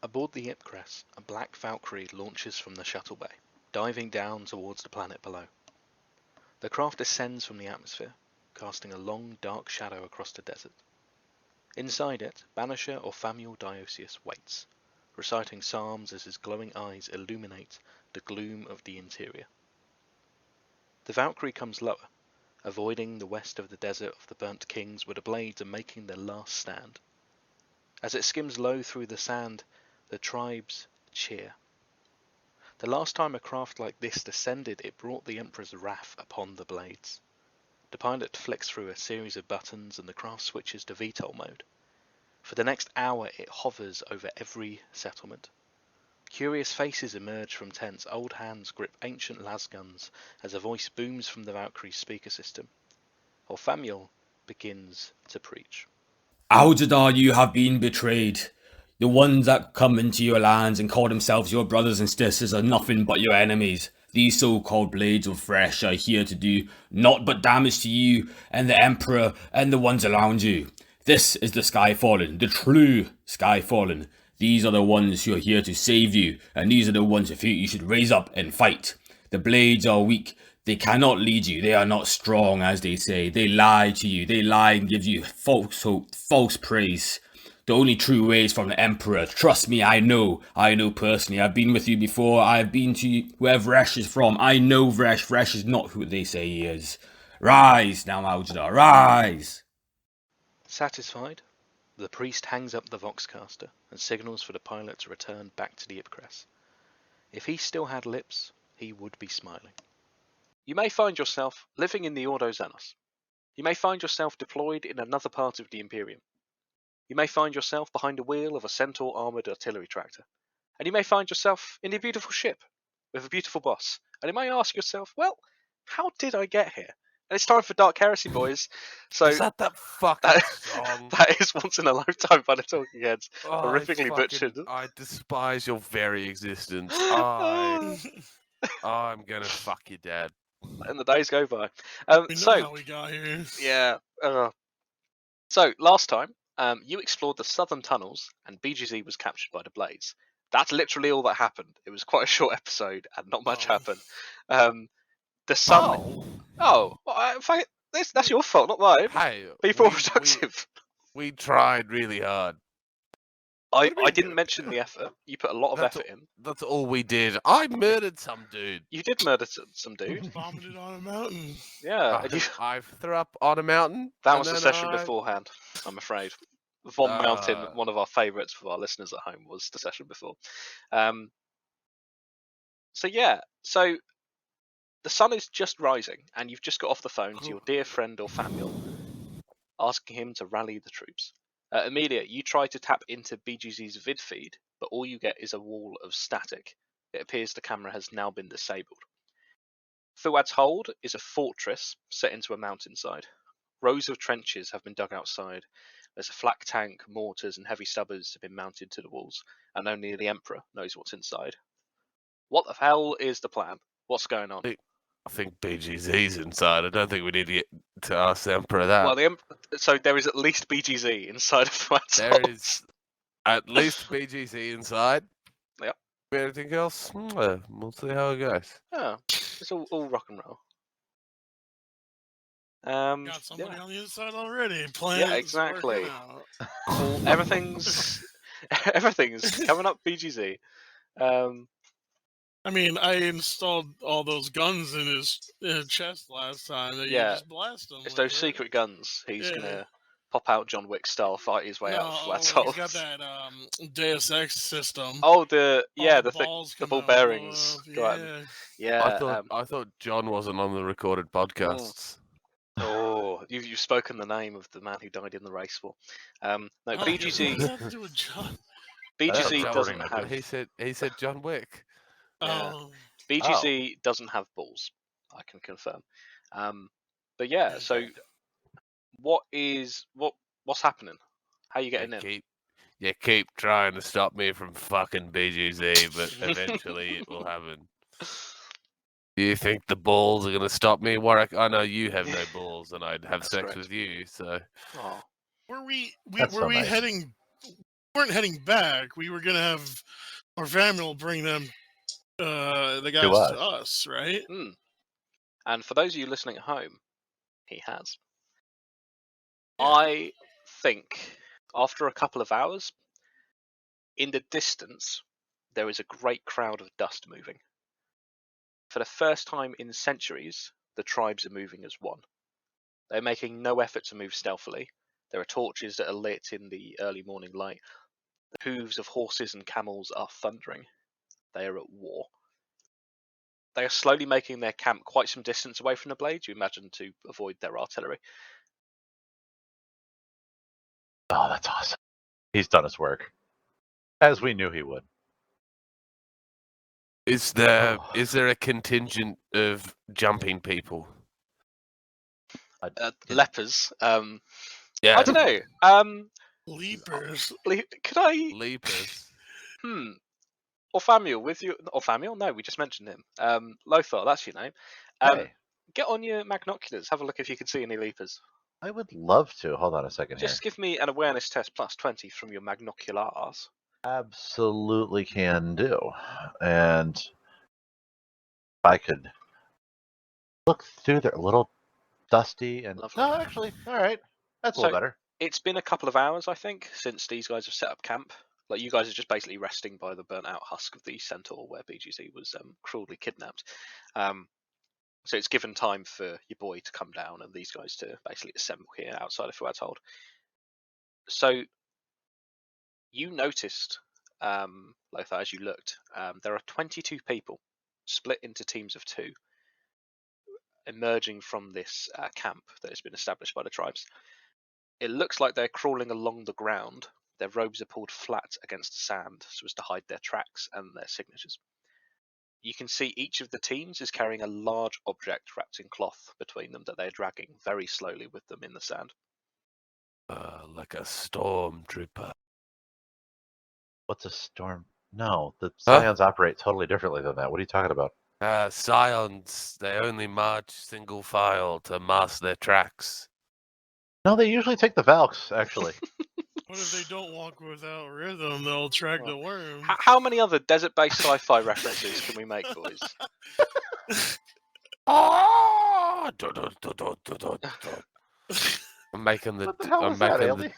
Aboard the Ipcress, a black Valkyrie launches from the shuttle bay, diving down towards the planet below. The craft descends from the atmosphere, casting a long, dark shadow across the desert. Inside it, Banisher or Famiel Diosius waits, reciting psalms as his glowing eyes illuminate the gloom of the interior. The Valkyrie comes lower, avoiding the west of the desert of the Burnt Kings where the Blades are making their last stand. As it skims low through the sand, the tribes cheer. The last time a craft like this descended, it brought the Emperor's wrath upon the Blades. The pilot flicks through a series of buttons and the craft switches to VTOL mode. For the next hour it hovers over every settlement. Curious faces emerge from tents, old hands grip ancient lasguns as a voice booms from the Valkyrie's speaker system. Orfamiel begins to preach. Algedar, you have been betrayed. The ones that come into your lands and call themselves your brothers and sisters are nothing but your enemies. These so-called blades of flesh are here to do naught but damage to you and the Emperor and the ones around you. This is the Skyfallen, the true Skyfallen. These are the ones who are here to save you, and these are the ones who think you should raise up and fight. The blades are weak. They cannot lead you. They are not strong, as they say. They lie to you. They lie and give you false hope, false praise. The only true way is from the Emperor. Trust me, I know. I know personally. I've been with you before. I've been to where Vresh is from. I know Vresh. Vresh is not who they say he is. Rise now, Algedar. Rise! Satisfied, the priest hangs up the Voxcaster and signals for the pilot to return back to the Ipcress. If he still had lips, he would be smiling. You may find yourself living in the Ordo Xenos. You may find yourself deployed in another part of the Imperium. You may find yourself behind the wheel of a Centaur armoured artillery tractor. And you may find yourself in a beautiful ship with a beautiful boss. And you may ask yourself, well, how did I get here? And it's time for Dark Heresy, boys. So Is that fucking song? that is Once in a Lifetime by the Talking Heads. Horrifically butchered. I despise your very existence. I'm gonna fuck your dad. And the days go by. We know how we got here. Yeah. So last time, you explored the southern tunnels, and BGZ was captured by the Blades. That's literally all that happened. It was quite a short episode, and not much happened. The sun. Well, in fact, that's your fault, not mine. Hey, People are productive. We tried really hard. I didn't mention the effort. You put a lot of effort in. That's all we did. I murdered some dude. You did murder some dude. Vomited on a mountain. Yeah. I threw up on a mountain. That was the session beforehand, I'm afraid. Von Mountain, one of our favourites for our listeners at home, was the session before. So the sun is just rising, and you've just got off the phone to your dear friend or Famiel, asking him to rally the troops. Amelia, you try to tap into BGZ's vid feed, but all you get is a wall of static. It appears the camera has now been disabled. Fuad's hold is a fortress set into a mountainside. Rows of trenches have been dug outside. There's a flak tank, mortars, and heavy stubbers have been mounted to the walls, and only the Emperor knows what's inside. What the hell is the plan? What's going on? I think BGZ's inside. I don't think we need to get to ask the Emperor that. Well, so there is at least BGZ inside of Fuad's There hold. is at least BGZ inside. Yep. Anything else? We'll see how it goes. Yeah, it's all rock and roll. Got somebody on the inside already. Yeah, exactly. Everything's coming up BGZ. I mean, I installed all those guns in his chest last time. That you just blast them. It's those secret guns. He's gonna pop out John Wick style, fight his way out of Flat's hold. He's got that Deus Ex system. Oh, the ball come bearings. out. Yeah. I thought John wasn't on the recorded podcasts. Oh, you've spoken the name of the man who died in the race war. No, BGZ. What does that have to do with John? BGZ doesn't have. He said John Wick. Yeah. BGZ doesn't have balls. I can confirm. But yeah, so what's happening? How are you getting in? You keep trying to stop me from fucking BGZ, but eventually it will happen. Do you think the balls are going to stop me, Warwick? I know you have no balls, and I'd have sex with you. So, were we heading weren't heading back. We were gonna have our family will bring them, the guys to us, right? And for those of you listening at home, he has. Yeah. I think after a couple of hours, in the distance, there is a great crowd of dust moving. For the first time in centuries, the tribes are moving as one. They're making no effort to move stealthily. There are torches that are lit in the early morning light. The hooves of horses and camels are thundering. They are at war. They are slowly making their camp quite some distance away from the blade, you imagine, to avoid their artillery. Oh, that's awesome. He's done his work. As we knew he would. Is there a contingent of jumping people? Lepers. Yeah. I don't know. Leapers. Could I? Leapers. Orfamiel with you. Orfamiel? No, we just mentioned him. Lothar, that's your name. Hey, Get on your magnoculars. Have a look if you can see any leapers. I would love to. Hold on a second Just give me an awareness test plus 20 from your magnoculars. Absolutely can do. And if I could look through, they're a little dusty and Lovely. no, actually, all right, that's a little better. It's been a couple of hours, I think, since these guys have set up camp. Like, you guys are just basically resting by the burnt-out husk of the Centaur where BGZ was cruelly kidnapped. So it's given time for your boy to come down and these guys to basically assemble here outside of Herald. So you noticed, Lothar, as you looked, there are 22 people split into teams of 2 emerging from this camp that has been established by the tribes. It looks like they're crawling along the ground. Their robes are pulled flat against the sand so as to hide their tracks and their signatures. You can see each of the teams is carrying a large object wrapped in cloth between them that they're dragging very slowly with them in the sand. Like a stormtrooper. What's a storm? No, the Scions operate totally differently than that. What are you talking about? Scions, they only march single file to mask their tracks. No, they usually take the Valks, actually. What if they don't walk without rhythm? They'll track the worm. How many other desert-based sci-fi references can we make, boys? I'm making the What the hell was that, Ailey?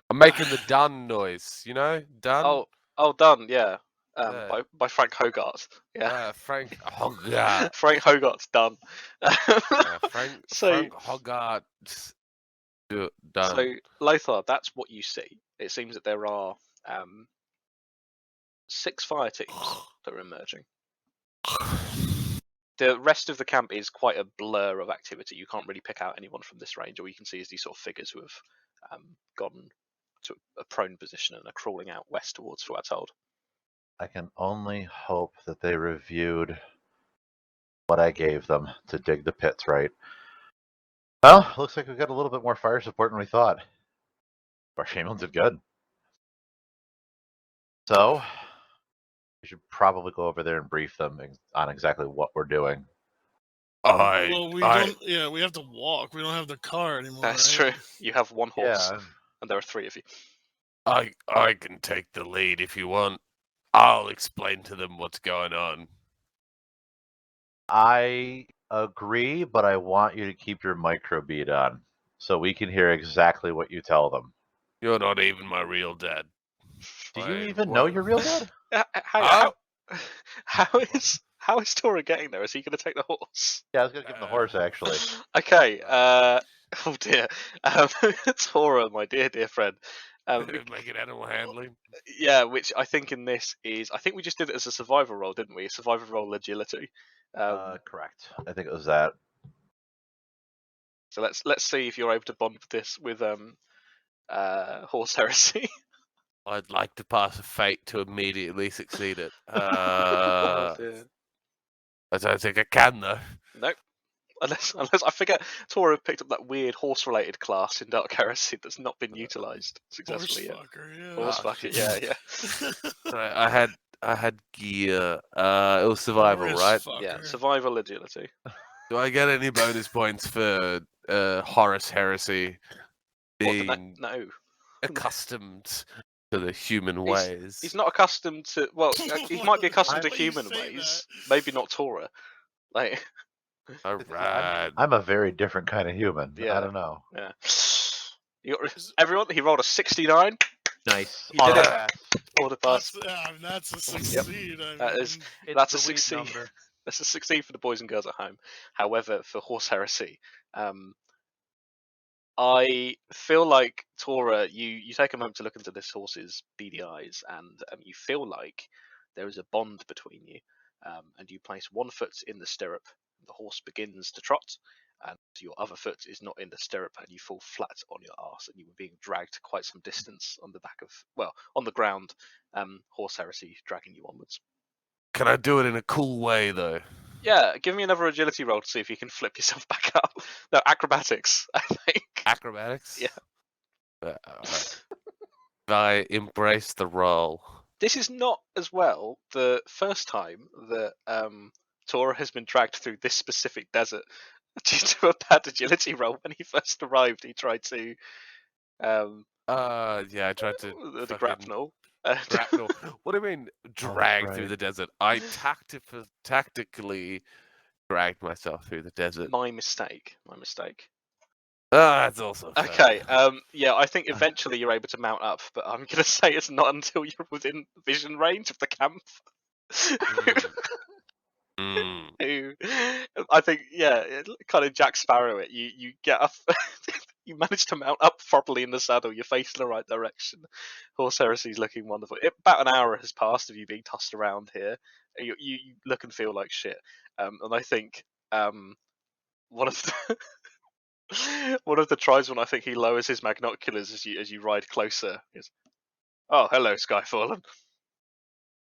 I'm making the done noise, you know? Done? Oh, done, yeah. Yeah. By Frank Hogarth. Yeah. Frank Hogarth. Frank Hogarth's done. Frank Hogarth's done. So, Lothar, that's what you see. It seems that there are 6 fire teams that are emerging. The rest of the camp is quite a blur of activity. You can't really pick out anyone from this range. All you can see is these sort of figures who have gone to a prone position and are crawling out west towards Herald. I can only hope that they reviewed what I gave them to dig the pits right. Well, looks like we've got a little bit more fire support than we thought. Our Shaman did good. So, we should probably go over there and brief them on exactly what we're doing. We have to walk. We don't have the car anymore. That's true. You have 1 horse, Yeah. and there are 3 of you. I can take the lead if you want. I'll explain to them what's going on. I agree, but I want you to keep your microbead on so we can hear exactly what you tell them. You're not even my real dad. Do you even know your real dad? How is Tora getting there? Is he going to take the horse? Yeah, I was going to give him the horse, actually. Okay. Oh dear. Tora, my dear friend. Make it animal handling. Yeah, which I think in this is, I think we just did it as a survival role, didn't we? A survival role agility. Correct. I think it was that. So let's see if you're able to bond with this with horse heresy. I'd like to pass a fate to immediately succeed it. Oh, dear. I don't think I can though. Nope. Unless I forget, Tora picked up that weird horse-related class in Dark Heresy that's not been utilised successfully yet. Horsefucker, yeah. So I had gear. It was survival, right? Yeah, survival agility. Do I get any bonus points for Horus Heresy being No. accustomed to the human ways. He's not accustomed to. Well, he might be accustomed to Why you human say ways. Maybe not Torah. Like, All right. I'm a very different kind of human. Yeah. I don't know. yeah. Everyone, he rolled a 69. Nice. You did it. Pass. Order pass. That's a succeed. I That mean, is- It's That's the a weak 16. number. That's a 16 for the boys and girls at home. However, for Horse Heresy, I feel like Torah, you take a moment to look into this horse's beady eyes, and you feel like there is a bond between you. And you place one foot in the stirrup, the horse begins to trot, and your other foot is not in the stirrup, and you fall flat on your arse, and you were being dragged quite some distance on the back of, on the ground. Horse Heresy dragging you onwards. Can I do it in a cool way, though? Yeah, give me another agility roll to see if you can flip yourself back up. No, acrobatics, I think. Acrobatics? Yeah. Alright. I embrace the role. This is not as well the first time that Torah has been dragged through this specific desert due to a bad agility roll. When he first arrived, he tried to Yeah, I tried to the fucking grapnel. grapnel. What do you mean drag through right. the desert? I tactically dragged myself through the desert. My mistake. That's also fair. Okay. Yeah, I think eventually you're able to mount up, but I'm gonna say it's not until you're within vision range of the camp. Mm. Who, I think, yeah, it kind of Jack Sparrow it. You get up, you manage to mount up properly in the saddle. You're facing the right direction. Horse Heresy's looking wonderful. About an hour has passed of you being tossed around here. You look and feel like shit. And I think one of the one of the tribesmen, I think he lowers his magnoculars as you ride closer. He goes, "Oh, hello, Skyfallen."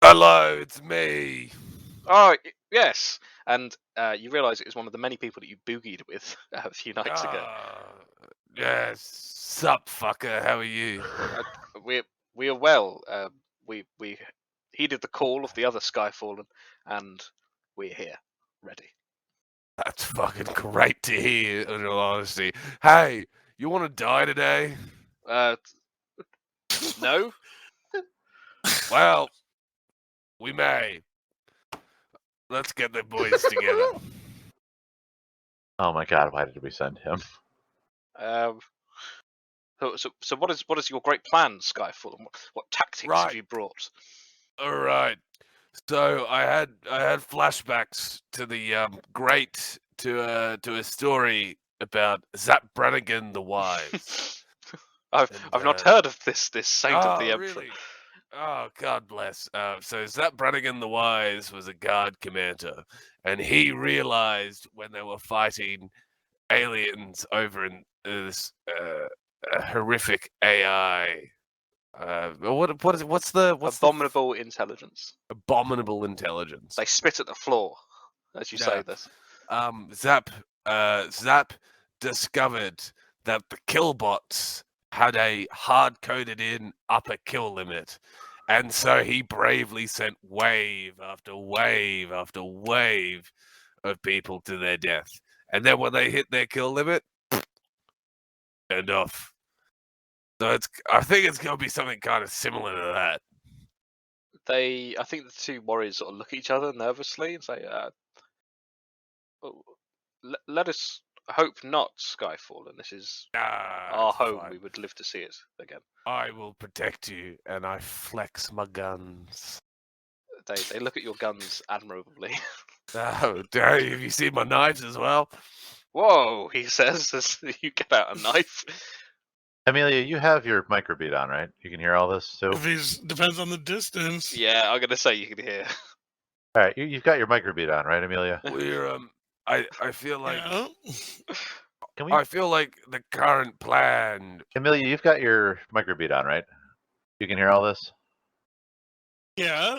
Hello, it's me. Oh, yes. And you realise it was one of the many people that you boogied with a few nights ago. Yes. Sup, fucker? How are you? We are well. We heeded the call of the other Skyfallen, and we're here, ready. That's fucking great to hear, in all honesty. Hey, you want to die today? No. Well, we may. Let's get the boys together. Oh my god, why did we send him? So what is your great plan, Skyfallen? What tactics have Right. you brought? All right. So I had flashbacks to the to a story about Zap Brannigan the Wise. I've not heard of this saint of the Emperor. Really? Oh, God bless. So Zap Brannigan the Wise was a guard commander, and he realized when they were fighting aliens over in this horrific AI. What's the Abominable intelligence. abominable intelligence? They spit at the floor as you say Yeah. this. Zap discovered that the killbots had a hard-coded in upper kill limit, and so he bravely sent wave after wave after wave of people to their death. And then when they hit their kill limit, turned off. So I think it's going to be something kind of similar to that. I think the two warriors sort of look at each other nervously and say, let us hope not, Skyfallen. This is our It's home. fine. We would live to see it again. I will protect you, and I flex my guns. They look at your guns admirably. Oh, have you seen my knives as well? Whoa, he says as you get out a knife. Amelia, you have your microbeat on, right? You can hear all this too? If he's depends on the distance. Yeah, I'm gonna say you can hear. Alright, you've got your microbeat on, right, Amelia? We're I feel like Yeah. Can we I feel like the current plan. Amelia, you've got your microbeat on, right? You can hear all this? Yeah.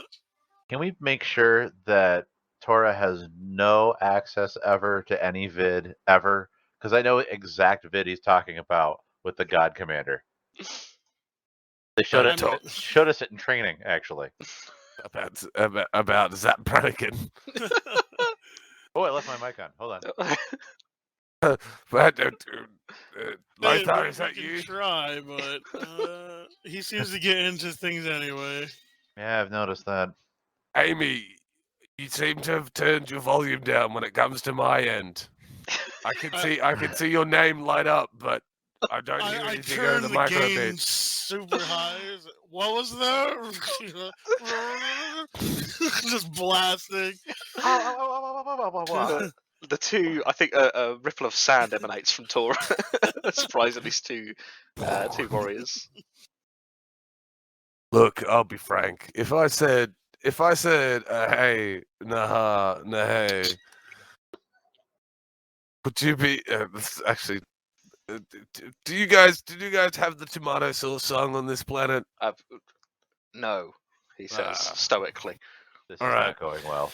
Can we make sure that Torah has no access ever to any vid ever? Because I know exact vid he's talking about with the God Commander. They showed us it in training, actually. About Zap Brannigan. Oh, I left my mic on. Hold on. But Hey, Lothar, we is that can you? try, but he seems to get into things anyway. Yeah, I've noticed that. Amy, you seem to have turned your volume down when it comes to my end. I can see your name light up, but I don't hear I anything over turned the the micro gain bit. super high. What was that? Just blasting. The two, I think, a ripple of sand emanates from Tora. Surprising these two warriors. Look, I'll be frank. If I said, hey, nah, hey, would you be? Actually, did you guys have the tomato sauce song on this planet? No, he says Ah. stoically. This is All right. not going well.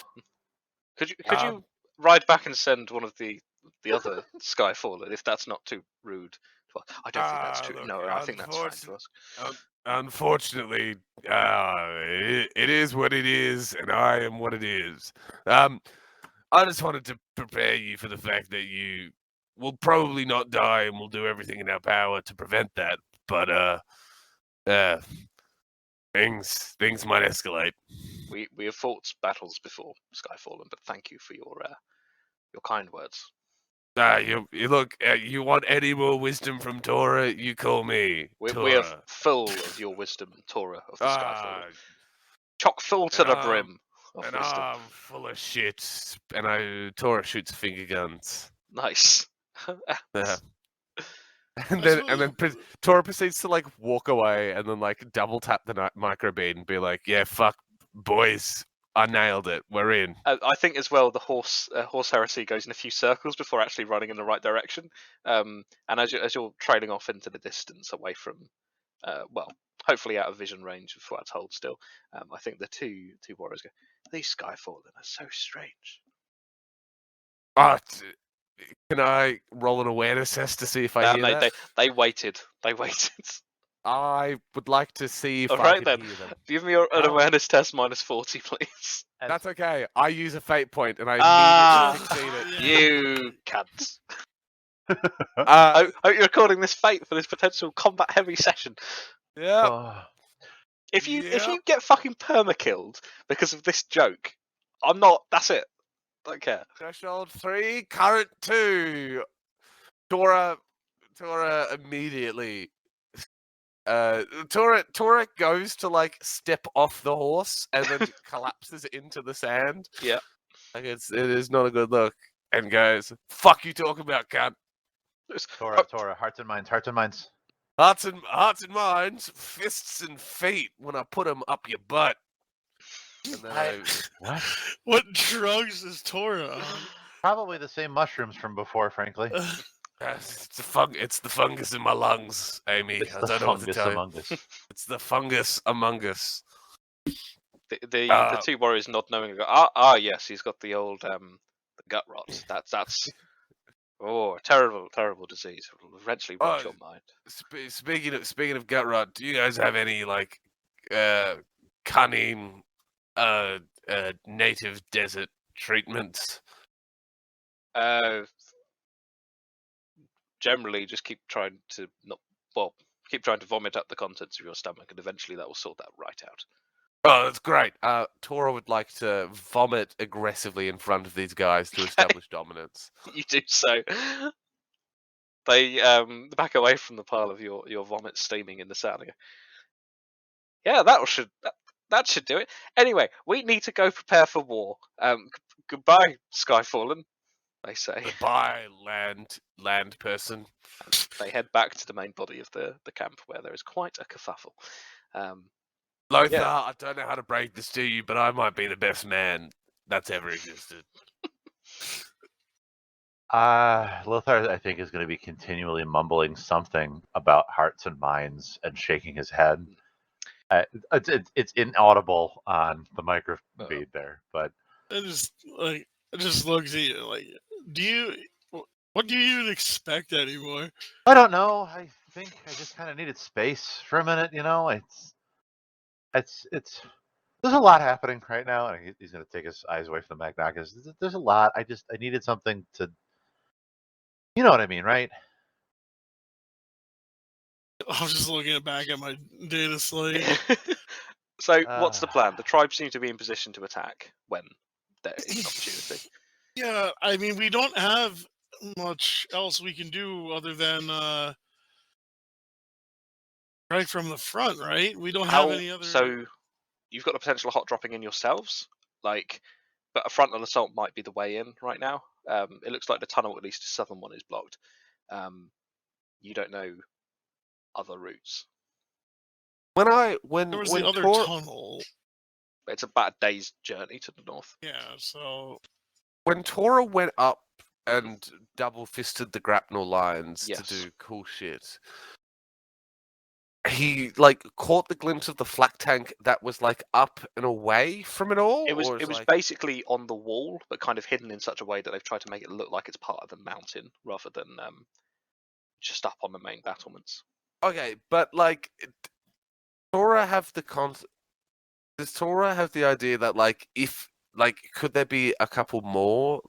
Could you ride back and send one of the other Skyfallen if that's not too rude? Well, I don't think that's true. Look, No, I think that's fine to ask. Unfortunately, it is what it is, and I am what it is. I just wanted to prepare you for the fact that you will probably not die, and we'll do everything in our power to prevent that. But things might escalate. We have fought battles before, Skyfallen, but thank you for your kind words. You look. You want any more wisdom from Tora? You call me. We are Tora. full of your wisdom, Tora of the Ah, Skyfallen. Chock full to the brim of and wisdom. I'm full of shit. And Tora shoots finger guns. Nice. Yeah. And then Tora proceeds to like walk away and then like double tap the microbead and be like, "Yeah, fuck, boys, I nailed it. We're in." I think as well the horse heresy goes in a few circles before actually running in the right direction. And as you're trailing off into the distance away from, well, hopefully out of vision range of what's hold still, I think the two warriors go, "These Skyfallen are so strange." Can I roll an awareness test to see if I hear that? They waited. They waited. I would like to see if All I right can then. hear them. Give me an awareness test -40, please. That's okay. I use a fate point and I immediately succeed it. You cunt. I hope you're recording this fate for this potential combat heavy session. Yeah. If you get fucking perma-killed because of this joke, I'm not. That's it. Don't care. Threshold 3, current 2. Tora immediately. Tora goes to like step off the horse and then collapses into the sand. Yeah. Like it is not a good look. And goes, "Fuck you talking about, cunt." Tora, hearts and minds. Hearts and minds, fists and feet when I put them up your butt. And then What? What drugs is Tora on? Probably the same mushrooms from before, frankly. it's the fungus in my lungs, Amy. It's I the don't know what to fungus tell you. among us. It's the fungus among us. The two warriors not knowing go, yes, he's got the old the gut rot. That's terrible disease. It will eventually rot your mind. Speaking of gut rot, do you guys have any like cunning native desert treatments? Generally, just keep trying to vomit up the contents of your stomach, and eventually that will sort that right out. Oh, that's great. Tora would like to vomit aggressively in front of these guys to establish dominance. You do so. They back away from the pile of your vomit steaming in the sand. Yeah, that should do it. Anyway, we need to go prepare for war. Goodbye, Skyfallen, they say. Goodbye, land person. And they head back to the main body of the camp, where there is quite a kerfuffle. Lothar, I don't know how to break this to you, but I might be the best man that's ever existed. Lothar, I think, is going to be continually mumbling something about hearts and minds and shaking his head. It's inaudible on the micro feed there, but It just looks at you like, what do you even expect anymore? I don't know. I think I just kind of needed space for a minute. It's there's a lot happening right now, and he's going to take his eyes away from the Magnagas. There's a lot. I needed something to You know what I mean, right? I was just looking back at my data slate. So, what's the plan? The tribes seem to be in position to attack when there is an opportunity. Yeah, I mean, we don't have much else we can do other than right from the front, right? We don't have any other. So, you've got the potential of hot dropping in yourselves, but a frontal assault might be the way in right now. It looks like the tunnel, at least the southern one, is blocked. You don't know other routes. There was the other tunnel. It's about a day's journey to the north. Yeah, so when Tora went up and double fisted the grapnel lines Yes. to do cool shit, he caught the glimpse of the flak tank that was up and away from it all. It was basically on the wall, but kind of hidden in such a way that they've tried to make it look like it's part of the mountain rather than just up on the main battlements. Okay, but Tora have the does Tora have the idea that if could there be a couple more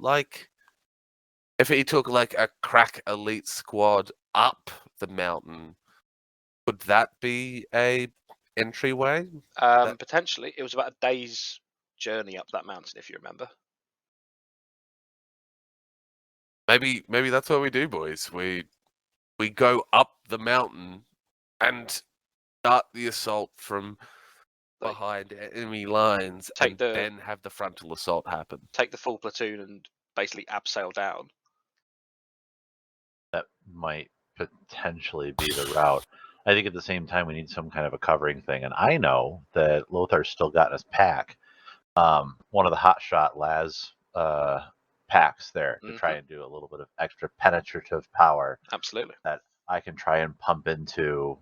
if he took a crack elite squad up the mountain, could that be a entryway? Potentially. It was about a day's journey up that mountain, if you remember. Maybe that's what we do, boys. We go up the mountain and start the assault from behind enemy lines, then have the frontal assault happen. Take the full platoon and basically abseil down. That might potentially be the route. I think at the same time we need some kind of a covering thing, and I know that Lothar's still got in his pack one of the hotshot Laz packs there to try and do a little bit of extra penetrative power. Absolutely. That I can try and pump into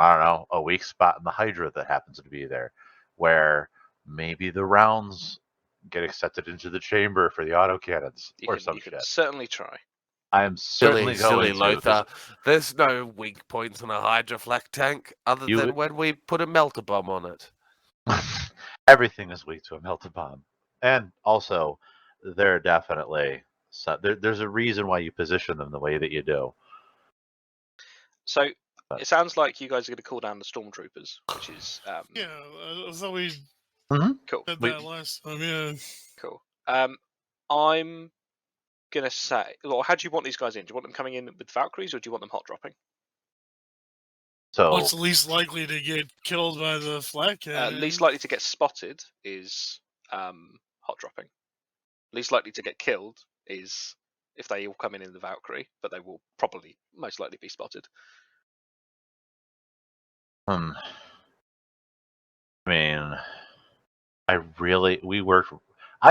I don't know, a weak spot in the Hydra that happens to be there, where maybe the rounds get accepted into the chamber for the autocannons or some shit. You can certainly try. I am certainly silly going Lothar. There's no weak points on a Hydra flak tank other than when we put a melter bomb on it. Everything is weak to a melter bomb, and also there are definitely there's a reason why you position them the way that you do. So it sounds like you guys are going to call down the stormtroopers, which is yeah. I thought we cool. did that last time. Yeah. Cool. I'm gonna say, well, how do you want these guys in? Do you want them coming in with Valkyries, or do you want them hot dropping? So what's least likely to get killed by the flak cannon? Least likely to get spotted is hot dropping. Least likely to get killed is if they all come in the Valkyrie, but they will probably most likely be spotted. I mean, I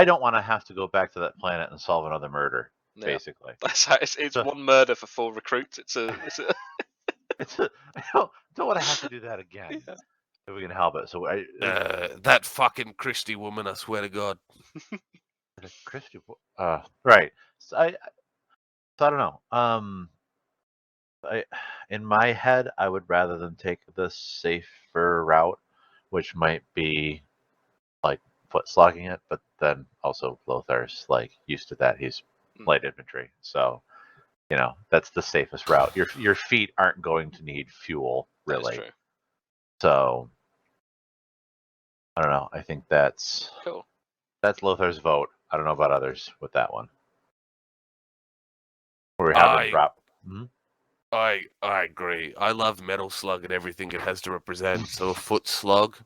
don't want to have to go back to that planet and solve another murder. Yeah. Basically, it's one murder for 4 recruits. I don't want to have to do that again. Yeah. If we can help it. So that fucking Christie woman, I swear to God. Christie, right? So I don't know. In my head, I would rather them take the safer route, which might be foot slogging it, but then also Lothar's used to that. He's light infantry, so that's the safest route. Your feet aren't going to need fuel, really. That is true. So I don't know. I think that's cool. That's Lothar's vote. I don't know about others with that one. We're having drop. Mm-hmm. I agree. I love Metal Slug and everything it has to represent. So a foot slug,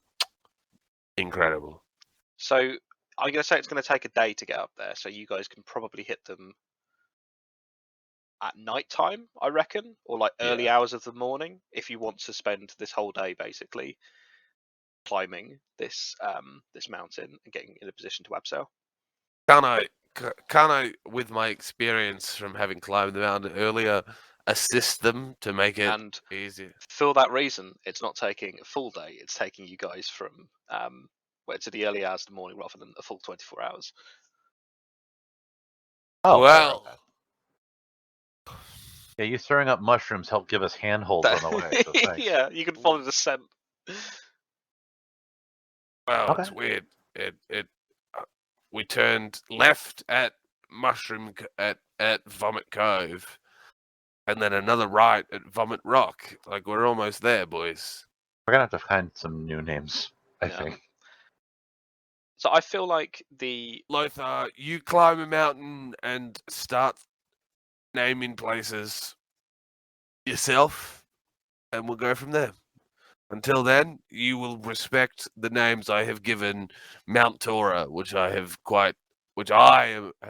incredible. So I'm going to say it's going to take a day to get up there. So you guys can probably hit them at night time, I reckon, or early hours of the morning, if you want to spend this whole day basically climbing this this mountain and getting in a position to abseil. Can I, with my experience from having climbed the mountain earlier, assist them to make it easier? For that reason, it's not taking a full day. It's taking you guys from to the early hours of the morning rather than a full 24 hours. Oh, well. Yeah, you throwing up mushrooms help give us handholds on the way. So yeah, you can follow the scent. Well, It's weird. We turned left at Mushroom at Vomit Cove, and then another right at Vomit Rock. Like, we're almost there, boys. We're gonna have to find some new names, I Yeah. think. So I feel like the Lothar, you climb a mountain and start naming places yourself, and we'll go from there. Until then, you will respect the names I have given Mount Tora, which I have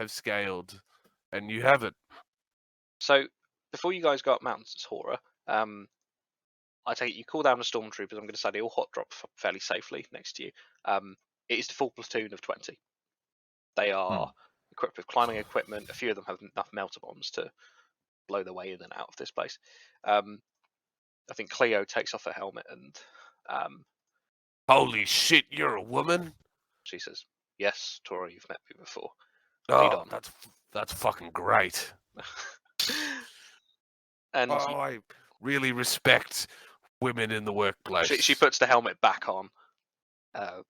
scaled, and you haven't. So before you guys go up Mount Tora, I take it you call down the stormtroopers. I'm going to say they all hot drop fairly safely next to you. It is the full platoon of 20. They are equipped with climbing equipment. A few of them have enough melter bombs to blow their way in and out of this place. I think Cleo takes off her helmet and Holy shit, you're a woman? she says, "Yes, Tora, you've met me before. Lead Oh, on." that's fucking great. And Oh, I really respect women in the workplace. she puts the helmet back on.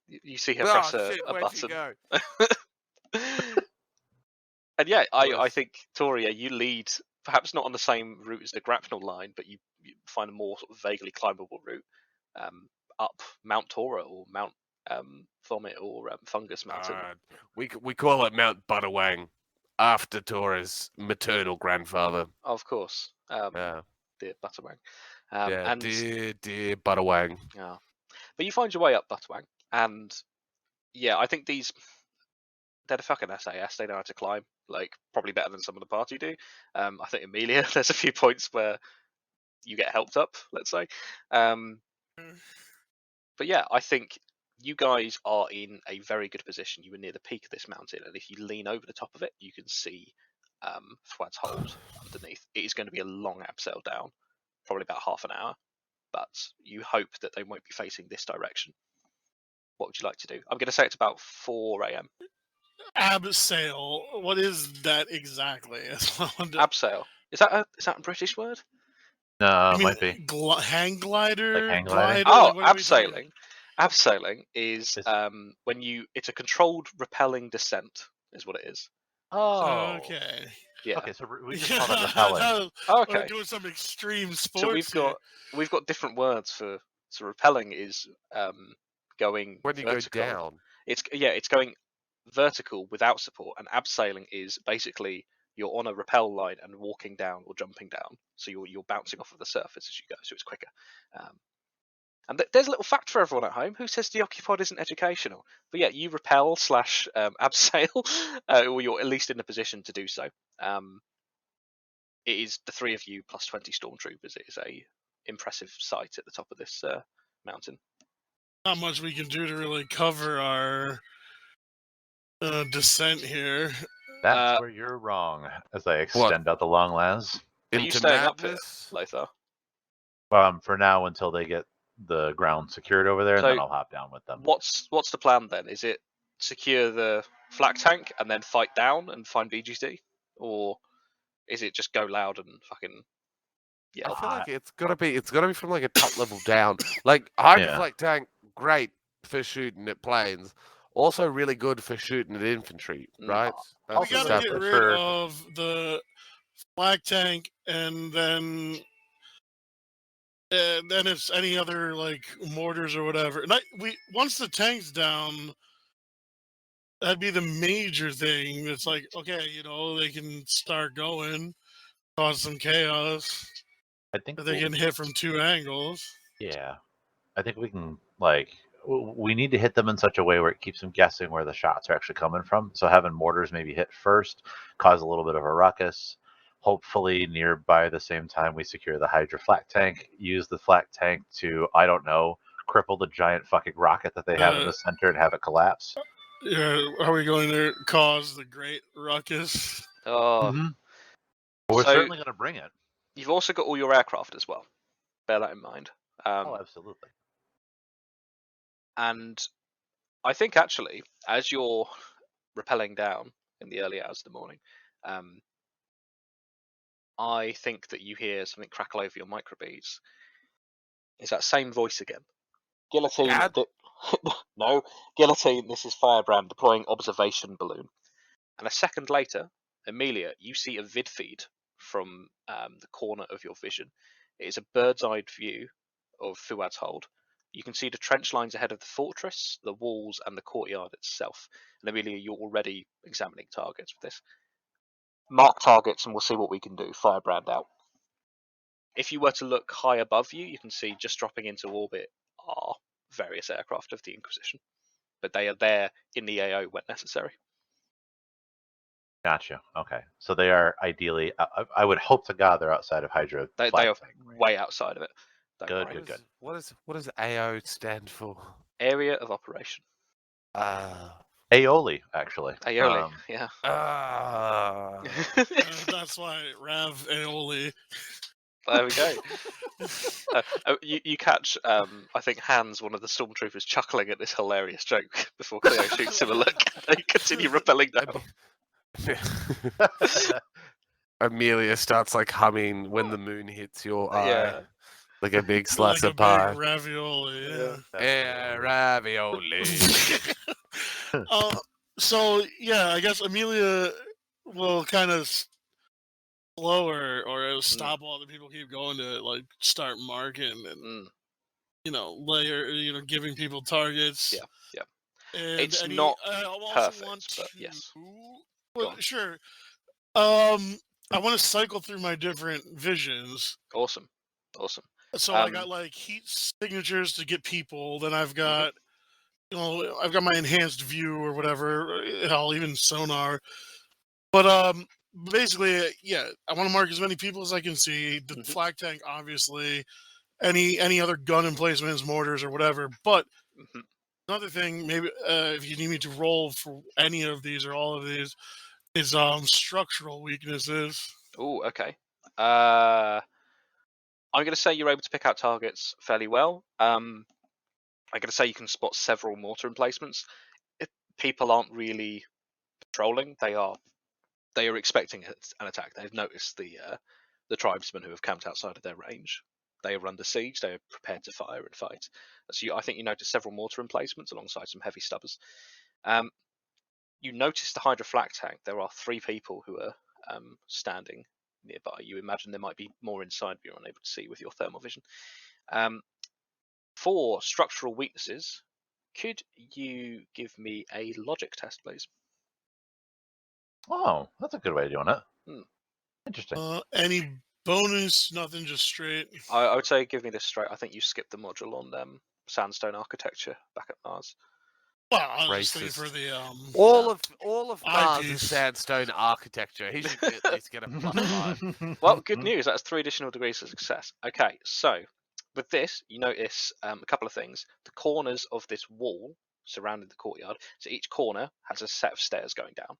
You see her press a where'd she button. go? And yeah, I Nice. think Toria, you lead perhaps not on the same route as the grapnel line, but you find a more sort of vaguely climbable route up Mount Tora or Mount Vomit or Fungus Mountain. We call it Mount Butterwang, after Tora's maternal grandfather. Of course, Yeah, dear Butterwang. yeah, dear Butterwang. Yeah, but you find your way up Butterwang, and yeah, I think they're the fucking SAS. They know how to climb, like probably better than some of the party do. I think Amelia, there's a few points where you get helped up, let's say. But yeah, I think you guys are in a very good position. You are near the peak of this mountain, and if you lean over the top of it, you can see Thwad's hold underneath. It is going to be a long abseil down, probably about half an hour, but you hope that they won't be facing this direction. What would you like to do? I'm going to say it's about 4 a.m. Abseil. What is that exactly? Abseil. Is that a British word? No, You it mean might be. hang glider? Like hang gliding? Glider? Oh, Like, what are we talking about? abseiling. Abseiling is when it's a controlled rappelling descent, is what it is. Oh. Okay. Yeah. Okay, so we just call that repelling. Okay. We're doing some extreme sports. So we've got different words for. So rappelling is going When you vertical. go down. It's going vertical without support, and abseiling is basically you're on a rappel line and walking down or jumping down, so you're bouncing off of the surface as you go, so it's quicker. And there's a little fact for everyone at home. Who says the Occupod isn't educational? But yeah, you rappel / abseil, or you're at least in a position to do so. It is the 3 of you plus 20 stormtroopers. It is a impressive sight at the top of this mountain. Not much we can do to really cover our descent here. That's where you're wrong, as I extend out the long las. Are you staying up here, Lothar? For now, until they get the ground secured over there, and then I'll hop down with them. What's the plan then? Is it secure the flak tank and then fight down and find BGC, or is it just go loud and fucking yell? I feel like it's gotta be from like a top level down. Like hyperflak tank, great for shooting at planes. Also really good for shooting at infantry, right? We gotta get rid of the flak tank, and then if any other like mortars or whatever. And once the tank's down, that'd be the major thing. It's like, okay, they can start going, cause some chaos. I think they can hit from 2 angles. Yeah, I think we can we need to hit them in such a way where it keeps them guessing where the shots are actually coming from. So having mortars maybe hit first, cause a little bit of a ruckus. Hopefully, nearby the same time we secure the Hydra flak tank, use the flak tank to, I don't know, cripple the giant fucking rocket that they have in the center and have it collapse. Yeah, are we going to cause the great ruckus? Oh, we're certainly going to bring it. You've also got all your aircraft as well. Bear that in mind. Absolutely. And I think actually, as you're rappelling down in the early hours of the morning, I think that you hear something crackle over your microbeads. It's that same voice again. Guillotine. No, Guillotine. This is Firebrand deploying observation balloon. And a second later, Amelia, you see a vid feed from the corner of your vision. It is a bird's-eye view of Fuad's hold. You can see the trench lines ahead of the fortress, the walls, and the courtyard itself. And Amelia, you're already examining targets with this. Mark targets and we'll see what we can do. Firebrand out. If you were to look high above you, you can see just dropping into orbit are various aircraft of the Inquisition. But they are there in the AO when necessary. Gotcha. Okay. So they are ideally, I would hope to God they're outside of Hydra. They are way outside of it. Good, worry. good. What does AO stand for? Area of operation. Aioli, actually. Aioli, yeah. That's why Rav Aeoli. There we go. You catch, I think, Hans, one of the stormtroopers, chuckling at this hilarious joke before Cleo shoots him a look. They continue rappelling down. Amelia starts like humming when the moon hits your eye. Yeah. Like a big slice Like of a pie. big ravioli, yeah. Yeah, ravioli. So yeah, I guess Amelia will kind of slow or it'll stop while the people keep going to like start marking and giving people targets. Yeah. And it's not perfect, but yes. Well, sure. I want to cycle through my different visions. Awesome. So I got like heat signatures to get people. Then I've got, I've got my enhanced view or whatever. Hell, even sonar. But basically, yeah, I want to mark as many people as I can see. The flak tank, obviously. Any other gun emplacements, mortars, or whatever. But another thing, maybe if you need me to roll for any of these or all of these, is structural weaknesses. Oh, okay. I'm going to say you're able to pick out targets fairly well. I'm going to say you can spot several mortar emplacements. If people aren't really patrolling, they are expecting an attack. They've noticed the tribesmen who have camped outside of their range. They are under siege. They are prepared to fire and fight. So I think you notice several mortar emplacements alongside some heavy stubbers. You notice the Hydra flak tank. There are 3 people who are standing nearby. You imagine there might be more inside, but you're unable to see with your thermal vision. For structural weaknesses, could you give me a logic test, please? Oh, that's a good way of doing it. Interesting. Any bonus? Nothing, just straight. I would say give me this straight. I think you skipped the module on sandstone architecture back at Mars. Well, I was just thinking for the all of Mars eyepiece. is sandstone architecture. He should at least get a +5. Well, good news. That's 3 additional degrees of success. Okay, so with this, you notice a couple of things. The corners of this wall surrounding the courtyard. So each corner has a set of stairs going down.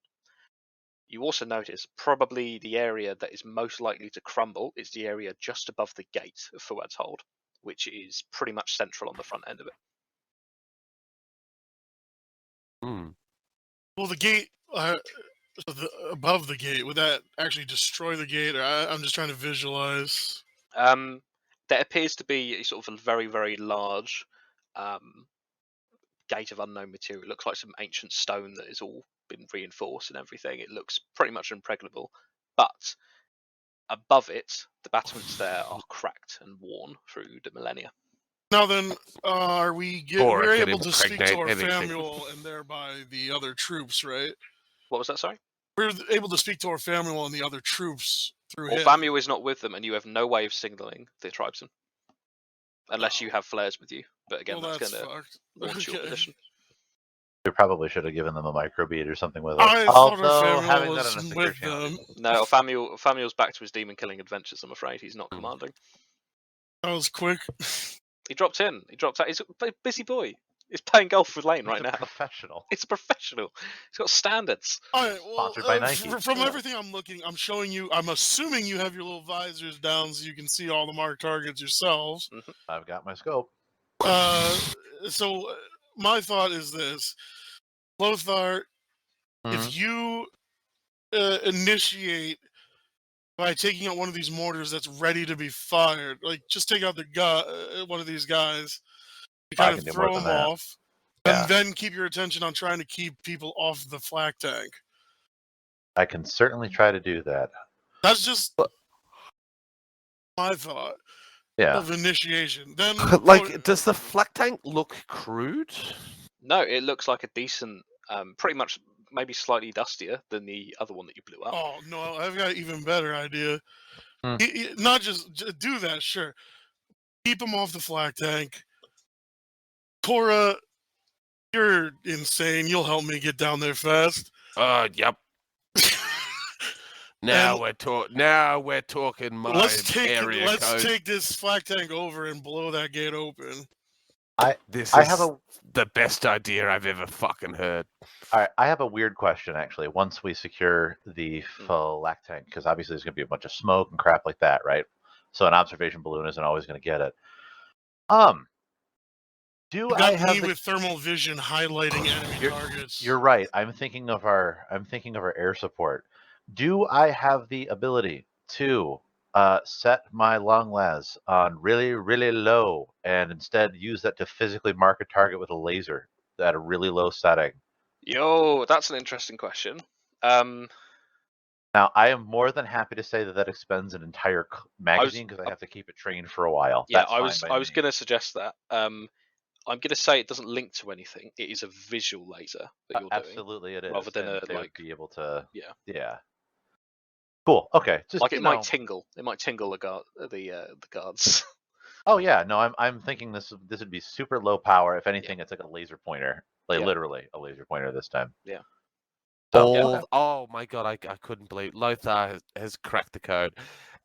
You also notice probably the area that is most likely to crumble is the area just above the gate of Fuad's hold, which is pretty much central on the front end of it. Well, the gate, above the gate, would that actually destroy the gate? Or I'm just trying to visualize. There appears to be a sort of a very, very large gate of unknown material. It looks like some ancient stone that has all been reinforced and everything. It looks pretty much impregnable. But above it, the battlements there are cracked and worn through the millennia. Now then, we're able to speak to our Famuel and thereby the other troops, right? What was that, sorry? We're able to speak to our Famuel and the other troops through him. Famuel is not with them, and you have no way of signaling the tribesmen. Unless you have flares with you. But again, that's going to launch your position. We probably should have given them a microbead or something with it. Although having that on a secure channel. No, Famuel's back to his demon-killing adventures, I'm afraid. He's not commanding. That was quick. He dropped in. He dropped out. He's a busy boy. He's playing golf with Lane right now. Professional. He's a professional. He's got standards. All right, well, sponsored by Nike. From everything I'm looking, I'm showing you. I'm assuming you have your little visors down so you can see all the marked targets yourselves. I've got my scope. So my thought is this: Lothar, if you initiate by taking out one of these mortars that's ready to be fired, like just take out one of these guys, kind of throw them off, and then keep your attention on trying to keep people off the flak tank. I can certainly try to do that. That's just my thought Yeah. of initiation. Then, Like, does the flak tank look crude? No, it looks like a decent, pretty much maybe slightly dustier than the other one that you blew up. oh no, I've got an even better idea. Hmm. Not just do that, sure. Keep him off the flak tank. Cora, you're insane. You'll help me get down there fast. Yep. Now we're talking my Let's area code. take this flak tank over and blow that gate open. This I is have the best idea I've ever fucking heard. All right, I have a weird question actually. Once we secure the flak tank, because obviously there's going to be a bunch of smoke and crap like that, right? So an observation balloon isn't always going to get it. Do You I got have me with thermal vision highlighting enemy targets. You're right. I'm thinking of our air support. Do I have the ability to set my long las on really, really low and instead use that to physically mark a target with a laser at a really low setting? Yo, that's an interesting question. Now, I am more than happy to say that that expends an entire magazine because I have to keep it trained for a while. Yeah, That's I was going to suggest that. I'm going to say it doesn't link to anything. It is a visual laser that you're doing. Absolutely, it is. Rather than and a they would like be able to. Yeah. Yeah. Cool. Okay. Just like it might tingle. It might tingle the guards. Oh yeah, no, I'm thinking this would be super low power. If anything, it's like a laser pointer, like Yeah. literally a laser pointer this time. Yeah. So, All oh my god, I couldn't believe Lothar has cracked the code.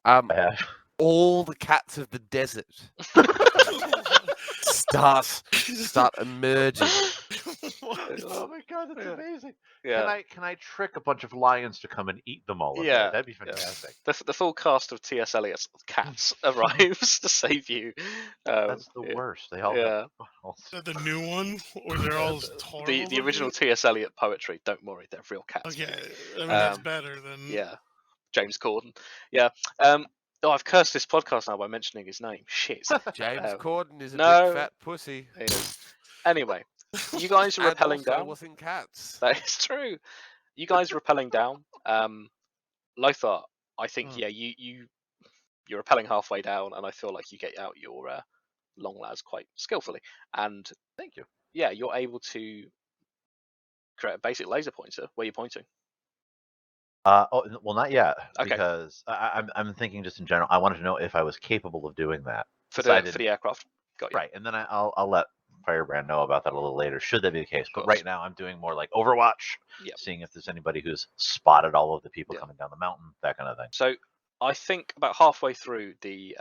I have. All the cats of the desert start emerging. Oh my god, that's amazing. Yeah. Can I trick a bunch of lions to come and eat them all? Yeah, That'd be fantastic. The full cast of T.S. Eliot's cats arrives to save you. That's the worst. They all have funnels. Is that the new one, or they're all horrible? The original T.S. Eliot poetry. Don't worry, they're real cats. Okay, I mean that's better than. Yeah, James Corden. Yeah. Oh, I've cursed this podcast now by mentioning his name. Shit. James Corden is a no. big fat pussy. It is. Anyway, you guys are rappelling and also down. wasn't cats. That is true. You guys are rappelling down. Lothar, I think you're rappelling halfway down, and I feel like you get out your long las quite skillfully. And thank you. Yeah, you're able to create a basic laser pointer. Where you're pointing? Well, not yet, Okay. because I'm thinking just in general. I wanted to know if I was capable of doing that for the aircraft. Got you. Right, and then I'll let Firebrand know about that a little later, should that be the case. But right now, I'm doing more like Overwatch, seeing if there's anybody who's spotted all of the people coming down the mountain, that kind of thing. So I think about halfway through the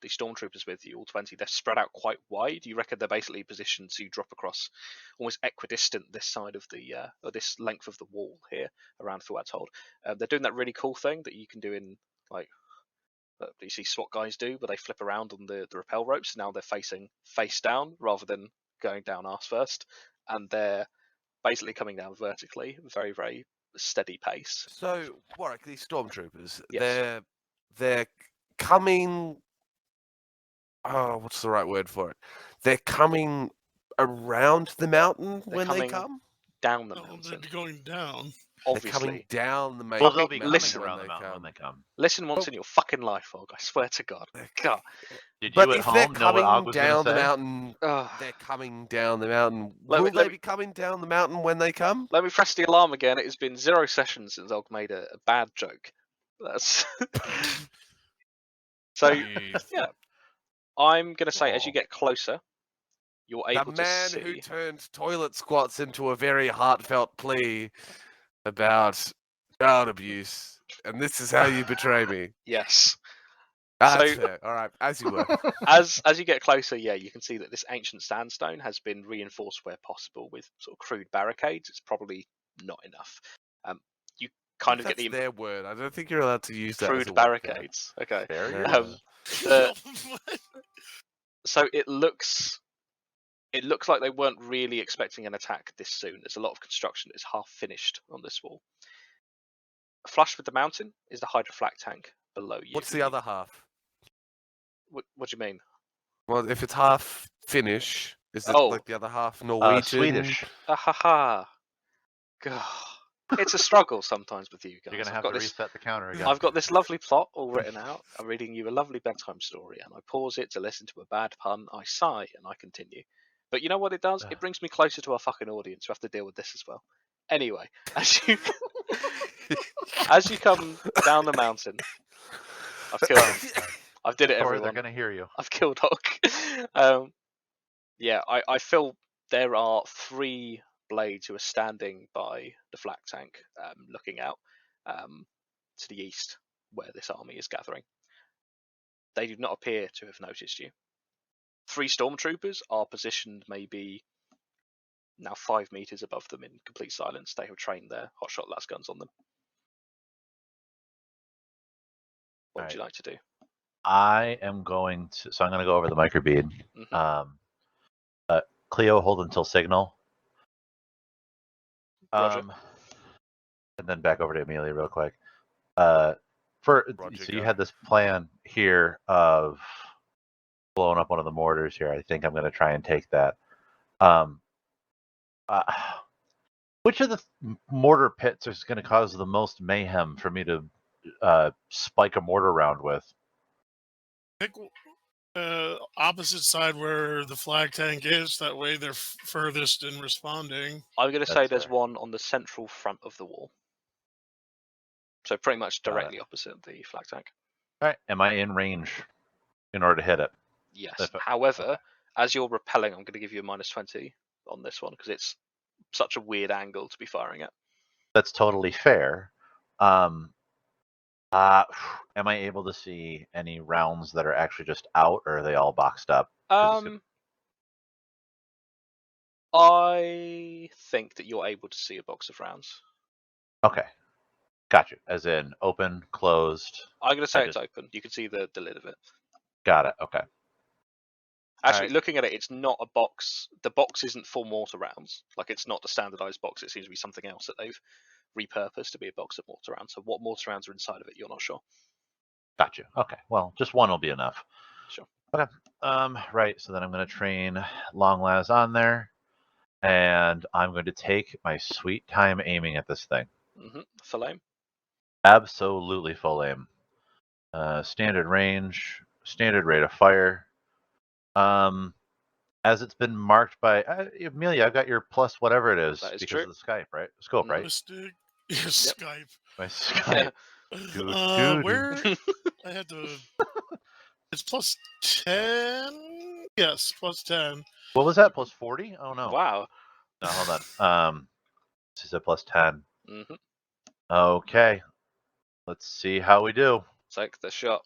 stormtroopers with you, all 20, they're spread out quite wide. You reckon they're basically positioned to drop across almost equidistant this side of the or this length of the wall here around Fuad's Hold. They're doing that really cool thing that you can do in like that you see SWAT guys do, where they flip around on the rappel ropes. Now they're facing face down rather than going down arse first, and they're basically coming down vertically, very, very steady pace. So, Warwick, these stormtroopers, yes. they're coming. Oh, what's the right word for it? They're coming around the mountain when they come? Down the mountain. They're going down. Obviously. They're coming down the main Well, they'll be listen around the mountain when they come. Listen once in your fucking life, Og. I swear to God. God. But if they're coming down the mountain, they're coming down the mountain. Will they be coming down the mountain when they come? Let me press the alarm again. It has been 0 sessions since Og made a bad joke. That's so. Yeah. I'm going to say, as you get closer, you're able to see... The man who turned toilet squats into a very heartfelt plea about child abuse, and this is how you betray me. Yes. That's fair. All right, as you were. As you get closer, yeah, you can see that this ancient sandstone has been reinforced where possible with sort of crude barricades. It's probably not enough. You kind of get the... their word. I don't think you're allowed to use that crude barricades. Okay. Very so it looks like they weren't really expecting an attack this soon. There's a lot of construction that's half finished on this wall. Flush with the mountain is the hydroflak tank below you. What's the other half? What do you mean? Well, if it's half Finnish, is it like the other half Norwegian? Swedish. Ha. God. It's a struggle sometimes with you guys. You're gonna I've have got to this. reset the counter again. I've got this lovely plot all written out. I'm reading you a lovely bedtime story, and I pause it to listen to a bad pun. I sigh, and I continue. But you know what it does? It brings me closer to our fucking audience who have to deal with this as well. Anyway, as you come down the mountain, I've killed him. I've did it, Thor, they're everyone. gonna hear you. I've killed Hook. Yeah, I feel there are 3 blades who are standing by the flak tank, looking out to the east, where this army is gathering. They do not appear to have noticed you. 3 stormtroopers are positioned maybe now 5 meters above them in complete silence. They have trained their hotshot las guns on them. What would you like to do? I am going to. So I'm going to go over the microbead. Mhm. Cleo, hold until signal. Roger. And then back over to Amelia real quick. So you had this plan here of blowing up one of the mortars here. I think I'm going to try and take that. Which of the mortar pits is going to cause the most mayhem for me to spike a mortar round with? Pick opposite side where the flag tank is. That way they're furthest in responding. I'm going to say That's there's fair. one on the central front of the wall. So pretty much Got directly opposite the flag tank. All right. Am I in range in order to hit it? Yes. However, as you're repelling, I'm going to give you a -20 on this one because it's such a weird angle to be firing at. That's totally fair. Am I able to see any rounds that are actually just out, or are they all boxed up? I think that you're able to see a box of rounds. Okay. Got you. As in open, closed. I'm going to say it's open. You can see the lid of it. Got it. Okay. Actually, looking at it, it's not a box. The box isn't for mortar rounds. Like, it's not the standardized box. It seems to be something else that they've repurposed to be a box of mortar rounds. So what mortar rounds are inside of it, you're not sure. Got you. Okay. Well, just one will be enough. Sure. Okay. Right. So then I'm going to train Long Las on there, and I'm going to take my sweet time aiming at this thing. Full aim. Absolutely full aim. Standard range, standard rate of fire. As it's been marked by Amelia, I got your plus whatever it is, That is because true. of the Skype, right? Scope, right? Your Skype. My Skype. Where I had to. It's +10. Yes, +10. What was that? +40? Oh no. Wow. No, hold on. This is a +10. Mm-hmm. Okay. Let's see how we do. Take the shot.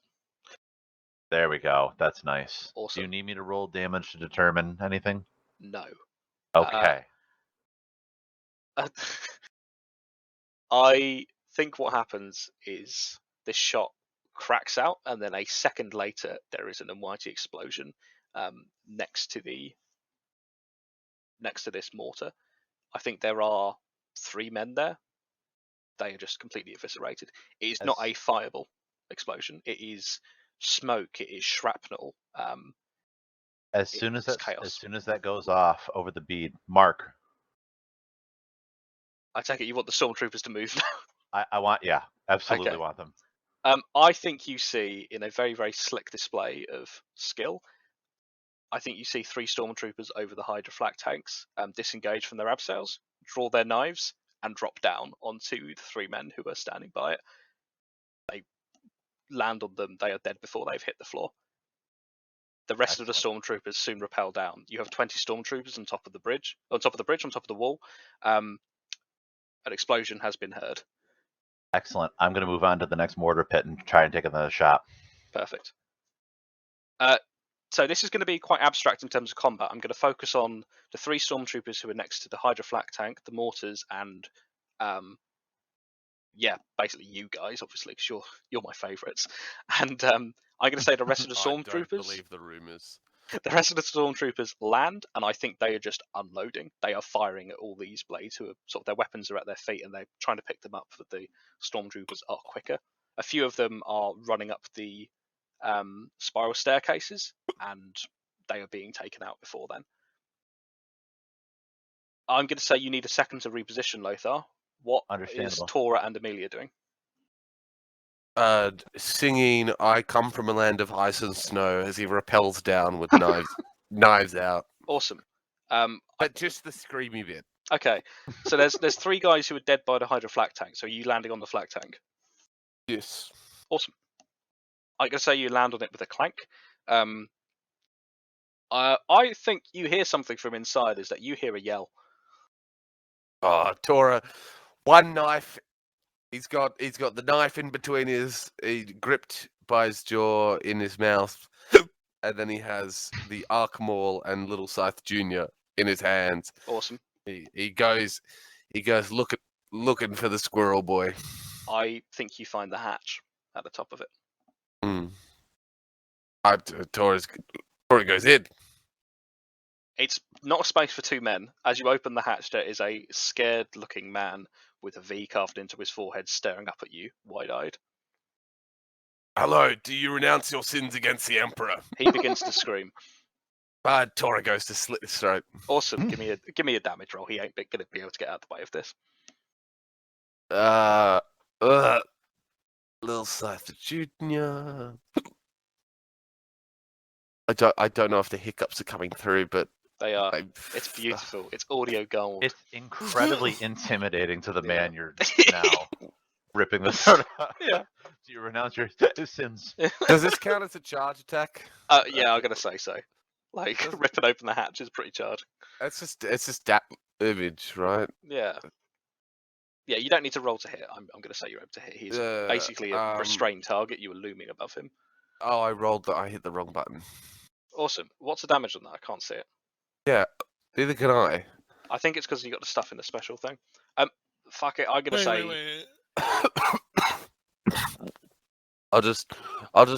There we go. That's nice. Awesome. Do you need me to roll damage to determine anything? No. Okay. I think what happens is this shot cracks out, and then a second later there is an almighty explosion next to this mortar. I think there are 3 men there. They are just completely eviscerated. It is not a fireball explosion. It is smoke. It is shrapnel. As soon as that goes off over the bead, Mark. I take it you want the stormtroopers to move now. I want, yeah, absolutely want them. I think you see, in a very, very slick display of skill, I think you see 3 stormtroopers over the Hydra flak tanks disengage from their abseils, draw their knives, and drop down onto the 3 men who are standing by it. They land on them. They are dead before they've hit the floor. The rest of the stormtroopers soon rappel down. You have 20 stormtroopers on top of the bridge, on top of the wall. An explosion has been heard. Excellent. I'm going to move on to the next mortar pit and try and take another shot. Perfect. So this is going to be quite abstract in terms of combat. I'm going to focus on the 3 stormtroopers who are next to the Hydra flak tank, the mortars, and basically you guys, obviously, because you're my favourites. And I'm going to say the rest of the stormtroopers. I don't believe the rumours. The rest of the stormtroopers land, and I think they are just unloading. They are firing at all these blades who are their weapons are at their feet, and they're trying to pick them up. But the stormtroopers are quicker. A few of them are running up the spiral staircases, and they are being taken out before then. I'm going to say you need a second to reposition, Lothar. What is Understandable. Tora and Amelia doing? Singing "I Come from a Land of Ice and Snow" as he rappels down with knives out. Awesome. But just the screamy bit. Okay, so there's 3 guys who are dead by the Hydra flak tank. So are you landing on the flak tank? Yes. Awesome. I'm gonna say you land on it with a clank. I think you hear something from inside. Is that you hear a yell? Oh, Tora, one knife. He's got the knife in between he gripped by his jaw in his mouth, and then he has the Arc Maul and Little Scythe Jr. in his hands. Awesome. He goes looking for the squirrel boy. I think you find the hatch at the top of it. Tora goes in. It's not a space for 2 men. As you open the hatch, there is a scared-looking man with a V carved into his forehead, staring up at you, wide-eyed. Hello, do you renounce your sins against the Emperor? He begins to scream. Tora goes to slit his throat. Awesome. Give me a damage roll. He ain't gonna be able to get out of the way of this. Little Scythe Jr. I don't know if the hiccups are coming through, but They are. It's beautiful. It's audio gold. It's incredibly intimidating to the Yeah. man you're now ripping the throat out. Yeah. Do you renounce your sins? Does this count as a charge attack? Yeah, I'm gonna say so. Like ripping open the hatch is pretty charging. It's just that image, right? Yeah. Yeah, you don't need to roll to hit. I'm gonna say you're able to hit. He's basically a restrained target. You were looming above him. Oh, I hit the wrong button. Awesome. What's the damage on that? I can't see it. Yeah, neither can I. I think it's because you got the stuff in the special thing. Fuck it. I'm gonna say. Wait. I'll just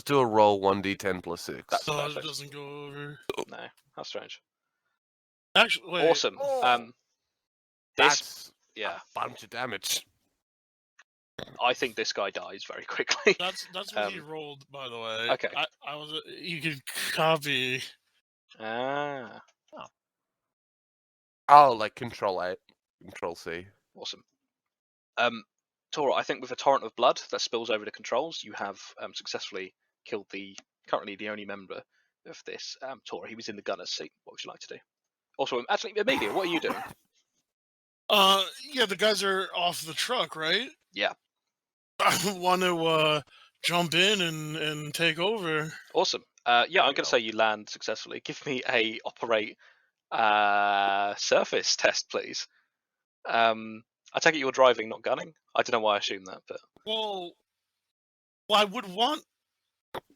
do a roll 1d10 plus 6. That's So it perfect. doesn't go over. No, how strange. Actually, wait. Awesome. That's yeah, a bunch of damage. I think this guy dies very quickly. That's what he rolled, by the way. Okay. I was. You can copy. Ah, Oh, like Control A, Control C. awesome. Tora, I think with a torrent of blood that spills over the controls, you have successfully killed currently the only member of this Tora. He was in the gunner's seat. What would you like to do? Also, actually, Amelia, what are you doing? Yeah, the guys are off the truck, right? Yeah. I want to jump in and take over. Awesome. Yeah, I'm you going go. to say you land successfully. Give me a operate surface test, please. I take it you're driving, not gunning. I don't know why I assumed that, but Well, I would want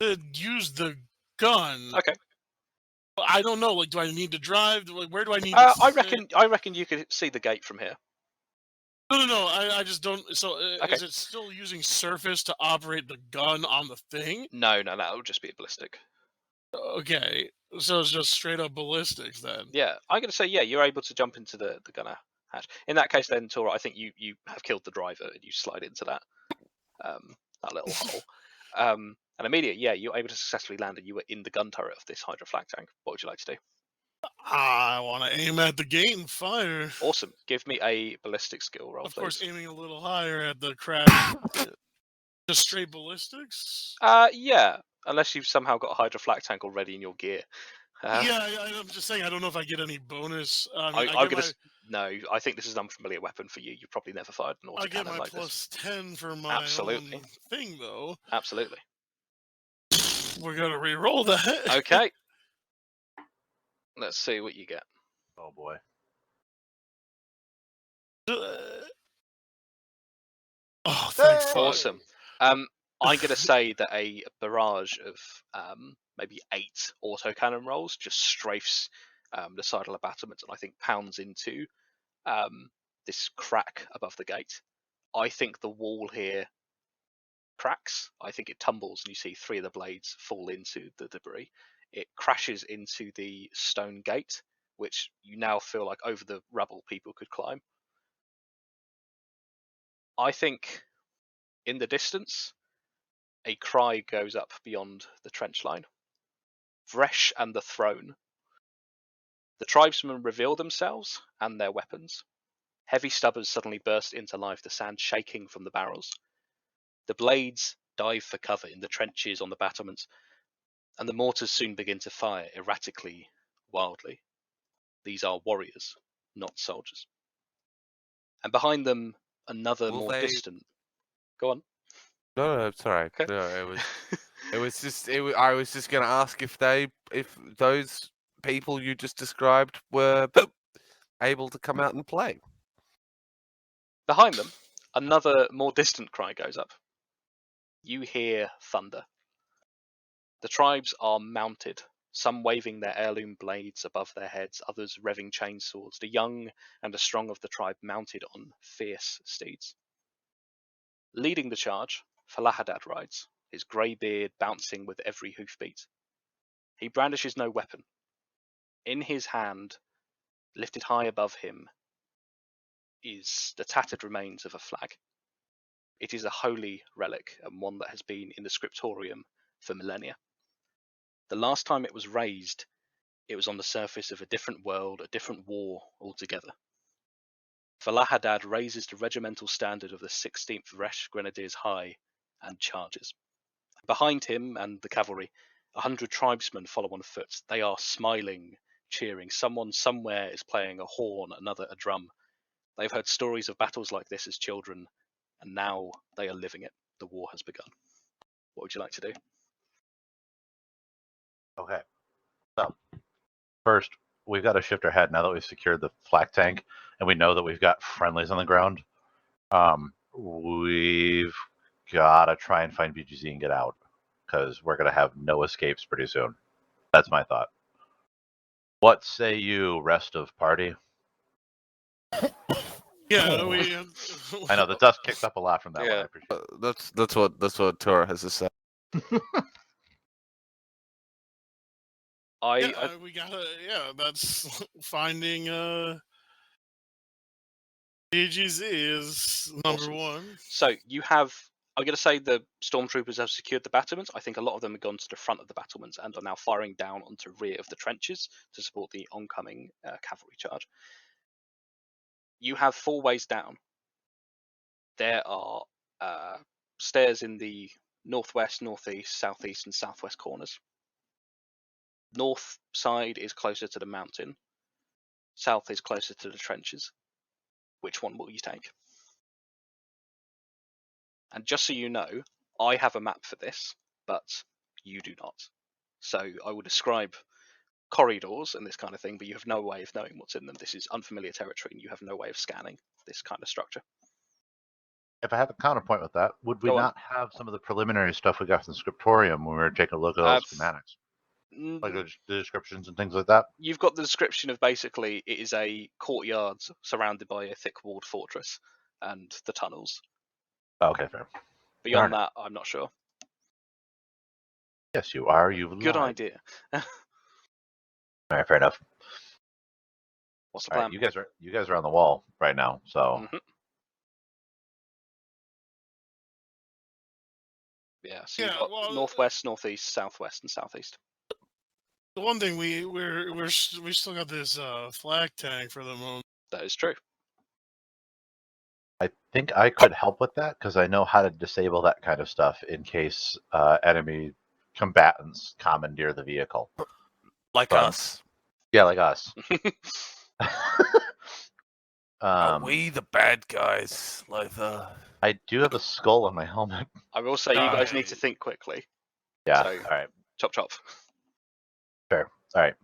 to use the gun. okay. But I don't know. Like, do I need to drive? Like, where do I need to? I reckon you could see the gate from here. No. I just don't. So, Okay. is it still using surface to operate the gun on the thing? No, that would just be a ballistic. Okay, so it's just straight up ballistics then. Yeah, I'm going to say yeah, you're able to jump into the gunner hatch. In that case, then Tora, I think you have killed the driver and you slide into that little hole. And Amelia, yeah, you're able to successfully land and you were in the gun turret of this Hydra flak tank. What would you like to do? I want to aim at the gate and fire. Awesome. Give me a ballistic skill roll, Of please. course, aiming a little higher at the crash. Just straight ballistics. Yeah, unless you've somehow got a Hydra flak tank already in your gear. Yeah, I'm just saying. I don't know if I get any bonus. No, I think this is an unfamiliar weapon for you. You've probably never fired an I get autocannon my like plus this. 10 for my Absolutely. own thing, though. Absolutely. We're gonna re-roll that. Okay. Let's see what you get. Oh boy. Oh, thank fuck. Awesome. I'm going to say that a barrage of maybe 8 autocannon rolls just strafes the side of the battlement and I think pounds into this crack above the gate. I think the wall here cracks. I think it tumbles and you see 3 of the blades fall into the debris. It crashes into the stone gate, which you now feel like over the rubble people could climb. I think in the distance, a cry goes up beyond the trench line. Vresh and the throne. The tribesmen reveal themselves and their weapons. Heavy stubbers suddenly burst into life, the sand shaking from the barrels. The blades dive for cover in the trenches on the battlements, and the mortars soon begin to fire erratically, wildly. These are warriors, not soldiers. And behind them, another Will more they- distant. Go on. No, it's alright. Okay. No, it was just. I was just going to ask if those people you just described were able to come out and play. Behind them, another more distant cry goes up. You hear thunder. The tribes are mounted, some waving their heirloom blades above their heads, others revving chainswords, the young and the strong of the tribe mounted on fierce steeds. Leading the charge, Falahadad rides, his grey beard bouncing with every hoofbeat. He brandishes no weapon. In his hand, lifted high above him, is the tattered remains of a flag. It is a holy relic, and one that has been in the scriptorium for millennia. The last time it was raised, it was on the surface of a different world, a different war altogether. Falahadad raises the regimental standard of the 16th Resh Grenadiers high and charges. Behind him and the cavalry, 100 tribesmen follow on foot. They are smiling, cheering. Someone somewhere is playing a horn, another a drum. They've heard stories of battles like this as children, and now they are living it. The war has begun. What would you like to do? Okay. So, first, we've got to shift our head now that we've secured the flak tank and we know that we've got friendlies on the ground. We've got to try and find BGZ and get out because we're going to have no escapes pretty soon. That's my thought. What say you, rest of party? Yeah, I know the dust kicked up a lot from that one. Yeah. I appreciate it. That's what Tora has to say. we gotta. Yeah, that's finding. BGZ is number Awesome. one. So you have, I'm going to say the stormtroopers have secured the battlements. I think a lot of them have gone to the front of the battlements and are now firing down onto rear of the trenches to support the oncoming cavalry charge. You have 4 ways down. There are stairs in the northwest, northeast, southeast, and southwest corners. North side is closer to the mountain. South is closer to the trenches. Which one will you take? And just so you know, I have a map for this, but you do not. So I will describe corridors and this kind of thing, but you have no way of knowing what's in them. This is unfamiliar territory, and you have no way of scanning this kind of structure. If I have a counterpoint with that, would we Go on. not have some of the preliminary stuff we got from the scriptorium when we were taking a look at all the schematics? Like the descriptions and things like that? You've got the description of basically it is a courtyard surrounded by a thick walled fortress and the tunnels. Okay, fair. Beyond Alright. that, I'm not sure. Yes, you are. You've Good lied. idea. All right, fair enough. What's the All plan? right, you guys are on the wall right now, so Mhm. Yeah, so you've Yeah, got well, northwest, northeast, southwest, and southeast. The one thing we still got this flag tank for the moment. That is true. I think I could help with that because I know how to disable that kind of stuff in case enemy combatants commandeer the vehicle. Like But- us. Yeah, like us. Are we the bad guys? Like the. I do have a skull on my helmet. I will say you guys need to Right. think quickly. Yeah. So- All right. Chop chop. Fair. All right.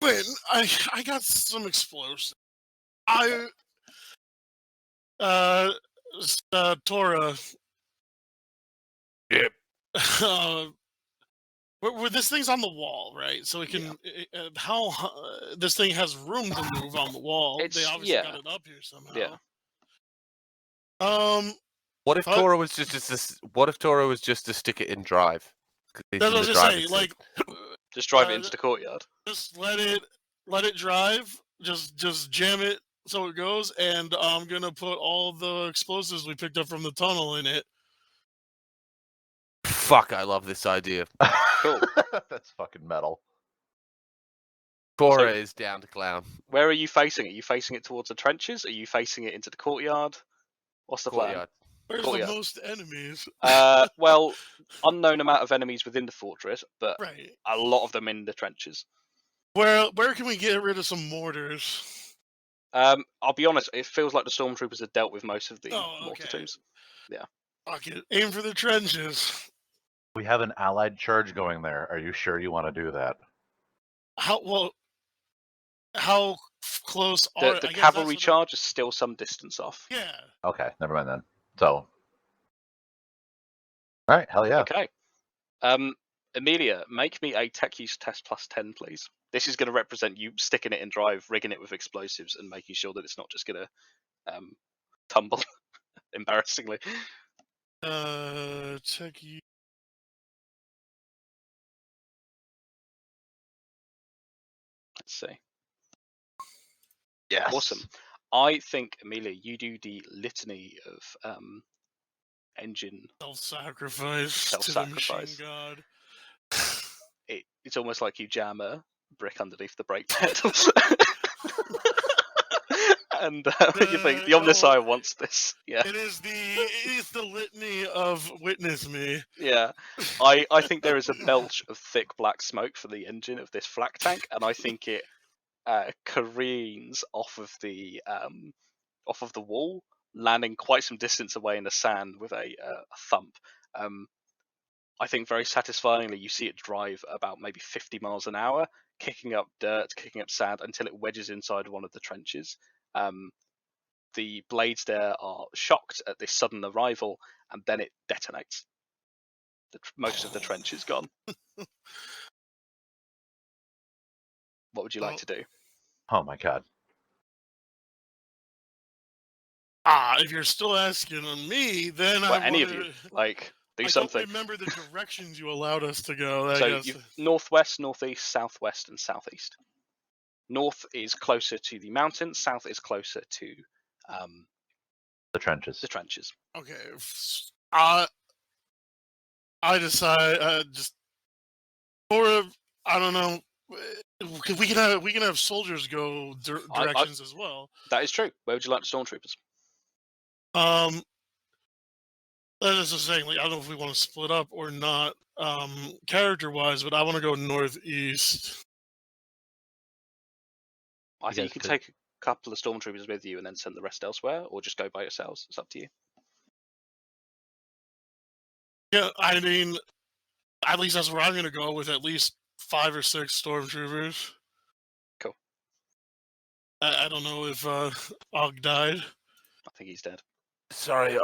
Wait, I got some explosives. Tora. Yep. Where this thing's on the wall, right? So it can. This thing has room to move on the wall. They It's- obviously yeah. got it up here somehow. Yeah. What if But- Tora was what if Tora was just to stick it in drive? 'Cause he's That's in what I was the just driver's saying. seat. Like, Just drive it into the courtyard. just let it drive. Just jam it so it goes, and I'm gonna put all the explosives we picked up from the tunnel in it. Fuck, I love this idea. Cool. That's fucking metal. Cora is down to clown. Where are you facing it? Are you facing it towards the trenches? Are you facing it into the courtyard? What's the Courtyard. Where's Courtyard. the most enemies? plan? Well, unknown amount of enemies within the fortress, but Right. a lot of them in the trenches. Where can we get rid of some mortars? I'll be honest, it feels like the stormtroopers have dealt with most of the mortar Okay. tombs. Fuck it. Aim for the trenches. We have an allied charge going there. Are you sure you want to do that? How close The, are the I guess that's cavalry what charge is still some distance off. Yeah. Okay, never mind then. So, all right, hell yeah. Okay. Emilia, make me a tech use test plus 10, please. This is going to represent you sticking it in drive, rigging it with explosives, and making sure that it's not just going to tumble, embarrassingly. Tech. Let's see. Yes. Awesome. I think, Emilia, you do the litany of engine. Self-sacrifice to the machine Self-sacrifice. god. It's almost like you jam a brick underneath the brake pedal. And you think the Omnissiah wants this. Yeah. It is the litany of witness me. Yeah. I think there is a belch of thick black smoke for the engine of this flak tank, and I think it careens off of the wall, landing quite some distance away in the sand with a thump. I think very satisfyingly you see it drive about maybe 50 miles an hour, kicking up dirt, kicking up sand until it wedges inside one of the trenches. The blades there are shocked at this sudden arrival, and then it detonates. Most of the trench is gone. What would you like to do? Oh my god. If you're still asking on me, then Well, I any wanna, of you, like, do I something. don't remember the directions you allowed us to go. So I guess. you've northwest, northeast, southwest, and southeast. North is closer to the mountains. South is closer to The trenches. the trenches. Okay. I decide just or I don't know. We can have soldiers go directions as well. That is true. Where would you like the stormtroopers? That is just saying, like, I don't know if we want to split up or not, character-wise, but I want to go northeast. I You think you guys can could- take a couple of stormtroopers with you and then send the rest elsewhere, or just go by yourselves. It's up to you. Yeah, I mean, at least that's where I'm going to go, with at least 5 or 6 stormtroopers. Cool. I don't know if Og died. I think he's dead. Sorry,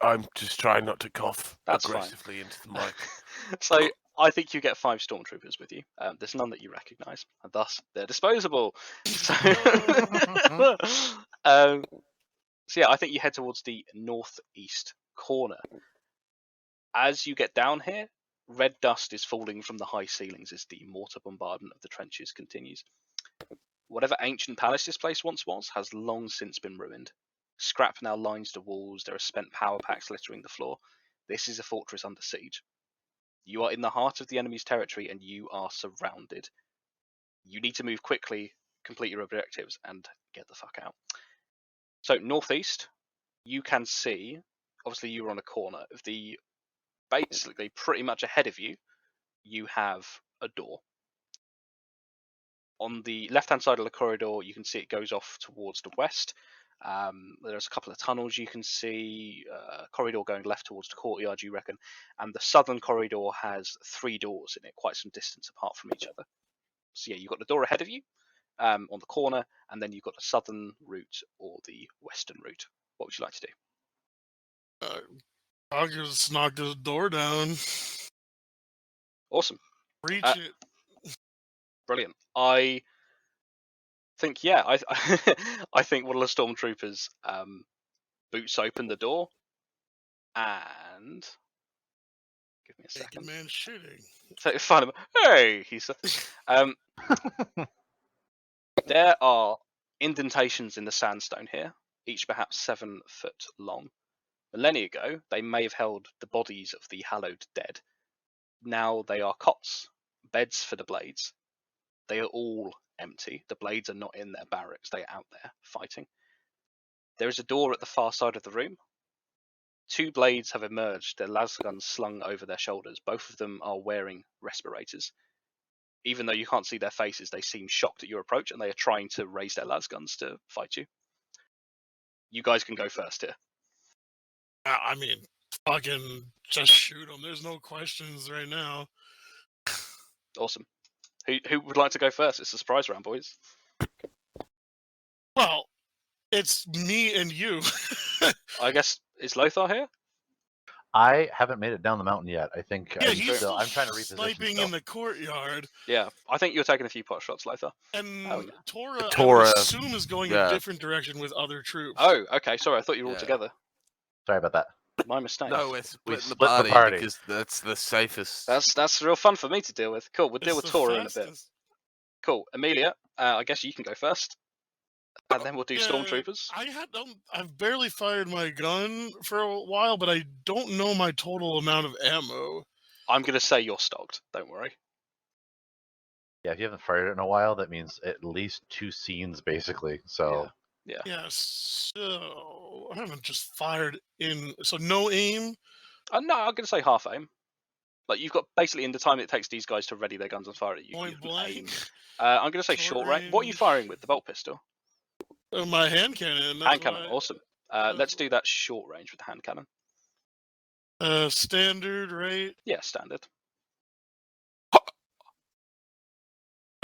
I'm just trying not to cough That's fine. aggressively into the mic. So I think you get 5 stormtroopers with you. There's none that you recognise, and thus they're disposable. So, so yeah, I think you head towards the northeast corner. As you get down here, red dust is falling from the high ceilings as the mortar bombardment of the trenches continues. Whatever ancient palace this place once was has long since been ruined. Scrap now lines the walls, there are spent power packs littering the floor. This is a fortress under siege. You are in the heart of the enemy's territory and you are surrounded. You need to move quickly, complete your objectives, and get the fuck out. So northeast, you can see, obviously you were on a corner of the, basically pretty much ahead of you, you have a door. On the left-hand side of the corridor, you can see it goes off towards the west. There's a couple of tunnels you can see, a corridor going left towards the courtyard, you reckon, and the southern corridor has 3 doors in it, quite some distance apart from each other. So yeah, you've got the door ahead of you on the corner, and then you've got the southern route or the western route. What would you like to do? I'll just knock the door down. Awesome. Reach it. Brilliant. I think, yeah, I think one of the stormtroopers boots open the door and give me a second. Man shitting. So find him. Hey, he said. There are indentations in the sandstone here, each perhaps 7 foot long. Millennia ago, they may have held the bodies of the hallowed dead. Now they are cots, beds for the blades. They are all empty. The blades are not in their barracks. They are out there fighting. There is a door at the far side of the room. 2 blades have emerged, their lasguns slung over their shoulders. Both of them are wearing respirators. Even though you can't see their faces, they seem shocked at your approach, and they are trying to raise their lasguns to fight you. You guys can go first here. I mean, fucking just shoot them. There's no questions right now. Awesome. Who would like to go first? It's a surprise round, boys. Well, it's me and you. I guess, is Lothar here? I haven't made it down the mountain yet. I think Yeah, I'm he's still. I'm trying to reposition. sniping still. in the courtyard, Yeah, I think you're taking a few pot shots, Lothar. and Oh, yeah. Tora, I Tora, would assume, is going yeah. a different direction with other troops. Oh, okay. Sorry, I thought you were all Yeah. together. Sorry about that. My mistake. No, we're We splitting the split the party, party. because that's the safest. That's real fun for me to deal with. Cool, we'll deal It's with the Tora in a bit. fastest. Cool, Amelia, I guess you can go first, and then we'll do Yeah, stormtroopers. I've barely fired my gun for a while, but I don't know my total amount of ammo. I'm gonna say you're stocked. Don't worry. Yeah, if you haven't fired it in a while, that means at least 2 scenes, basically. So Yeah, so I haven't just fired in. So no aim. No, I'm gonna say half aim. Like you've got basically in the time it takes these guys to ready their guns and fire at you. Point you can blank. aim. I'm gonna say short range. What are you firing with? The bolt pistol. My hand cannon. that's Hand cannon. what Awesome. Let's do that short range with the hand cannon. Standard, right? Yeah, standard.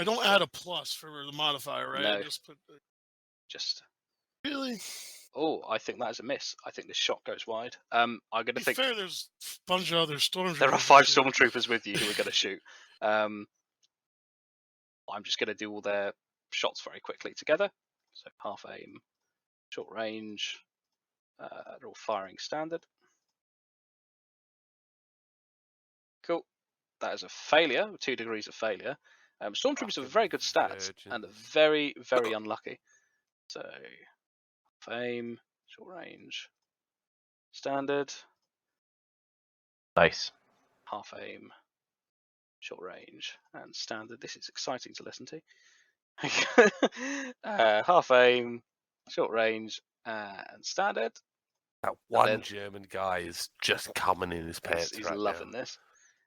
I don't add a plus for the modifier, right? No. I just put. Just. Really? Oh, I think that is a miss. I think this shot goes wide. I'm gonna To be think. fair, there's a bunch of other stormtroopers. There are 5 that shoot. stormtroopers with you who are going to shoot. I'm just going to do all their shots very quickly together. So half aim, short range. They're all firing standard. Cool. That is a failure, 2 degrees of failure. Stormtroopers have very good stats and are very, very unlucky. So half aim, short range, standard. nice. Half aim, short range, and standard. This is exciting to listen to. Half aim, short range, and standard. That one then- German guy is just coming in his pants He's right loving now. this.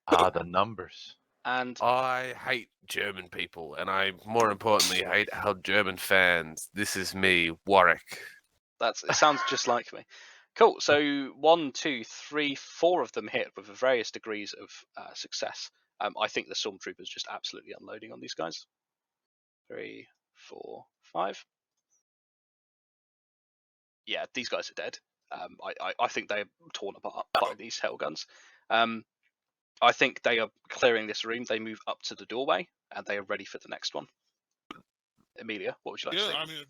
The numbers. And I hate German people, and I, more importantly, hate how German fans. This is me, Warwick. it sounds just like me. Cool. So 1, 2, 3, 4 of them hit with various degrees of success. I think the stormtroopers just absolutely unloading on these guys. 3, 4, 5. Yeah, these guys are dead. I think they are torn apart by these hell guns. I think they are clearing this room. They move up to the doorway and they are ready for the next one. Amelia, what would you like to Yeah, say? I mean,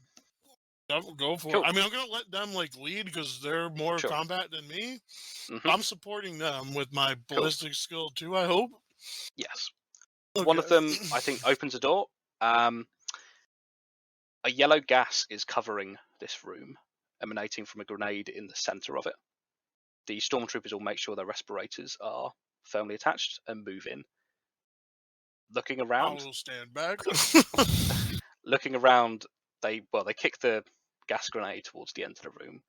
go for Cool. it. I mean, I'm gonna let them lead because they're more Sure. combat than me. Mhm. I'm supporting them with my ballistic skill too. I hope. Yes. One of them, I think, opens a door. A yellow gas is covering this room, emanating from a grenade in the center of it. The stormtroopers will make sure their respirators are firmly attached and move in. Looking I around, will stand back. they kick the gas grenade towards the end of the room.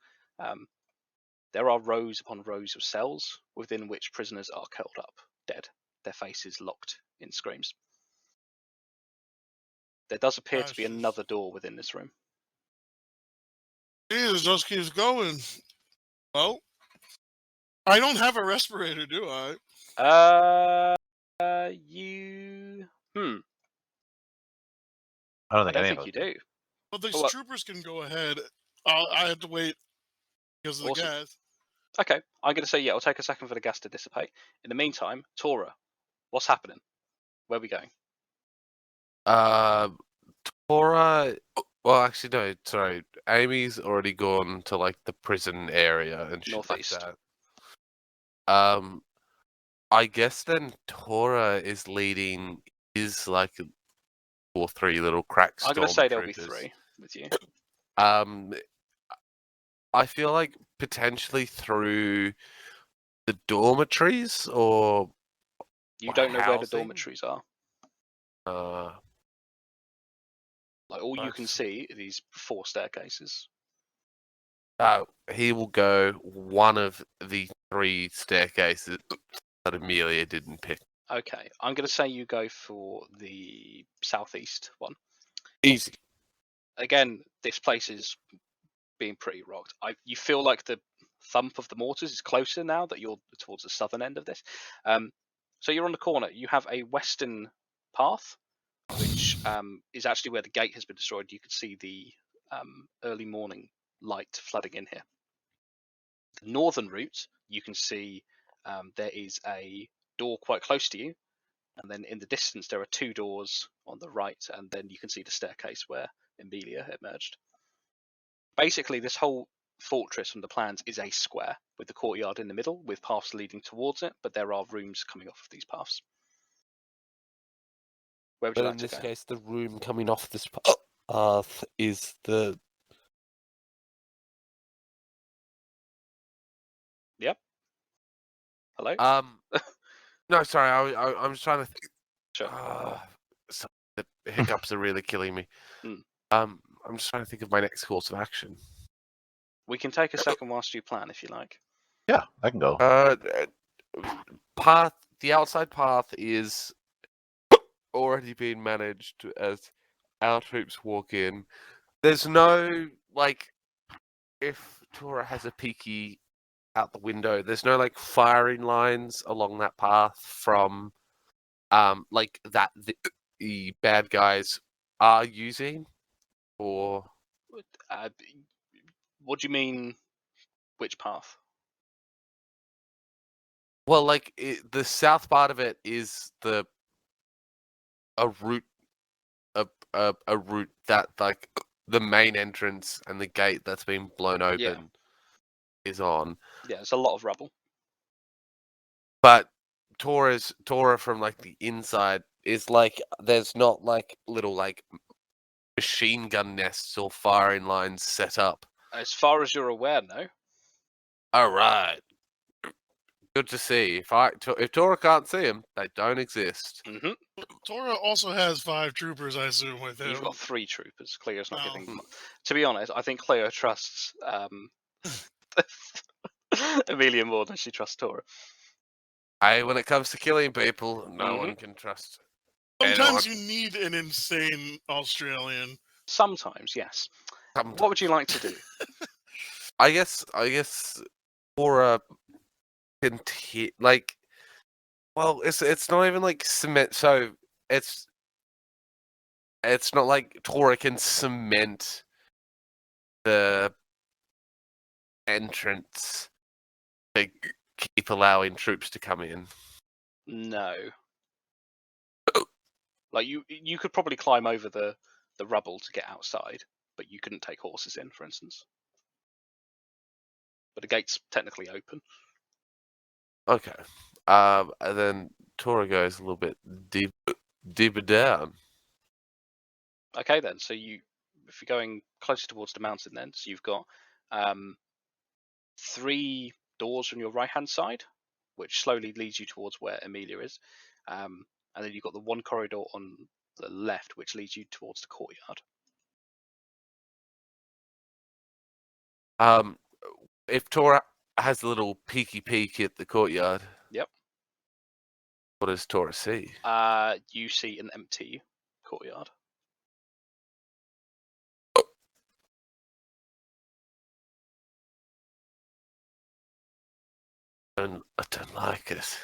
There are rows upon rows of cells within which prisoners are curled up, dead, their faces locked in screams. There does appear to be Gosh. another door within this room. Jesus, just keeps going. Well, I don't have a respirator, do I? You. I don't I think don't any of think us you do. Well, these Well, troopers can go ahead. I have to wait because of the Awesome. gas. Okay, I'm going to say, yeah, it'll take a second for the gas to dissipate. In the meantime, Tora, what's happening? Where are we going? Tora. Well, actually, no. Sorry, Amy's already gone to like the prison area and shit Northeast. like that. I guess then Tora is leading his like 2 or 3 little cracks. I'm going to say there'll be 3 with you. I feel like potentially through the dormitories or You don't know where the housing? dormitories are. Like all you can Nice. see are these 4 staircases. He will go one of the 3 staircases that Amelia didn't pick. Okay, I'm going to say you go for the southeast one. Easy. Again, this place is being pretty rocked. You feel like the thump of the mortars is closer now that you're towards the southern end of this. So you're on the corner. You have a western path, which is actually where the gate has been destroyed. You can see the early morning light flooding in here. The northern route, you can see there is a door quite close to you, and then in the distance there are 2 doors on the right, and then you can see the staircase where Emilia emerged. Basically, this whole fortress from the plans is a square with the courtyard in the middle with paths leading towards it, but there are rooms coming off of these paths. Where would you But like in to this go? case, the room coming off this path is the. Yep. Hello? No, sorry. I'm just trying to think. Sure. So the hiccups are really killing me. I'm just trying to think of my next course of action. We can take a second whilst you plan if you like. Yeah, I can go. The outside path is already being managed as our troops walk in. There's no, like, if Tora has a peeky out the window, there's no, like, firing lines along that path from, like, that the bad guys are using, or... What do you mean, which path? Well, like, the south part of it is a route that, like, the main entrance and the gate that's been blown open is on. Yeah, there's a lot of rubble. But Tora from, like, the inside is, like, there's not, like, little, like, machine gun nests or firing lines set up. As far as you're aware, no. All right. Good to see. If Tora can't see them, they don't exist. Mm-hmm. Tora also has 5 troopers, I assume, with him. You've got 3 troopers. Cleo's not Oh. giving. To be honest, I think Cleo trusts Amelia more than she trusts Tora. Hey, when it comes to killing people, no one can trust Sometimes anyone. you need an insane Australian. Sometimes, yes. Sometimes. What would you like to do? I guess Tora can like. Well, it's not even like cement. So it's not like Tora can cement the entrance to keep allowing troops to come in. No. Like you could probably climb over the rubble to get outside, but you couldn't take horses in, for instance. But the gate's technically open. Okay. And then Tora goes a little bit deeper down. Okay, then. So if you're going closer towards the mountain, then so you've got 3 doors on your right-hand side, which slowly leads you towards where Amelia is, and then you've got the one corridor on the left, which leads you towards the courtyard. If Tora has a little peeky peek at the courtyard. Yep. What does Tora see? You see an empty courtyard. I don't like it.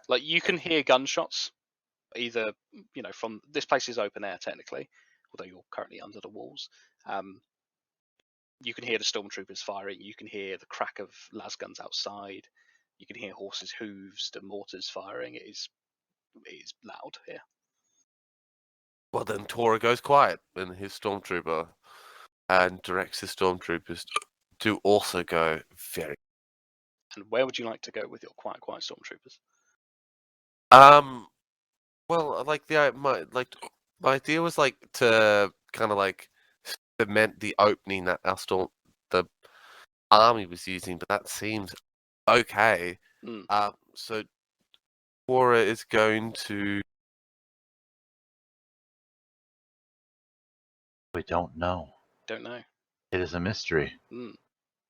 Like you can hear gunshots, either from this place is open air technically, although you're currently under the walls. You can hear the stormtroopers firing. You can hear the crack of las guns outside. You can hear horses' hooves, the mortars firing. It is loud here. Well, then Tora goes quiet in his stormtrooper and directs his stormtroopers to also go very. And where would you like to go with your quiet stormtroopers? Well, like my idea was like to kind of like cement the opening that the army was using, but that seems okay. So Tora is going to We don't know. Don't know. It is a mystery. Mm.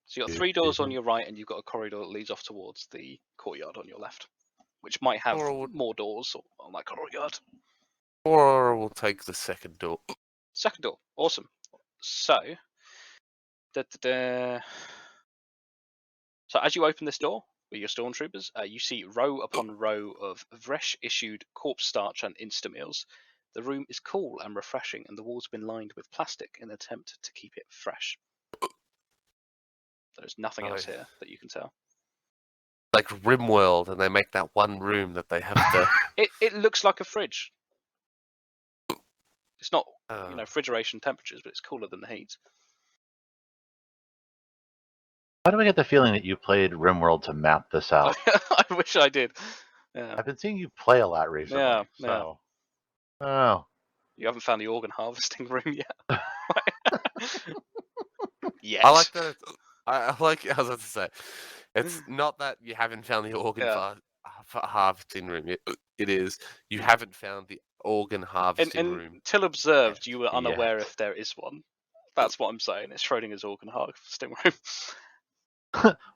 So you've got 3 doors on your right, and you've got a corridor that leads off towards the courtyard on your left, which might have more doors on that courtyard. Or we'll take the second door. Second door, awesome. So, so as you open this door with your stormtroopers, you see row upon row of Vresh-issued corpse starch and Instameals. The room is cool and refreshing, and the walls have been lined with plastic in an attempt to keep it fresh. There's nothing else here that you can tell. Like RimWorld, and they make that one room that they have to. It looks like a fridge. It's not, Oh. refrigeration temperatures, but it's cooler than the heat. Why do I get the feeling that you played RimWorld to map this out? I wish I did. Yeah. I've been seeing you play a lot recently. Yeah, so. Oh. You haven't found the organ harvesting room yet. Yes. I like that. I like. I was about to say, it's not that you haven't found the organ harvesting room. It is you haven't found the organ harvesting room. Until observed, you were unaware if there is one. That's what I'm saying. It's Schrodinger's organ harvesting room.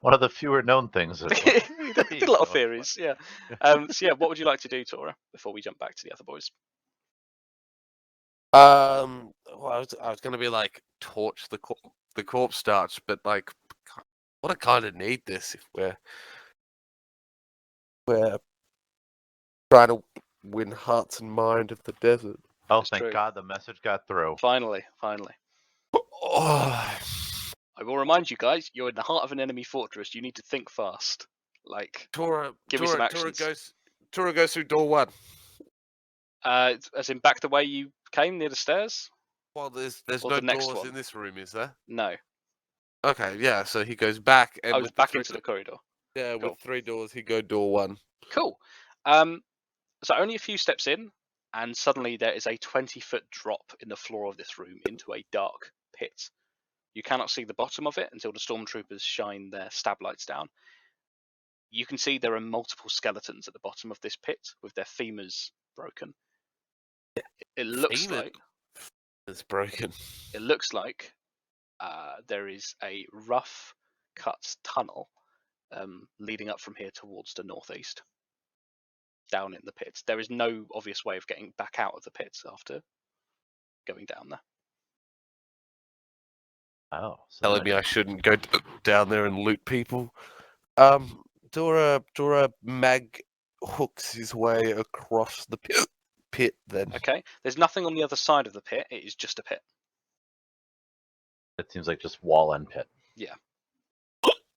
One of the fewer known things. Did a lot of theories, yeah. So what would you like to do, Tora, before we jump back to the other boys? Well, I was gonna be like torch the corpse starch, but like, what I kind of need this if we're trying to win hearts and mind of the desert. Oh, It's thank true. God the message got through. Finally. Oh, I will remind you guys, you're in the heart of an enemy fortress. You need to think fast. Like, give me some actions. Tora goes through door 1. As in back the way you came near the stairs? Well, there's Or no the next doors one? in this room, is there? No. Okay, yeah. So he goes back, and I was back into the corridor. Yeah, Cool. with 3 doors, he go door 1. Cool. So only a few steps in, and suddenly there is a 20-foot drop in the floor of this room into a dark pit. You cannot see the bottom of it until the stormtroopers shine their stab lights down. You can see there are multiple skeletons at the bottom of this pit with their femurs broken. It looks Femur- like It's broken. it looks like there is a rough cut tunnel leading up from here towards the northeast, down in the pit. There is no obvious way of getting back out of the pits after going down there. Oh. So Telling me I shouldn't go down there and loot people. Dora mag hooks his way across the pit then. Okay, there's nothing on the other side of the pit. It is just a pit. It seems like just wall and pit. Yeah.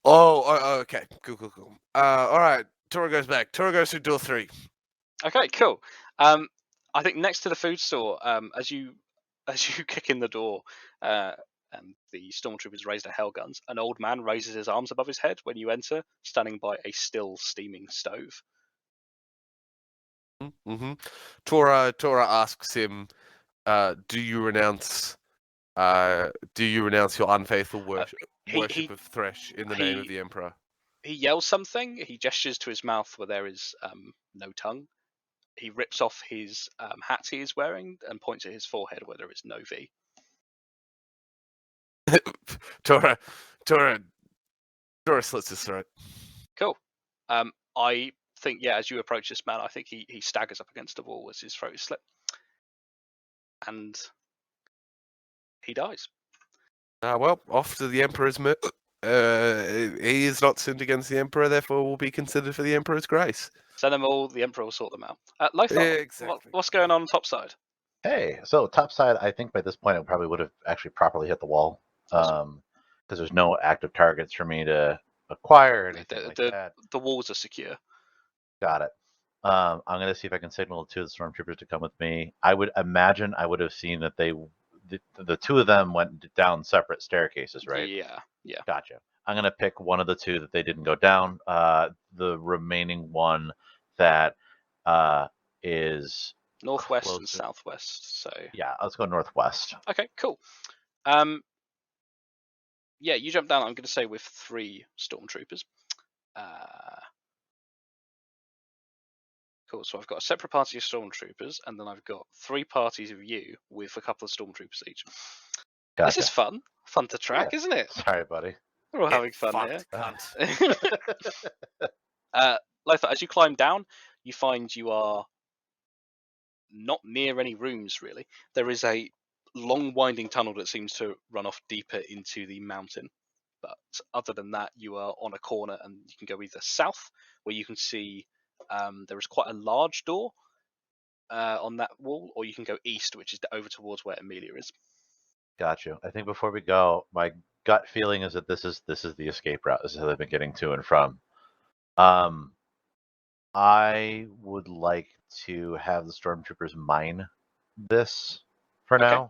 Oh, okay. Cool. All right. Tora goes back. Tora goes through door 3. Okay, cool. I think next to the food store, as you kick in the door, and the stormtroopers raise their hell guns, an old man raises his arms above his head when you enter, standing by a still steaming stove. Mm-hmm. Tora asks him, "Do you renounce your unfaithful worship of Thresh in the name of the Emperor?" He yells something. He gestures to his mouth where there is no tongue. He rips off his hat he is wearing and points at his forehead where there is no V. Tora slits his throat. Cool. I think, as you approach this man, I think he staggers up against the wall as his throat is slit. And he dies. Well, off to the Emperor's he is not sinned against the Emperor, therefore will be considered for the Emperor's grace. Send them all, the Emperor will sort them out. Lothar, Yeah, exactly. what's going on topside? Hey, so topside, I think by this point it probably would have actually properly hit the wall. Because there's no active targets for me to acquire or anything like that. The walls are secure. Got it. I'm going to see if I can signal to the stormtroopers to come with me. I would imagine I would have seen that the 2 of them went down separate staircases, right? Yeah. Gotcha. I'm going to pick one of the 2 that they didn't go down. The remaining one that is northwest and southwest. So yeah, let's go northwest. Okay, cool. You jump down. I'm going to say with 3 stormtroopers. Cool. So I've got a separate party of stormtroopers, and then I've got 3 parties of you with a couple of stormtroopers each. Gotcha. This is fun. Fun to track, isn't it? Sorry, buddy. We're all Get having fun here. fucked, cunt. Lothar, as you climb down, you find you are not near any rooms, really. There is a long winding tunnel that seems to run off deeper into the mountain. But other than that, you are on a corner, and you can go either south, where you can see there is quite a large door on that wall, or you can go east, which is over towards where Amelia is. Got you. I think before we go, my gut feeling is that this is the escape route. This is how they've been getting to and from. I would like to have the stormtroopers mine this for Okay.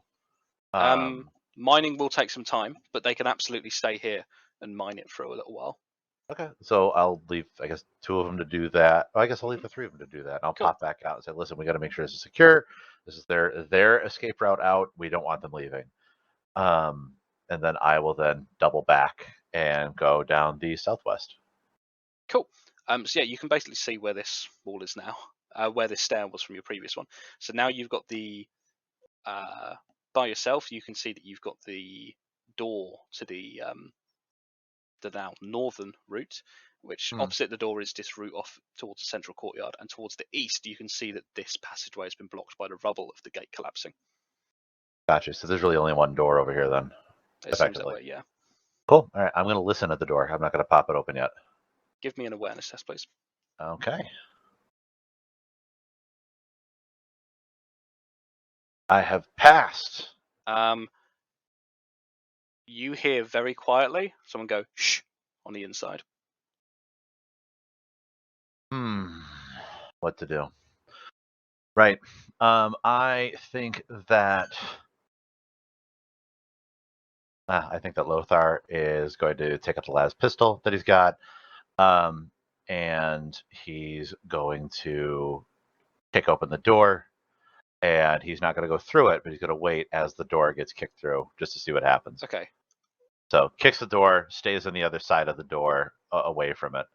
now. Mining will take some time, but they can absolutely stay here and mine it for a little while. Okay, so I'll leave, I guess, 2 of them to do that. I guess I'll leave the 3 of them to do that. And I'll Cool. pop back out and say, listen, we got to make sure this is secure. This is their escape route out. We don't want them leaving. And then I will then double back and go down the southwest. Cool. So yeah, you can basically see where this wall is now, where this stair was from your previous one. So now you've got the by yourself. You can see that you've got the door to the now northern route, which opposite the door is this route off towards the central courtyard, and towards the east you can see that this passageway has been blocked by the rubble of the gate collapsing. Gotcha. So there's really only one door over here then. It seems that way, yeah. Cool. All right. I'm going to listen at the door. I'm not going to pop it open yet. Give me an awareness test, please. Okay. I have passed. You hear very quietly someone go shh on the inside. What to do? Right. I think that Lothar is going to take up the last pistol that he's got, and he's going to kick open the door, and he's not going to go through it, but he's going to wait as the door gets kicked through just to see what happens. Okay. So kicks the door, stays on the other side of the door, away from it.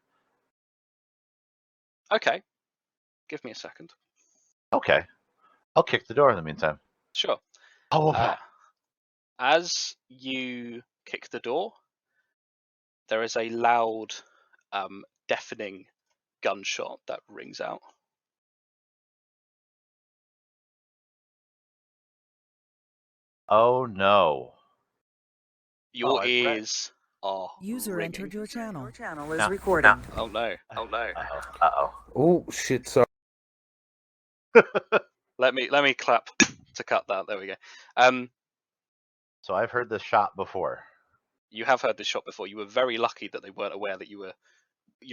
Okay. Give me a second. Okay. I'll kick the door in the meantime. Sure. Oh. As you kick the door, there is a loud, deafening gunshot that rings out. Oh no. Your ears are User ringing. entered your channel. Your channel is recording. Oh no. Oh no. Uh-oh. Oh shit! Sorry. Let me clap to cut that. There we go. So I've heard this shot before. You have heard this shot before. You were very lucky that they weren't aware that your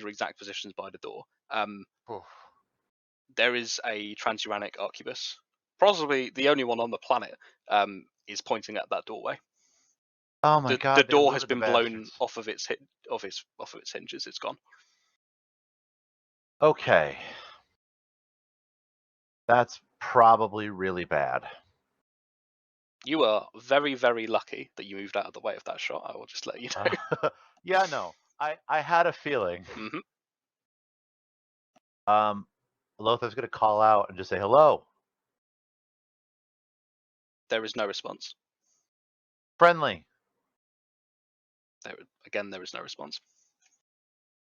exact positions by the door. There is a transuranic Occupus, possibly the only one on the planet, is pointing at that doorway. Oh my god! The door has been blown bastards. off of its hinges. It's gone. Okay. That's probably really bad. You are very, very lucky that you moved out of the way of that shot. I will just let you know. Yeah, no. I had a feeling. Lothar's gonna call out and just say hello. There is no response. Friendly. There is no response.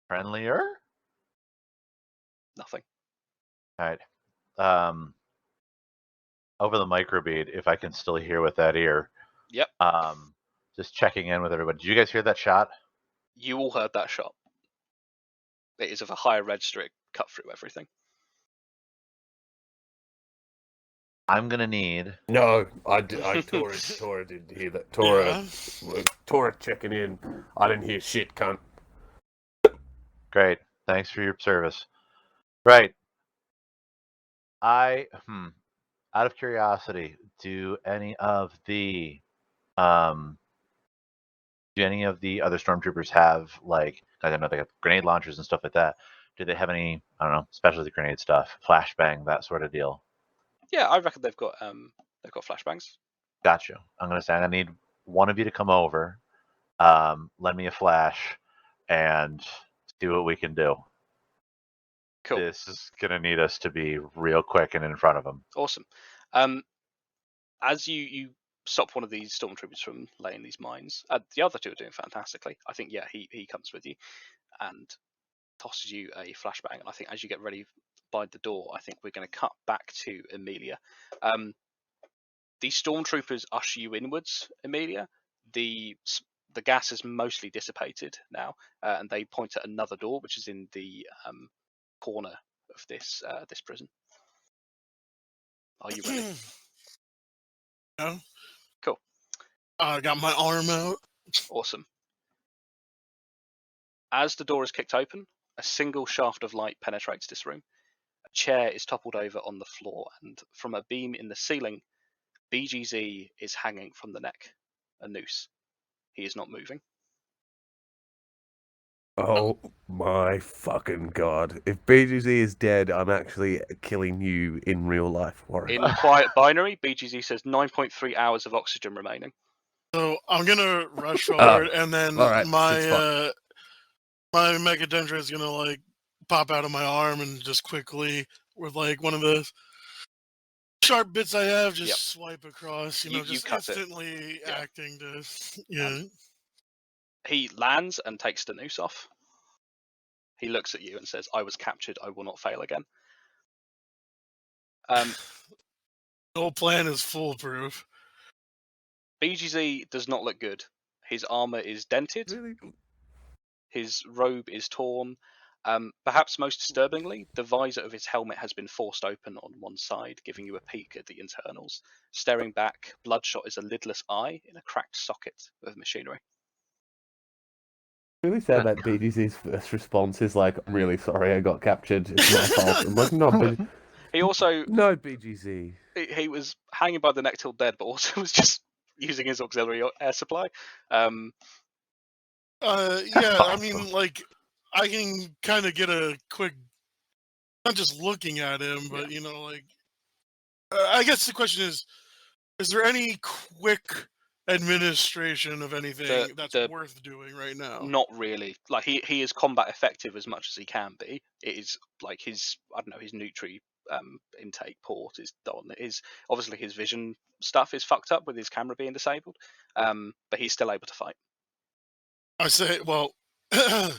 Friendlier? Nothing. Alright. Over the microbead, if I can still hear with that ear. Yep. Just checking in with everybody. Did you guys hear that shot? You all heard that shot. It is of a higher register. It cut through everything. I'm gonna need. No, Tora did hear that. Tora checking in. I didn't hear shit, cunt. Great. Thanks for your service. Right. Out of curiosity, do any of the other stormtroopers have, like, I don't know, they got grenade launchers and stuff like that. Do they have any, I don't know, specialty grenade stuff, flashbang, that sort of deal? Yeah, I reckon they've got flashbangs. Gotcha. I'm gonna say I need one of you to come over, lend me a flash, and see what we can do. Cool. This is gonna need us to be real quick and in front of them. Awesome. As you stop one of these stormtroopers from laying these mines, the other two are doing fantastically. I think, yeah, he comes with you and tosses you a flashbang. And I think as you get ready by the door, I think we're going to cut back to Amelia. The stormtroopers usher you inwards, Amelia. The gas has mostly dissipated now, and they point at another door, which is in the corner of this prison. Are you ready? Yeah. Cool. I got my arm out. Awesome. As the door is kicked open, a single shaft of light penetrates this room. A chair is toppled over on the floor, and from a beam in the ceiling, BGZ is hanging from the neck, a noose. He is not moving. Oh my fucking god. If BGZ is dead, I'm actually killing you in real life, Warren. In quiet binary, BGZ says 9.3 hours of oxygen remaining. So I'm gonna rush forward, and then all right, my my Megadendra is gonna like pop out of my arm and just quickly, with like one of the sharp bits I have, just swipe across. You just cut it. instantly acting to He lands and takes the noose off. He looks at you and says, "I was captured. I will not fail again." No plan is foolproof. BGZ does not look good. His armor is dented. Really? His robe is torn. Perhaps most disturbingly, the visor of his helmet has been forced open on one side, giving you a peek at the internals. Staring back, bloodshot is a lidless eye in a cracked socket of machinery. Really sad that BGZ's first response is like, "I'm really sorry, I got captured. It's my fault." I'm like, no, but He also no, BGZ. he was hanging by the neck till dead, but also was just using his auxiliary air supply. Yeah, I mean, like, I can kind of get a quick, not just looking at him, but like, I guess the question is there any quick administration of anything that's worth doing right now? Not really. Like he is combat effective as much as he can be. It is like his his nutri intake port is done. Obviously his vision stuff is fucked up with his camera being disabled. But he's still able to fight. I say, well, I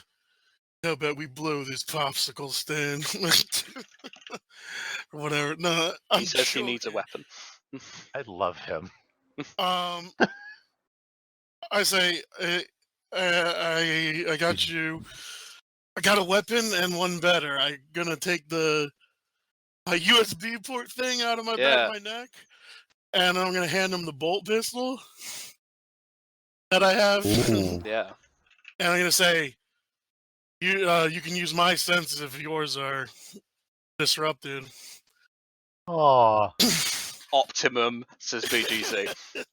bet we blow this popsicle stand. Or whatever. No, he says he needs a weapon. I love him. I say, I got you. I got a weapon and one better. I'm gonna take my USB port thing out of my back of my neck, and I'm gonna hand him the bolt pistol that I have. Yeah. And I'm gonna say, you can use my senses if yours are disrupted. Aww. Optimum, says BGZ. So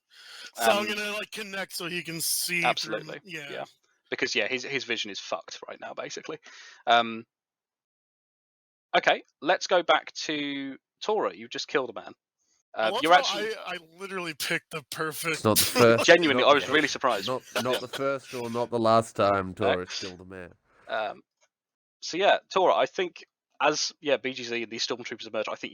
I'm gonna like connect so he can see. Absolutely. Yeah. Because his vision is fucked right now, basically. Okay, let's go back to Tora. You just killed a man. You're actually. I literally picked the perfect. It's not the first. Genuinely, I was really surprised. Not the first or not the last time Tora killed a man. So yeah, Tora, I think as BGZ and these stormtroopers emerge, I think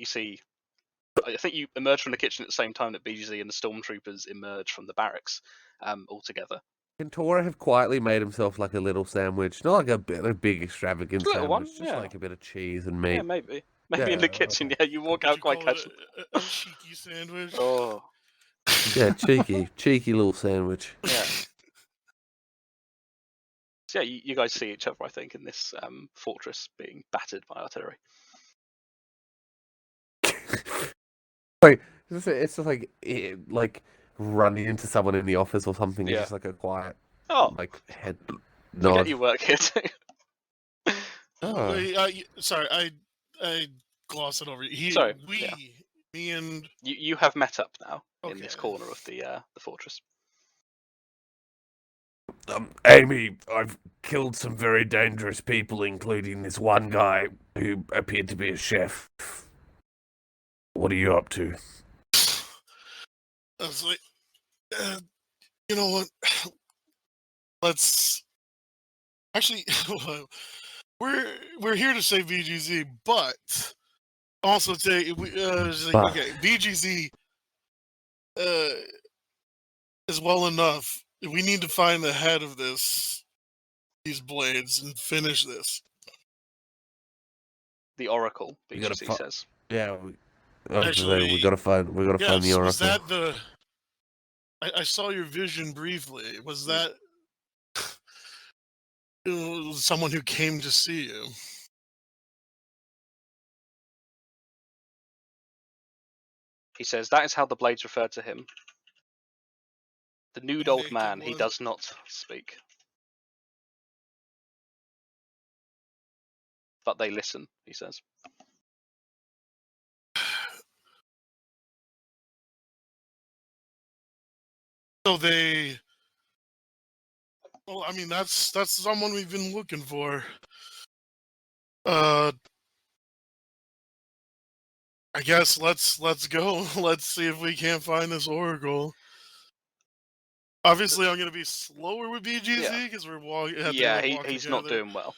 you emerge from the kitchen at the same time that BGZ and the stormtroopers emerge from the barracks, all together. Can Tora have quietly made himself like a little sandwich? Not like a big extravagant Little sandwich, one, just like a bit of cheese and meat. Yeah, maybe in the kitchen. Yeah, you walk out quite casually. A cheeky sandwich. Oh. Yeah, cheeky little sandwich. Yeah. So yeah, you guys see each other, I think, in this fortress being battered by artillery. Like it's just like running into someone in the office or something. Yeah. It's just like a quiet, head You nod. get your work here too. Oh. Sorry, I glossed it over. Sorry. Me and you have met up now in Okay. this corner of the fortress. Amy, I've killed some very dangerous people, including this one guy who appeared to be a chef. What are you up to? I was like, you know what? Let's actually. we're here to say VGZ, but also say But- okay, VGZ is well enough. We need to find the head of these blades and finish this. The Oracle, We gotta BGC says. Yeah, Actually, we gotta find the Yes, oracle. was that the? I saw your vision briefly. Was that someone who came to see you? He says that is how the blades referred to him. The nude old Naked man, he one. does not speak. But they listen, he says. So they. Well, I mean, that's someone we've been looking for. I guess let's go. Let's see if we can't find this oracle. Obviously, I'm gonna be slower with BGZ because we're walking. Yeah, he's not doing well.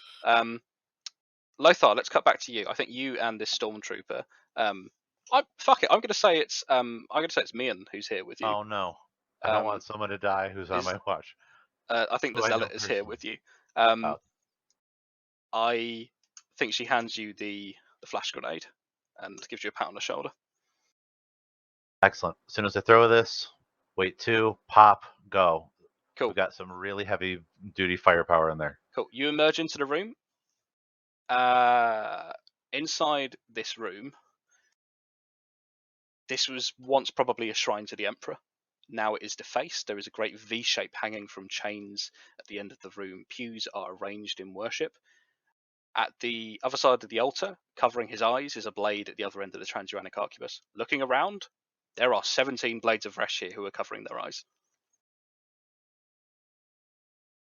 Lothar, let's cut back to you. I think you and this stormtrooper. Fuck it. I'm gonna say it's Mian who's here with you. Oh no, I don't want someone to die who's on is- my watch. I think the Who I know zealot is here personally. with you. Oh. I think she hands you the flash grenade and gives you a pat on the shoulder. Excellent. As soon as I throw this, wait 2, pop, go. Cool. We've got some really heavy duty firepower in there. Cool. You emerge into the room. Inside this room, this was once probably a shrine to the Emperor. Now it is defaced. There is a great V shape hanging from chains at the end of the room. Pews are arranged in worship. At the other side of the altar, covering his eyes, is a blade at the other end of the transuranic arquebus. Looking around, there are 17 blades of Resh here who are covering their eyes.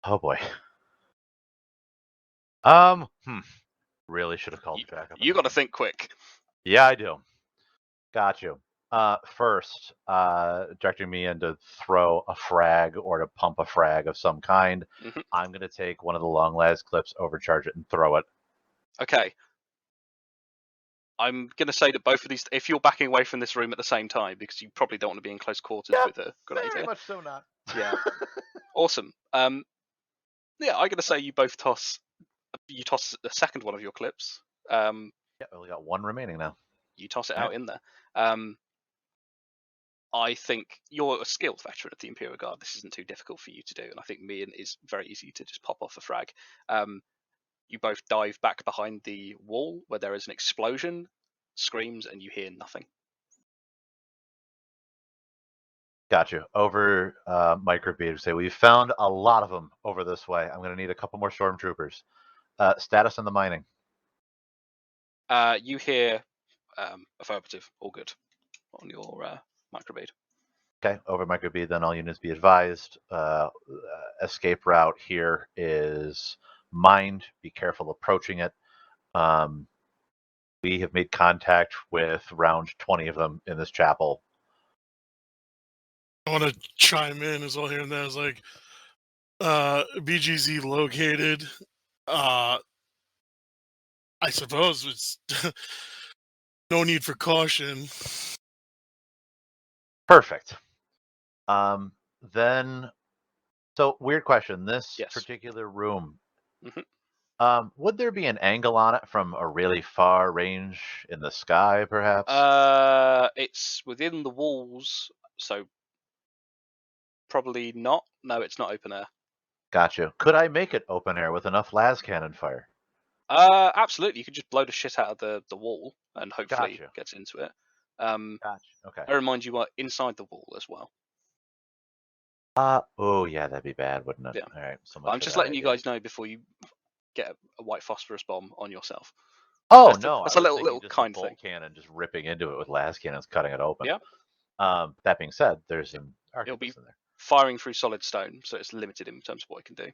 Oh boy. Really should have called you back up. You got to think quick. Yeah, I do. Got you. First, directing me in to throw a frag or to pump a frag of some kind. Mhm. I'm going to take one of the long las clips, overcharge it, and throw it. Okay. I'm going to say that both of these, if you're backing away from this room at the same time, because you probably don't want to be in close quarters with a grenade Very here. much so not. Yeah. Awesome. Yeah, I'm going to say you both toss the second one of your clips. Yeah, we only got one remaining now. You toss it Right. out in there. I think you're a skilled veteran of the Imperial Guard. This isn't too difficult for you to do, and I think Mian is very easy to just pop off a frag. You both dive back behind the wall where there is an explosion, screams, and you hear nothing. Got you. Over microbead, say we've found a lot of them over this way. I'm going to need a couple more stormtroopers. Status in the mining. You hear affirmative, all good on your microbead. Okay, over microbead, then all units be advised. Escape route here is mined. Be careful approaching it. We have made contact with around 20 of them in this chapel. I want to chime in as well here and there. It's like BGZ located. I suppose it's no need for caution. Perfect. Then, so weird question. This Yes. particular room, Mhm. would there be an angle on it from a really far range in the sky, perhaps? It's within the walls, so probably not. No, it's not open air. Gotcha. Could I make it open air with enough las cannon fire? Absolutely. You could just blow the shit out of the wall and hopefully Gotcha. gets into it. Gotcha. Okay. I remind you are inside the wall as well. Oh yeah, that'd be bad, wouldn't it? Yeah. All right. So But much I'm for just that letting you idea. guys know before you get a white phosphorus bomb on yourself. Oh That's no, that's I a was little thinking just a kind bolt thing. cannon just ripping into it with las cannons, cutting it open. Yeah. That being said, there's an It'll be arquebus in there. firing through solid stone, so it's limited in terms of what it can do.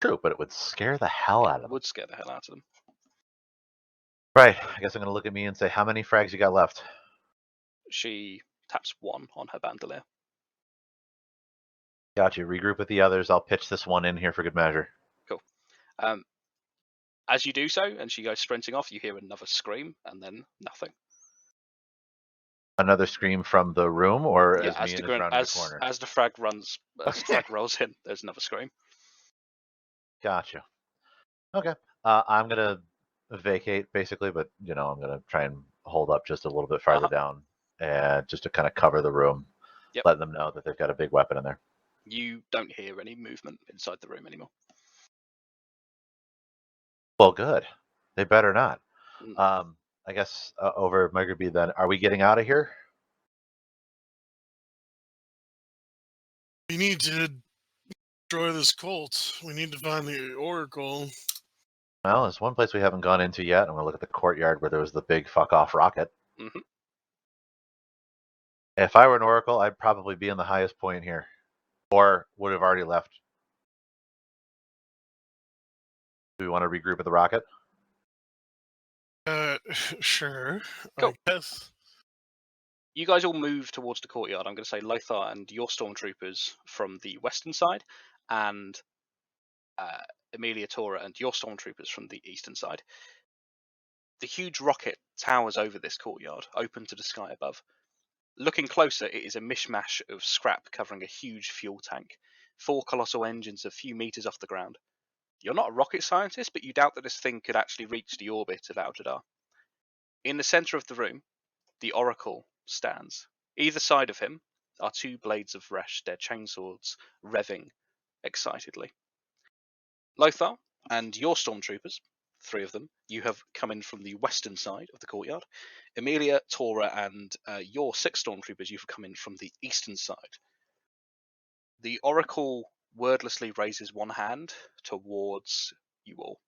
True, but it would scare the hell out of It them. would scare the hell out of them. Right. I guess I'm gonna look at me and say, how many frags you got left? She taps one on her bandolier. Got you. Regroup with the others. I'll pitch this one in here for good measure. Cool. As you do so, and she goes sprinting off, you hear another scream, and then nothing. Another scream from the room, or Yeah, as me as and the is rounding the corner? as the frag runs, as the frag rolls in, there's another scream. Gotcha. Okay. I'm gonna vacate basically, but I'm gonna try and hold up just a little bit farther down, and just to kind of cover the room, Yep. let them know that they've got a big weapon in there. You don't hear any movement inside the room anymore. Well, good. They better not. Mm. I guess over Micro B then. Are we getting out of here? We need to destroy this cult. We need to find the Oracle. Well, there's one place we haven't gone into yet. I'm gonna look at the courtyard where there was the big fuck off rocket. Mm-hmm. If I were an Oracle, I'd probably be in the highest point here, or would have already left. Do we want to regroup at the rocket? Sure. Cool. I guess. You guys all move towards the courtyard. I'm going to say Lothar and your stormtroopers from the western side, and Amelia Tora and your stormtroopers from the eastern side. The huge rocket towers over this courtyard, open to the sky above. Looking closer, it is a mishmash of scrap covering a huge fuel tank. 4 colossal engines a few meters off the ground. You're not a rocket scientist, but you doubt that this thing could actually reach the orbit of Al-Jadar. In the center of the room, the Oracle stands. Either side of him are 2 blades of Resh, their chainswords revving excitedly. Lothar and your stormtroopers, 3 of them, you have come in from the western side of the courtyard. Amelia, Tora, and your 6 stormtroopers, you've come in from the eastern side. The Oracle wordlessly raises one hand towards you all,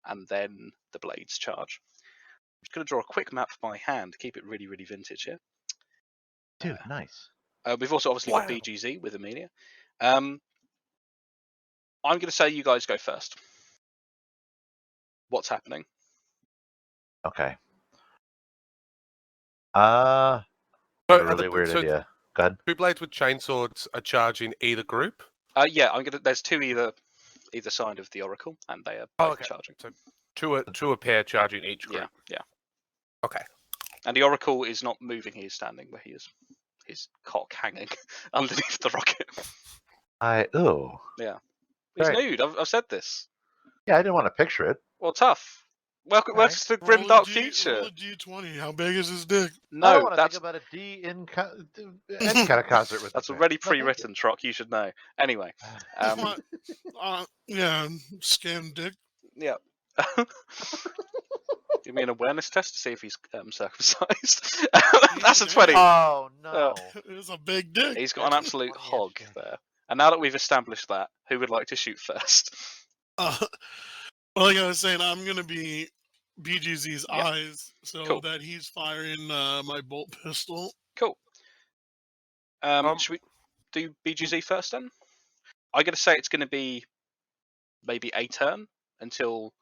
and then the blades charge. I'm just going to draw a quick map by hand, keep it really, really vintage here. Dude, nice. We've also obviously got BGZ with Amelia. I'm going to say you guys go first. What's happening? Okay. A really weird idea. Go ahead. 2 blades with chainswords are charging either group. Yeah, there's 2 either side of the Oracle, and they are both charging. So 2 a pair charging each group. Yeah. Okay. And the Oracle is not moving; he is standing where he is, his cock hanging underneath the rocket. Yeah. He's nude. I've said this. Yeah, I didn't want to picture it. Well, tough. Welcome to the grim dark future. Roll a D20. How big is his dick? I don't want to think about a D in any kind of concert with. That's already pre-written, Trock. You should know. Anyway. Yeah, scan dick. Yeah. Give me an awareness test to see if he's circumcised. That's a 20. Oh no! It's a big dick. He's got an absolute hog there. And now that we've established that, who would like to shoot first? Like I was saying, I'm gonna be BGZ's eyes, so that he's firing my bolt pistol. Cool. Should we do BGZ first then? I'm gonna say it's gonna be maybe a turn until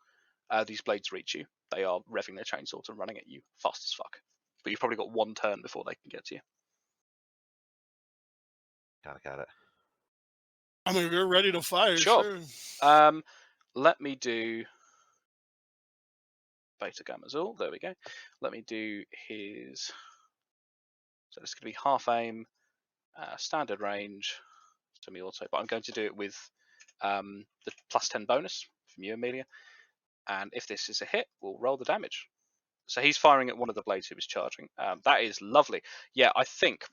these blades reach you. They are revving their chainswords and running at you fast as fuck. But you've probably got 1 turn before they can get to you. Got it. I mean, we're ready to fire. Sure. Let me do Beta Gamma Zul. There we go. Let me do his. So it's going to be half aim, standard range, semi-auto. But I'm going to do it with the +10 bonus from you, Amelia. And if this is a hit, we'll roll the damage. So he's firing at one of the blades he was charging. That is lovely. Yeah, I think.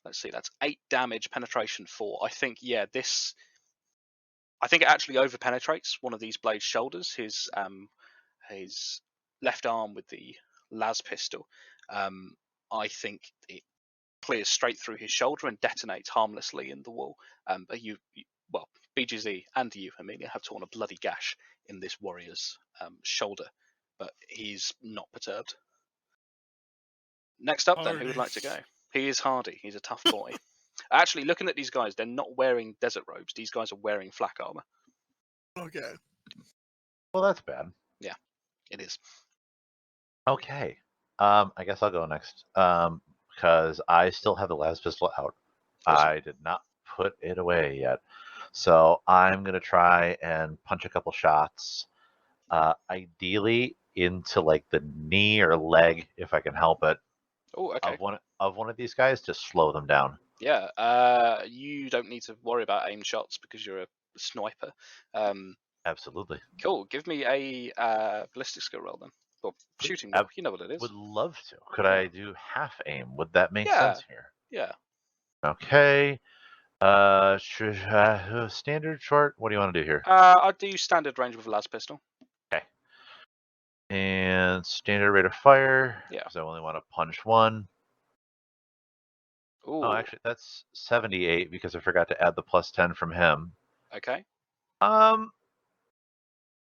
Let's see, that's 8 damage, penetration 4. I think, this. I think it actually over-penetrates one of these blades' shoulders. His left arm with the las pistol. I think it clears straight through his shoulder and detonates harmlessly in the wall. But BGZ and you, Amelia, have torn a bloody gash in this warrior's shoulder, but he's not perturbed. Next up, then, who would like to go? He is hardy. He's a tough boy. Actually, looking at these guys, they're not wearing desert robes. These guys are wearing flak armor. Okay. Well, that's bad. Yeah, it is. Okay. I guess I'll go next. Because I still have the las pistol out. Awesome. I did not put it away yet. So I'm going to try and punch a couple shots Ideally into like the knee or leg, if I can help it, Oh, okay. of one of these guys to slow them down. Yeah. You don't need to worry about aim shots because you're a sniper. Absolutely. Cool. Give me a ballistic skill roll then, or shooting roll. You know what it is. Would love to. Could I do half aim? Would that make Yeah. sense here? Yeah. Okay. Standard, short. What do you want to do here? I'd do standard range with a las pistol. Okay. And standard rate of fire. Yeah. Because I only want to punch one. Ooh. Oh, actually, that's 78 because I forgot to add the plus 10 from him. Okay.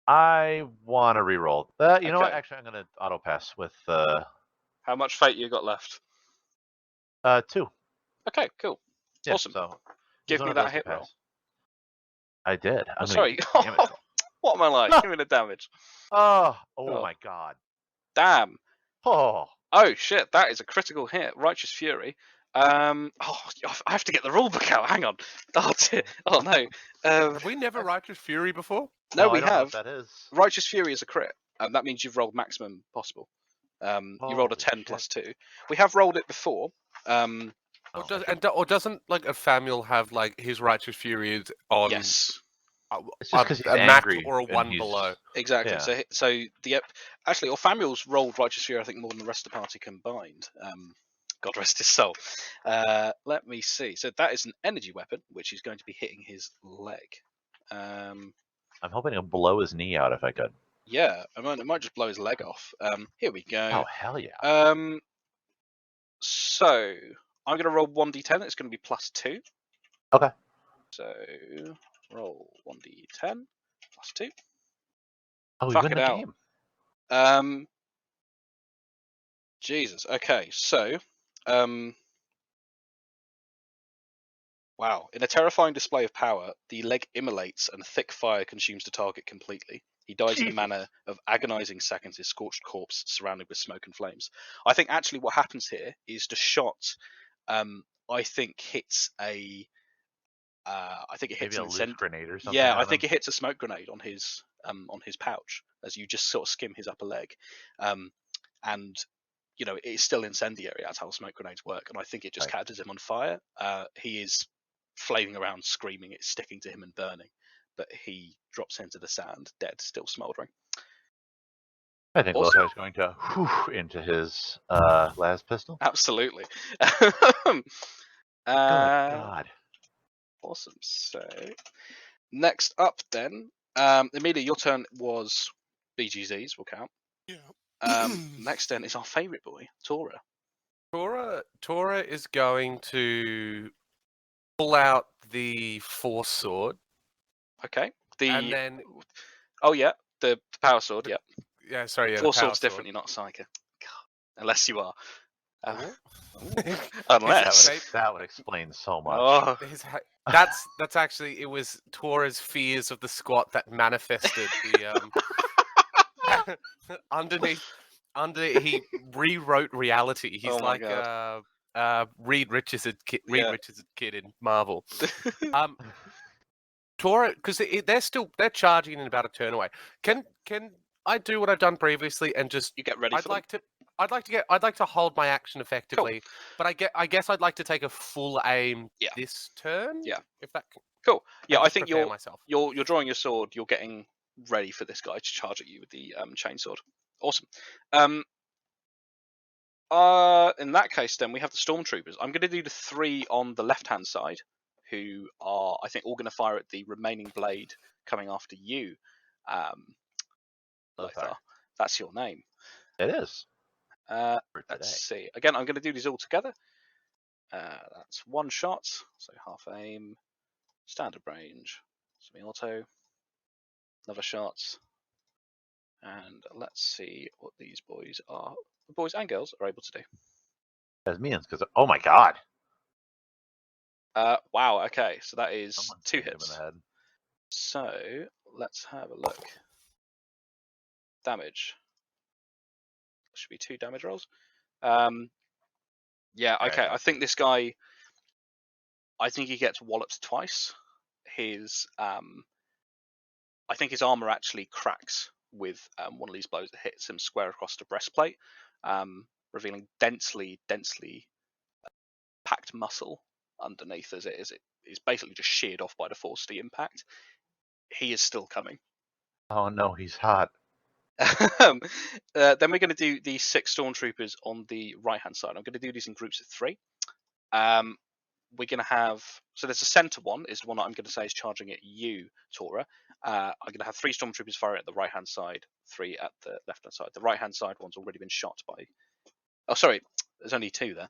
I want to reroll. You know what? Okay. Actually, I'm going to auto pass with How much fate you got left? 2. Okay. Cool. Yeah, Awesome. So Give me that hit roll. pass. I did. Oh, sorry. Damn it. What am I like? Give me the damage. Oh Oh. my god. Damn. Oh. Oh shit, that is a critical hit. Righteous Fury. I have to get the rulebook out. Hang on. Oh dear. Oh no. Have we never Righteous Fury before? No, I we don't know have. what that is. Righteous Fury is a crit. That means you've rolled maximum possible. You rolled a Holy 10 shit. plus 2. We have rolled it before. Or doesn't like a Famuel have like his Righteous Fury is on Yes. It's just 'cause he's a max angry or a and 1 he's- below? Exactly. Yeah. So the actually, Orfamuel's rolled Righteous Fury, I think, more than the rest of the party combined. God rest his soul. Let me see. So that is an energy weapon, which is going to be hitting his leg. I'm hoping to blow his knee out if I could. Yeah, it might just blow his leg off. Here we go. Oh, hell yeah. So I'm going to roll 1d10. It's going to be plus 2. Okay. So roll 1d10 plus 2. Oh, we Fuck win it the out. game. Jesus. Okay, so wow. In a terrifying display of power, the leg immolates and thick fire consumes the target completely. He dies in a Jesus. manner of agonizing seconds, his scorched corpse surrounded with smoke and flames. I think actually what happens here is the shot, I think hits a, I think it hits Maybe a an loose grenade or something. yeah, on I think him. it hits a smoke grenade on his pouch as you just sort of skim his upper leg, and you know it's still incendiary. That's how smoke grenades work, and I think it just Right. catches him on fire. He is flaming around, screaming. It's sticking to him and burning, but he drops into the sand, dead, still smouldering. I think Awesome. Lothar is going to into his las pistol. Absolutely. Good God. Awesome. So next up, then, Amelia, your turn was BGZ's. Will count. Yeah. Next then is our favourite boy, Tora. Tora is going to pull out the Force Sword. Okay. And then Oh yeah, the power sword. Yeah. yeah, sorry, yeah, Force the power sword's sword. definitely not Psyker. God. Unless you are. Ooh. Unless. That would explain so much. Oh, That's actually it was Tora's fears of the squat that manifested the he rewrote reality. He's Oh my like Reed Richards kid in Marvel. Tora, because they're charging in about a turn away. Can I do what I've done previously and just you get ready for them. I'd like to hold my action effectively, but I guess I'd like to take a full aim this turn. Yeah. If that Cool. Yeah, I just think prepare myself. you're drawing your sword. You're getting ready for this guy to charge at you with the chainsword. Awesome. In that case, then we have the stormtroopers. I'm going to do the 3 on the left-hand side, who are, I think, all going to fire at the remaining blade coming after you. Lothar. That's your name. It is. Let's see. Again, I'm going to do these all together. That's 1 shot, so half aim, standard range, semi-auto, another shot, and let's see what these boys and girls are able to do. As minions, because oh my God. Wow. Okay, so that is Someone 2 hit him in hits. the head. So let's have a look. Damage. Should be 2 damage rolls. Yeah. Okay. Right. I think this guy. I think he gets walloped twice. I think his armor actually cracks with one of these blows that hits him square across the breastplate, revealing densely packed muscle underneath as it is basically just sheared off by the force of the impact. He is still coming. Oh no, he's hot. Then we're going to do the 6 stormtroopers on the right hand side. I'm going to do these in groups of 3. We're going to have, so there's a center one is the one that I'm going to say is charging at you, Tora. I'm going to have 3 stormtroopers firing at the right hand side, 3 at the left hand side. The right hand side one's already been shot by. Oh, sorry, there's only 2 there.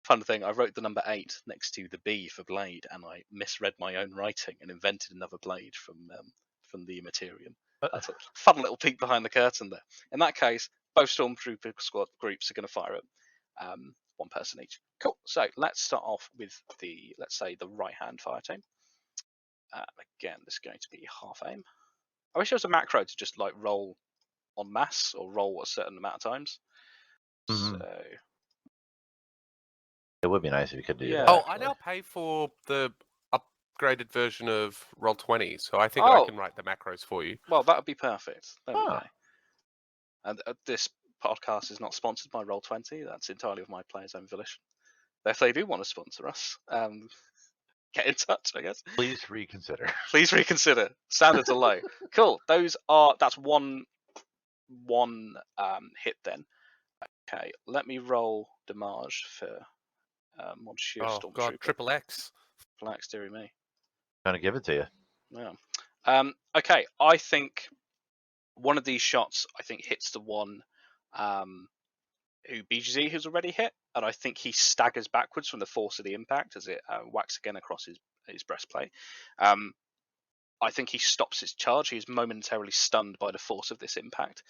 Fun thing, I wrote the number 8 next to the B for blade, and I misread my own writing and invented another blade from the Materium. That's a fun little peek behind the curtain there. In that case, both stormtrooper squad groups are going to fire at 1 person each. Cool. So let's start off with let's say the right hand fire team. Again, this is going to be half aim. I wish there was a macro to just like roll en masse or roll a certain amount of times. Mhm. So It would be nice if you could do Yeah. that. Oh, I actually. now pay for the upgraded version of Roll20, so I think I can write the macros for you. well, that would be perfect. There we Ah. go. And this podcast is not sponsored by Roll20. That's entirely of my players' own volition. If they do want to sponsor us, get in touch, I guess. Please reconsider. Please reconsider. Standards are low. Cool. That's one hit then. Okay, let me roll damage for Monsieur Oh god, Stormtrooper. triple X. Relax, dearie me. I'm gonna give it to you. Yeah. Okay, I think one of these shots hits the one who BGZ who's already hit, and I think he staggers backwards from the force of the impact as it whacks again across his breastplate. I think he stops his charge. He is momentarily stunned by the force of this impact.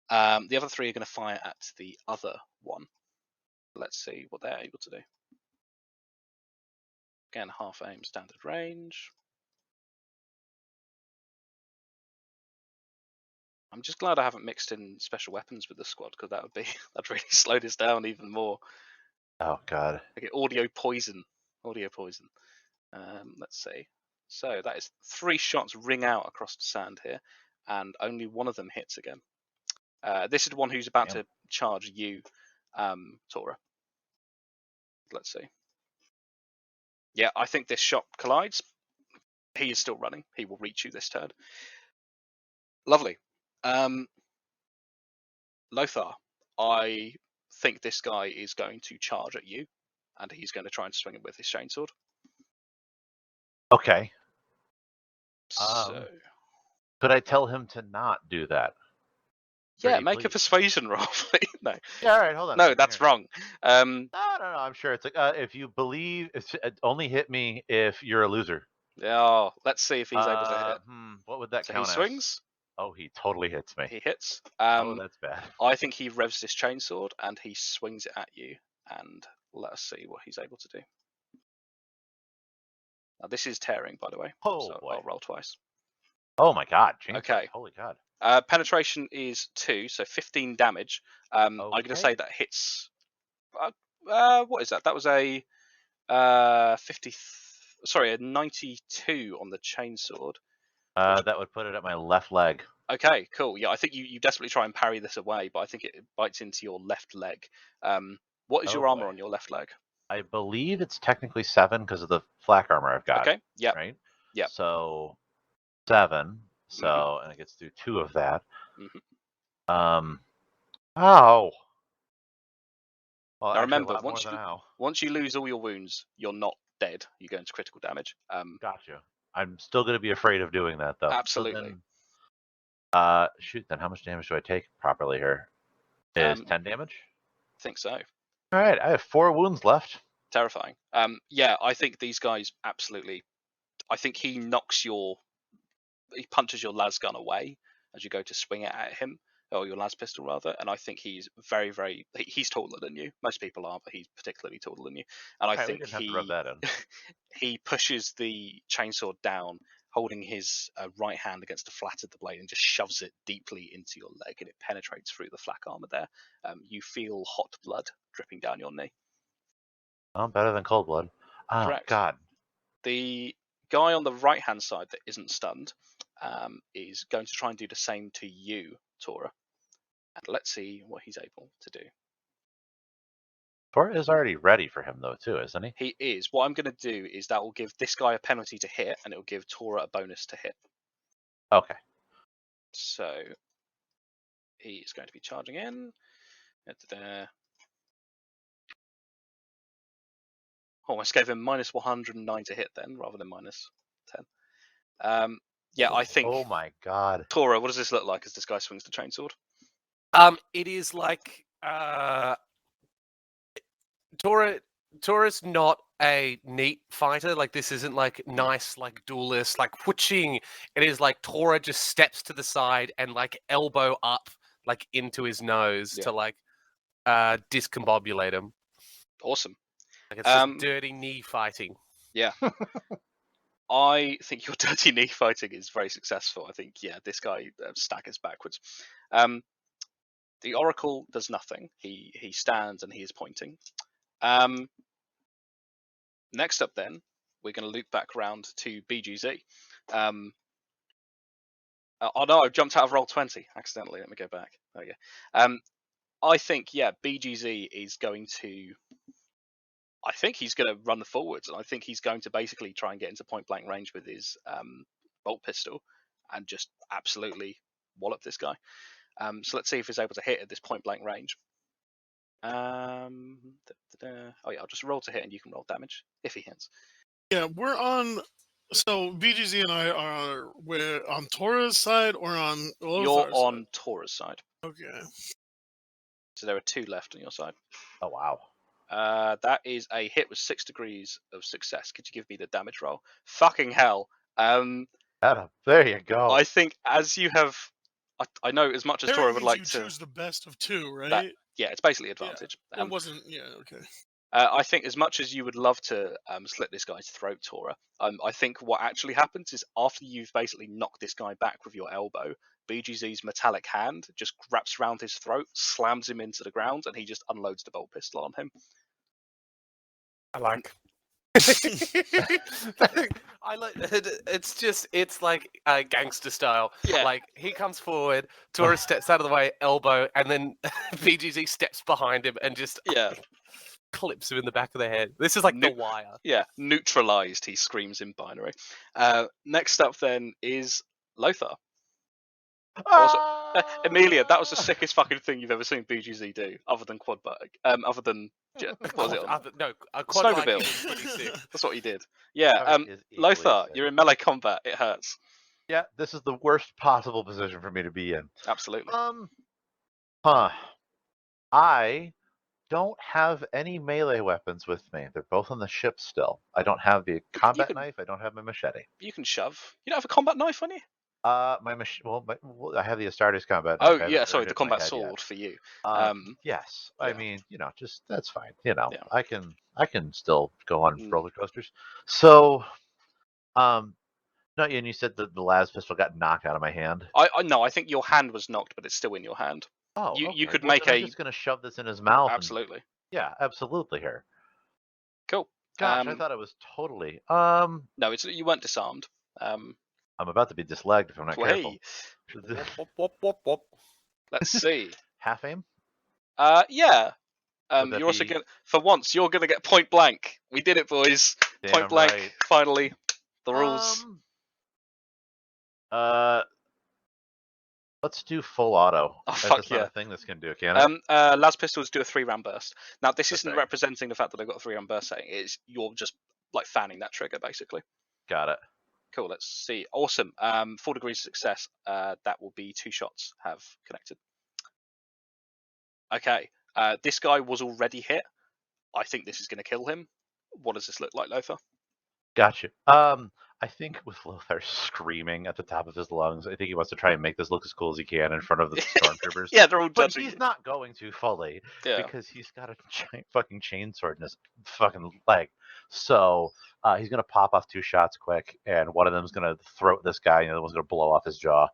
The other 3 are going to fire at the other one. Let's see what they're able to do. Again, half aim, standard range. I'm just glad I haven't mixed in special weapons with the squad, because that'd really slow this down even more. Oh god. Okay, audio poison. Let's see. So that is 3 shots ring out across the sand here, and only one of them hits again. This is the one who's about to charge you, Tora. Let's see. Yeah, I think this shot collides. He is still running. He will reach you this turn. Lovely. Lothar, I think this guy is going to charge at you, and he's going to try and swing it with his chainsword. Okay. So, Could I tell him to not do that? yeah, Pretty make a please. persuasion roll. No, Yeah, all right, hold on. a no, second that's here. wrong. No. I'm sure it's like if you believe it's only hit me if you're a loser. Yeah, let's see if he's able to hit. What would that So count he as? swings. Oh, he totally hits me. He hits. Oh, that's bad. I think he revs his chainsword and he swings it at you. And let us see what he's able to do. Now, this is tearing, by the way. Oh, so boy. I'll roll twice. Oh my god. Chainsaw. Okay. Holy god. Penetration is 2, so 15 damage. I'm going to say that hits. What is that? That was a 92 on the chainsword. That would put it at my left leg. Okay, cool. Yeah, I think you desperately try and parry this away, but I think it bites into your left leg. What is your armor on your left leg? I believe it's technically 7 because of the flak armor I've got. Okay, yeah. Right? Yeah. So 7. So and it gets through 2 of that. Ow. Well, now actually, remember, a lot more than ow. once you lose all your wounds, you're not dead. You go into critical damage. Gotcha. I'm still going to be afraid of doing that, though. Absolutely. So then, shoot, then how much damage do I take properly here? Is 10 damage? I think so. All right, I have 4 wounds left. Terrifying. Yeah, I think these guys absolutely. I think he punches your las gun away as you go to swing it at him, or your las pistol rather. And I think he's very, very. He's taller than you. Most people are, but he's particularly taller than you. And I think have to rub that in. he pushes the chainsaw down, holding his right hand against the flat of the blade, and just shoves it deeply into your leg, and it penetrates through the flak armor there. You feel hot blood dripping down your knee. Oh, better than cold blood. Oh, Correct. God. The guy on the right-hand side that isn't stunned, is going to try and do the same to you, Tora. And let's see what he's able to do. Tora is already ready for him, though, too, isn't he? He is. What I'm going to do is that will give this guy a penalty to hit, and it will give Tora a bonus to hit. Okay. So he is going to be charging in. Almost gave him minus 109 to hit then, rather than minus 10. Yeah, I think. Oh my god. Tora, what does this look like as this guy swings the chainsword? It is like Tora's not a neat fighter. Like, this isn't like nice, like duelist, like whooshing. It is like Tora just steps to the side and like elbow up, like into his nose to like discombobulate him. Awesome. Like, it's just dirty knee fighting. Yeah. I think your dirty knee fighting is very successful. I think, this guy staggers backwards. The Oracle does nothing. He stands and he is pointing. Next up, then, we're going to loop back around to BGZ. Oh no, I jumped out of roll 20 accidentally. Let me go back. There we go. I think, BGZ is going to. I think he's going to run the forwards, and I think he's going to basically try and get into point blank range with his bolt pistol and just absolutely wallop this guy. So let's see if he's able to hit at this point blank range. Oh yeah, I'll just roll to hit, and you can roll damage if he hits. Yeah, we're on. So BGZ and I we're on Tora's side or on Lothar's You're on side? Tora's side. Okay. So there are 2 left on your side. Oh wow. That is a hit with 6 degrees of success. Could you give me the damage roll? Fucking hell. There you go. I think as you have, I know as much as Tora would like to choose the best of 2, right? It's basically advantage. It wasn't. Yeah. Okay. I think as much as you would love to slit this guy's throat, Tora, I think what actually happens is after you've basically knocked this guy back with your elbow, BGZ's metallic hand just wraps around his throat, slams him into the ground, and he just unloads the bolt pistol on him. I like. I like. It's like gangster style. Yeah. Like, he comes forward, Tora steps out of the way, elbow, and then BGZ steps behind him and just clips him in the back of the head. This is like The Wire. Yeah, neutralized, he screams in binary. Next up then is Lothar. Also, Amelia, that was the sickest fucking thing you've ever seen BGZ do, other than quad bike. Other than what was it on? A quad bike Snowmobile. is pretty sick. That's what he did. Yeah, Lothar, you're in melee combat. It hurts. Yeah, this is the worst possible position for me to be in. Absolutely. I don't have any melee weapons with me. They're both on the ship still. I don't have the combat knife. I don't have my machete. You can shove. You don't have a combat knife on you? I have the Astartes combat knife. Oh yeah, sorry, the combat sword for you. Yes, yeah. I mean, just that's fine. Yeah. I can still go on Mm. roller coasters. So, no, and you said that the las pistol got knocked out of my hand. No, I think your hand was knocked, but it's still in your hand. Oh, you could well, make I'm just gonna shove this in his mouth. Absolutely. Yeah, absolutely. Here. Cool. Gosh, I thought it was totally. No, you weren't disarmed. I'm about to be dislegged if I'm not careful. Let's see. Half aim? Yeah. You're also gonna, for once, you're gonna get point blank. We did it, boys. Damn point blank. right. Finally, the rules. Let's do full auto. Oh, fuck that's yeah. not a thing this can do, can it? Las pistols do a 3-round burst. Now, this isn't right. representing the fact that they've got a 3-round burst setting. It's you're just like fanning that trigger, basically. Got it. Cool. Let's see. Awesome. 4 degrees of success. That will be 2 shots have connected. Okay. This guy was already hit. I think this is going to kill him. What does this look like, Lothar? Gotcha. I think with Lothar screaming at the top of his lungs, I think he wants to try and make this look as cool as he can in front of the stormtroopers. Yeah, they're all but judging. He's not going to fully because he's got a giant fucking chainsword in his fucking leg. So he's gonna pop off 2 shots quick, and one of them's gonna throat this guy, and the other one's gonna blow off his jaw.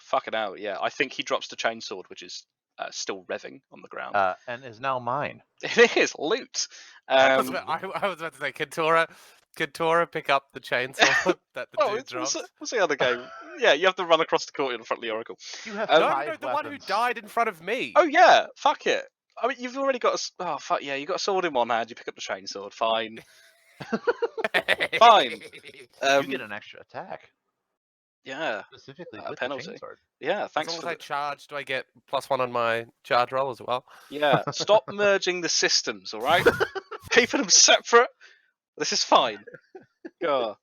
Fucking hell, yeah. I think he drops the chainsword, which is still revving on the ground. And is now mine. It is loot. I was about to say, can Tora Could Tora pick up the chainsaw that the dude dropped? What's the other game? Yeah, you have to run across the courtyard in front of the Oracle. You have No, No, five the one who weapons. died in front of me. Oh yeah, fuck it. I mean, you've already got oh fuck yeah, you got a sword in one hand. You pick up the chainsword. Fine. Fine. You get an extra attack, Yeah, specifically a with penalty. the chainsword. Yeah, As thanks long as for I charge, do I get +1 on my charge roll as well? yeah. Stop merging the systems, all right? Keeping them separate. This is fine. God.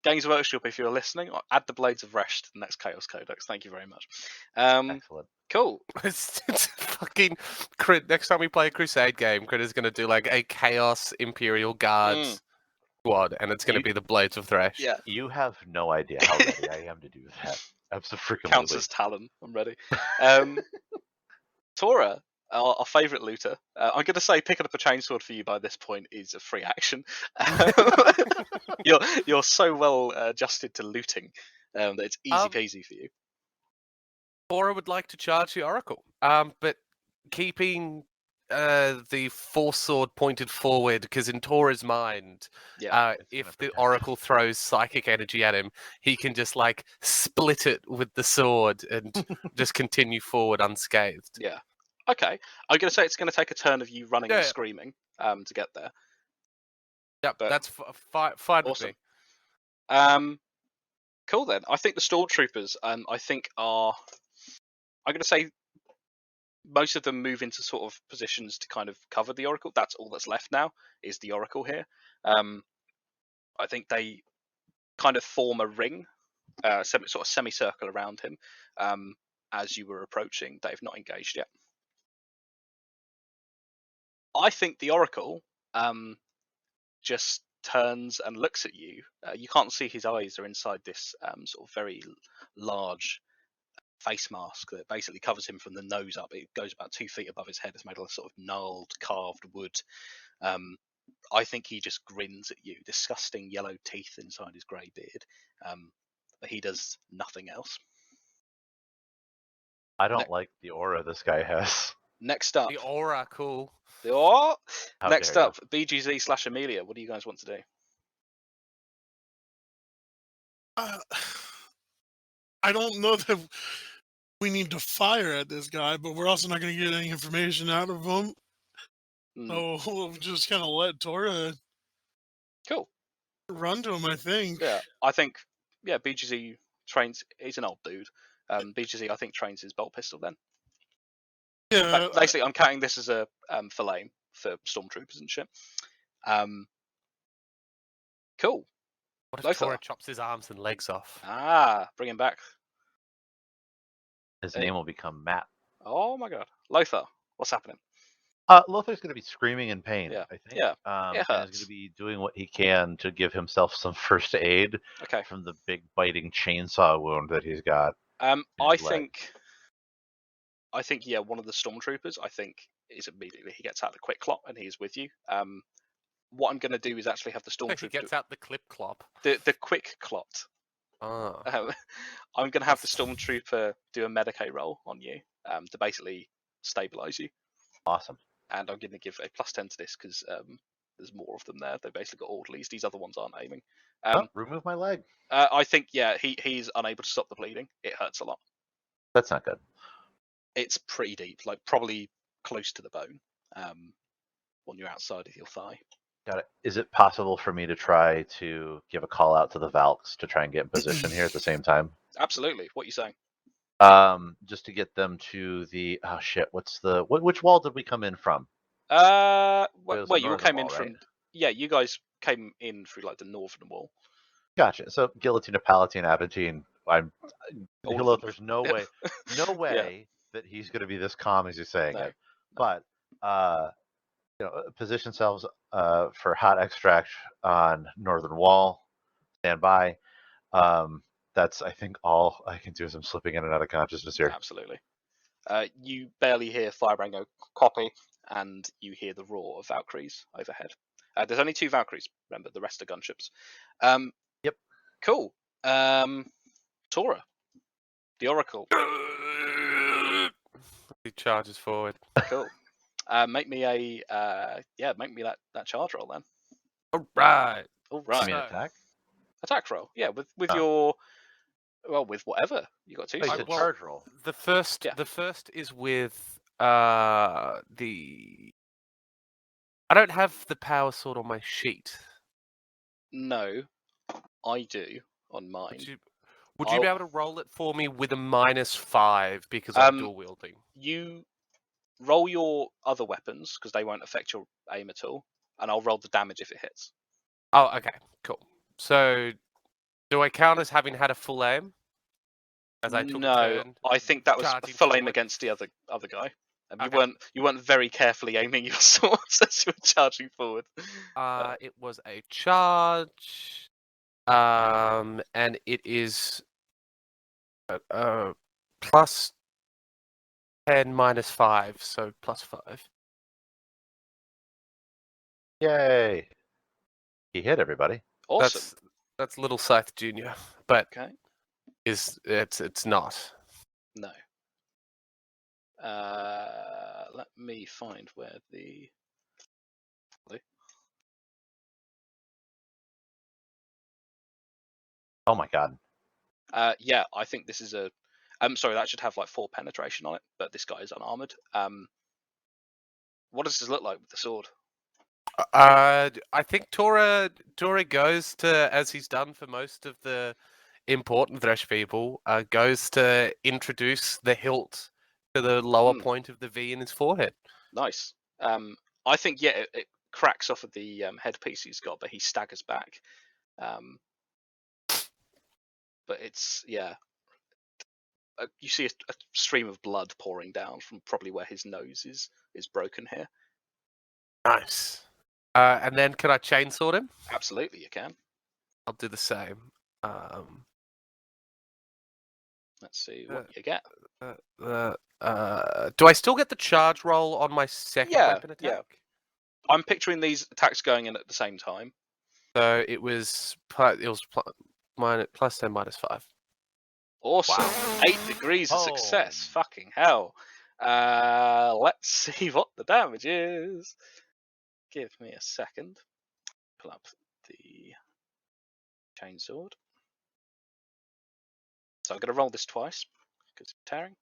Games Workshop, if you're listening, add the Blades of Rest to the next Chaos Codex. Thank you very much. Excellent. Cool. It's fucking Crit. Next time we play a Crusade game, Crit is going to do like a Chaos Imperial Guards squad, and it's going to be the Blades of Thresh. Yeah. You have no idea how ready I am to do that. Absolutely. Counts as talent. I'm ready. Tora, our favourite looter. I'm going to say picking up a chainsword for you by this point is a free action. You're so well adjusted to looting that it's easy peasy for you. Tora would like to charge the Oracle, but keeping the Force Sword pointed forward, because in Tora's mind, if the Oracle throws psychic energy at him, he can just like split it with the sword and just continue forward unscathed. Yeah. Okay. I'm going to say it's going to take a turn of you running and Yeah. screaming to get there. Yep, But- that's fine with me. Awesome. Cool then. I think the Stormtroopers, I think are. I'm going to say most of them move into sort of positions to kind of cover the Oracle. That's all that's left now is the Oracle here. I think they kind of form a ring, sort of semicircle around him as you were approaching. They've not engaged yet. I think the Oracle just turns and looks at you. You can't see his eyes; they're inside this sort of very large face mask that basically covers him from the nose up. It goes about 2 feet above his head. It's made of sort of gnarled, carved wood. I think he just grins at you, disgusting yellow teeth inside his grey beard. But he does nothing else. I don't like the aura this guy has. Next up, The Aura, cool. How next dare you. up, BGZ / Amelia. What do you guys want to do? I don't know that we need to fire at this guy, but we're also not going to get any information out of him. So we'll just kind of let Tora Cool. run to him, I think. Yeah, I think BGZ trains. He's an old dude. BGZ, I think, trains his bolt pistol then. Yeah, But basically, I'm counting this as a for lane for stormtroopers and shit. Cool. What if Lothar. Tora chops his arms and legs off? Bring him back. His Hey. name will become Matt. Oh my god, Lothar, what's happening? Lothar's going to be screaming in pain, Yeah, I think. yeah, it And he's hurts. going to be doing what he can to give himself some first aid Okay. from the big biting chainsaw wound that he's got. I his leg. think one of the stormtroopers. I think is immediately he gets out the quick clop and he's with you. What I'm going to do is actually have the He stormtrooper gets out the clip clop. the quick clot. Oh. I'm going to have the stormtrooper do a Medicaid roll on you to basically stabilize you, Awesome. and I'm going to give a +10 to this because there's more of them there. They basically got orderlies. These other ones aren't aiming. Remove my leg. I think he's unable to stop the bleeding. It hurts a lot. That's not good. It's pretty deep, like probably close to the bone on your outside of your thigh. Got it. Is it possible for me to try to give a call out to the Valks to try and get in position here at the same time? Absolutely. What are you saying? Just to get them to the which wall did we come in from? Well, was the you all northern came wall, in from. right? Yeah, you guys came in through like the northern wall. Gotcha. So Guillotine, Palatine, Aventine. All of them. There's no Yeah. way that he's going to be this calm as he's saying No, it. But position yourselves for hot extract on northern wall. Stand by. That's I think all I can do as I'm slipping in and out of consciousness here. Absolutely. You barely hear Firebrand go copy, and you hear the roar of Valkyries overhead. There's only 2 Valkyries. Remember, the rest are gunships. Yep. Cool. Tora, the Oracle. He charges forward. Cool. Make me that charge roll then. All right. All I right. mean, So- attack. Attack roll. Yeah, with Oh. your with whatever you got two Oh, you I- said swords. well- charge roll. The first, Yeah. the first is with the. I don't have the power sword on my sheet. No, I do on mine. Would you be I'll- able to roll it for me with a -5 because I'm Um, dual wielding? You roll your other weapons because they won't affect your aim at all, and I'll roll the damage if it hits. Oh, okay, cool. So, do I count as having had a full aim? As I took a No, turn. I think that was charging full aim forward? against the other guy. And Okay. you weren't very carefully aiming your swords as you were charging forward. It was a charge. And it is plus 10 -5, so +5. Yay! He hit everybody. Awesome. That's Little Scythe Junior, but Okay. it's not. No. Let me find where the. Oh my god. Yeah, I think this is a. I'm sorry, that should have like 4 penetration on it, but this guy is unarmored. What does this look like with the sword? I think Tora goes to, as he's done for most of the important Thresh people, goes to introduce the hilt to the lower point of the V in his forehead. Nice. I think it cracks off of the headpiece he's got, but he staggers back. But it's you see a stream of blood pouring down from probably where his nose is broken here. Nice. And then can I chainsword him? Absolutely, you can. I'll do the same. Let's see what you get. Do I still get the charge roll on my second weapon attack? Yeah. I'm picturing these attacks going in at the same time. So it was plus 10 -5. Awesome. Wow. 8 degrees of Oh. success. Fucking hell. Let's see what the damage is. Give me a second. Pull up the chainsword. So I'm going to roll this twice because it's tearing.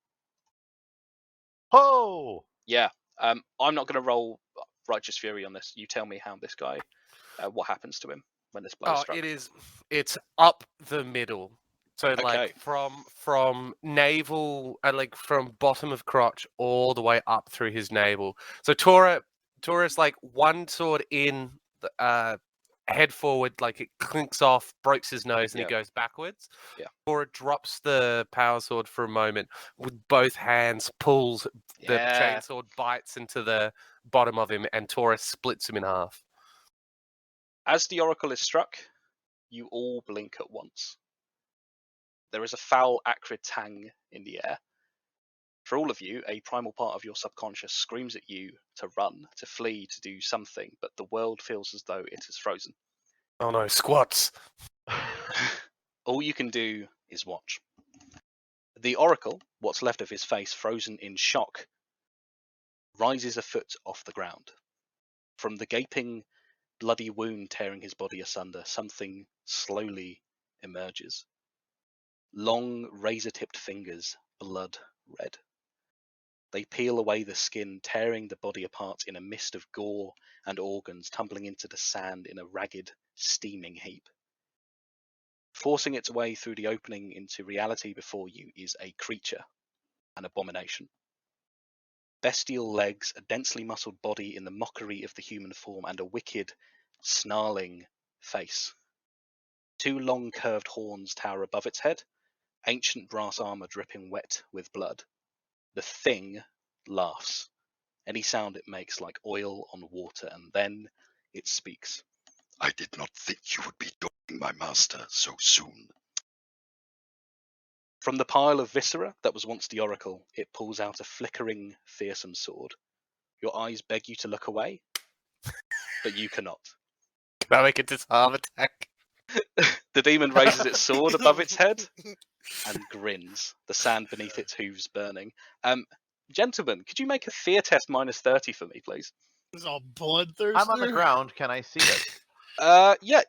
Oh! Yeah. I'm not going to roll Righteous Fury on this. You tell me how this guy, what happens to him when this blow is struck. It's up the middle. So Okay. like from navel, like from bottom of crotch all the way up through his navel. So Tora's like one sword in, head forward, like it clinks off, breaks his nose, and Yeah. he goes backwards. Yeah. Tora drops the power sword for a moment with both hands, pulls the Yeah. chainsword, bites into the bottom of him, and Tora splits him in half. As the oracle is struck, you all blink at once. There is a foul, acrid tang in the air. For all of you, a primal part of your subconscious screams at you to run, to flee, to do something, but the world feels as though it is frozen. Oh no, squats! All you can do is watch. The oracle, what's left of his face frozen in shock, rises a foot off the ground. From the gaping, bloody wound tearing his body asunder, something slowly emerges. Long, razor-tipped fingers, blood red. They peel away the skin, tearing the body apart in a mist of gore and organs tumbling into the sand in a ragged, steaming heap. Forcing its way through the opening into reality before you is a creature, an abomination. Bestial legs, a densely muscled body in the mockery of the human form, and a wicked, snarling face. 2 long curved horns tower above its head, ancient brass armor dripping wet with blood. The thing laughs, any sound it makes like oil on water, and then it speaks. I did not think you would be joining my master so soon. From the pile of viscera that was once the oracle, it pulls out a flickering, fearsome sword. Your eyes beg you to look away, but you cannot. Can I make a disarm attack? The demon raises its sword above its head and grins, the sand beneath its hooves burning. Gentlemen, could you make a fear test -30 for me, please? It's all bloodthirsty. I'm on the ground. Can I see it? Yeah,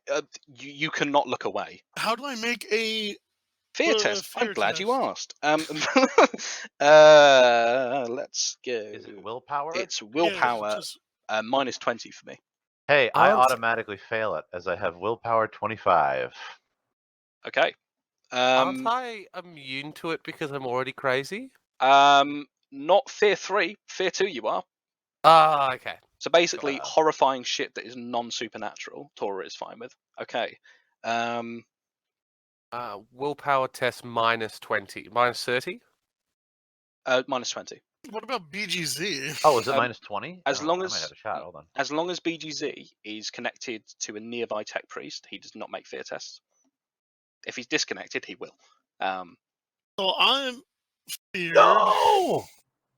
you cannot look away. How do I make a Fear test. I'm fear glad you test? asked. Let's go. Is it willpower? It's Yeah, willpower just minus 20 for me. Hey, I Aren't- automatically fail it as I have willpower 25. Okay. Aren't I immune to it because I'm already crazy? Not fear 3. Fear 2 you are. Ah, okay. So basically, God. horrifying shit that is non-supernatural, Tora is fine with. Okay. Willpower test minus 20. Minus 30? Minus 20. what about BGZ? Oh, is it Um, minus 20? as Oh, long I as- might have a shot. Hold on. As long as BGZ is connected to a nearby tech priest, he does not make fear tests. If he's disconnected, he will. So I'm feared. No!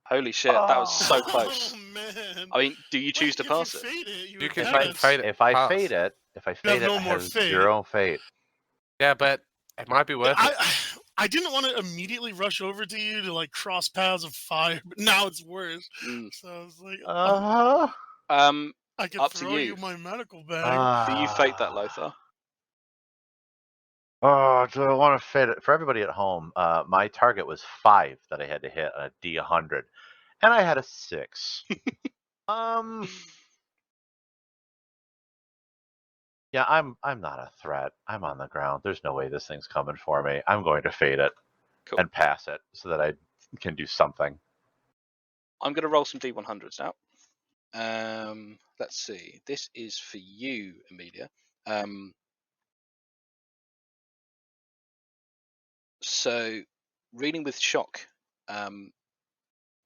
Holy shit, that was so Oh. close. Oh man. I mean, do you choose to Wait, pass if it? you fade it, you, You can pass. fade it. If I pass. fade it, have no I more have fate. 0 fate. Yeah, but it might be worth it. I didn't want to immediately rush over to you to like cross paths of fire, but now it's worse. Mm. So I was like, I can Up to throw you. you my medical bag. Do you fate that, Lothar? Oh, do I want to fade it? For everybody at home, my target was 5 that I had to hit on a D100, and I had a 6. Yeah, I'm not a threat. I'm on the ground. There's no way this thing's coming for me. I'm going to fade it Cool. and pass it so that I can do something. I'm going to roll some D100s now. Let's see. This is for you, Amelia. So, reading with shock,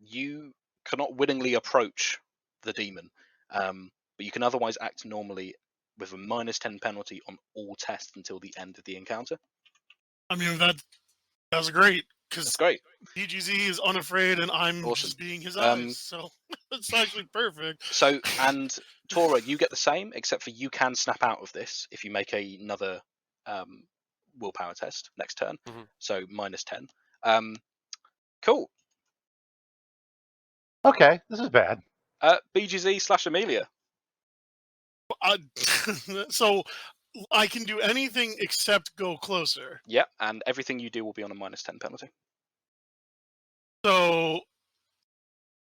you cannot willingly approach the demon, but you can otherwise act normally with a minus 10 penalty on all tests until the end of the encounter. I mean, that was great That's because great. BGZ is unafraid and I'm Awesome. just being his eyes. So it's actually perfect. So, and Tora, you get the same, except for you can snap out of this if you make another willpower test next turn. Mhm. So minus 10. Cool. Okay, this is bad. BGZ / Amelia. So I can do anything except go closer. Yeah, and everything you do will be on a minus 10 penalty. So,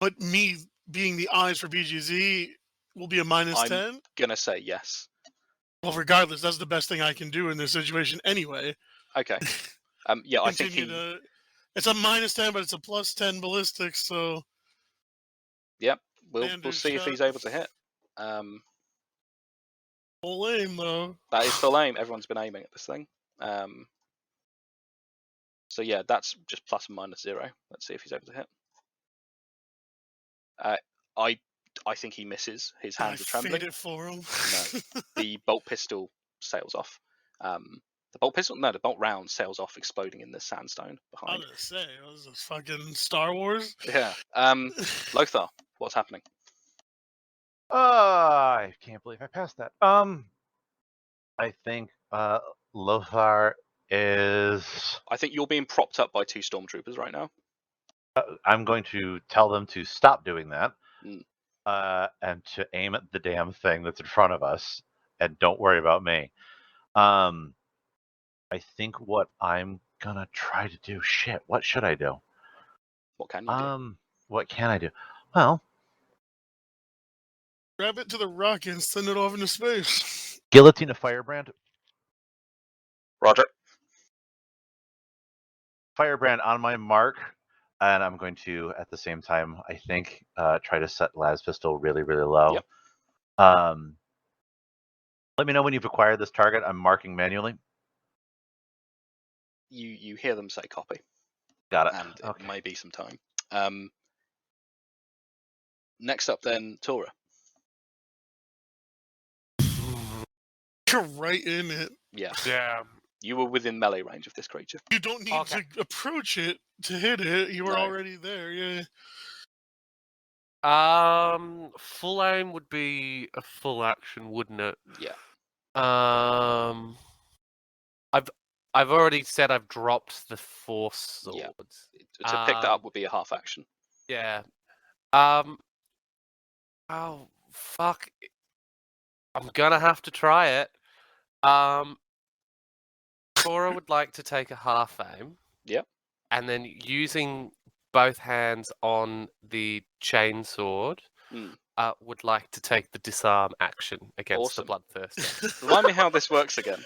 but me being the eyes for BGZ will be a minus I'm 10. Gonna say yes. Well, regardless, that's the best thing I can do in this situation anyway. Okay. Yeah, I think Continue he. to. It's a minus 10, but it's a plus 10 ballistics. So Yep. We'll Commander's see if shot. he's able to hit. full aim though. That is full aim. Everyone's been aiming at this thing. So yeah, that's just plus and minus 0. Let's see if he's able to hit. I think he misses. His hands are trembling. Fade it for him. No. The bolt pistol sails off. The bolt round sails off, exploding in the sandstone I behind. was gonna say, was this fucking Star Wars? Yeah. Lothar, what's happening? I can't believe I passed that. I think Lothar is. I think you're being propped up by 2 stormtroopers right now. I'm going to tell them to stop doing that, Mm. and to aim at the damn thing that's in front of us, and don't worry about me. I think what I'm gonna try to do. Shit, what should I do? What can you do? What can I do? Well, Grab it to the rocket and send it off into space. guillotine a firebrand. Roger. Firebrand on my mark, and I'm going to, at the same time, I think, try to set Las pistol really, really low. Yep. Let me know when you've acquired this target. I'm marking manually. You hear them say copy, Got it. and Okay. it may be some time. Next up, then, Tora. You're right in it. Yeah, Yeah. you were within melee range of this creature. You don't need Okay. to approach it to hit it. You were No. already there. Yeah. Full aim would be a full action, wouldn't it? Yeah. I've already said I've dropped the force Yeah. swords. To pick that up would be a half action. Yeah. Oh fuck. I'm gonna have to try it. Cora would like to take a half aim. Yep. And then using both hands on the chainsword, Mm. would like to take the disarm action against Awesome. the bloodthirster. Remind me how this works again.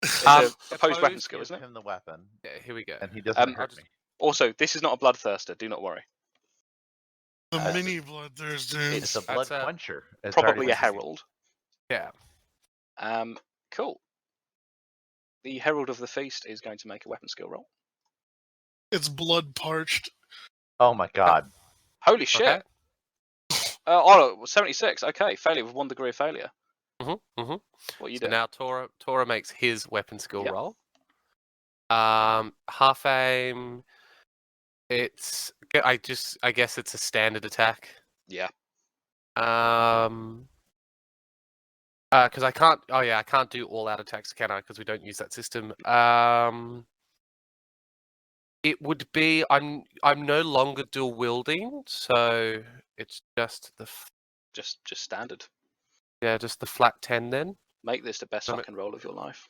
It's Um, a opposed weapon opposed, skill, Give isn't it? him the weapon, Yeah, here we go. and he doesn't Um, hurt me. Also, this is not a bloodthirster. Do not worry. The Uh, mini bloodthirster. It's a blood That's a- quencher. It's Probably already a herald. Yeah. Cool. The herald of the feast is going to make a weapon skill roll. It's blood parched. Oh my god. Holy shit! Okay. 76. Okay, failure with 1 degree of failure. Mm-hmm. Mm-hmm. What are you So doing? now Tora makes his weapon skill Yep. roll. Half aim. It's I guess it's a standard attack. Yeah. Because I can't. Oh yeah, I can't do all out attacks, can I? Because we don't use that system. It would be I'm no longer dual wielding, so it's just the Just standard. just the flat 10 then. Make this the best Damn it. fucking roll of your life.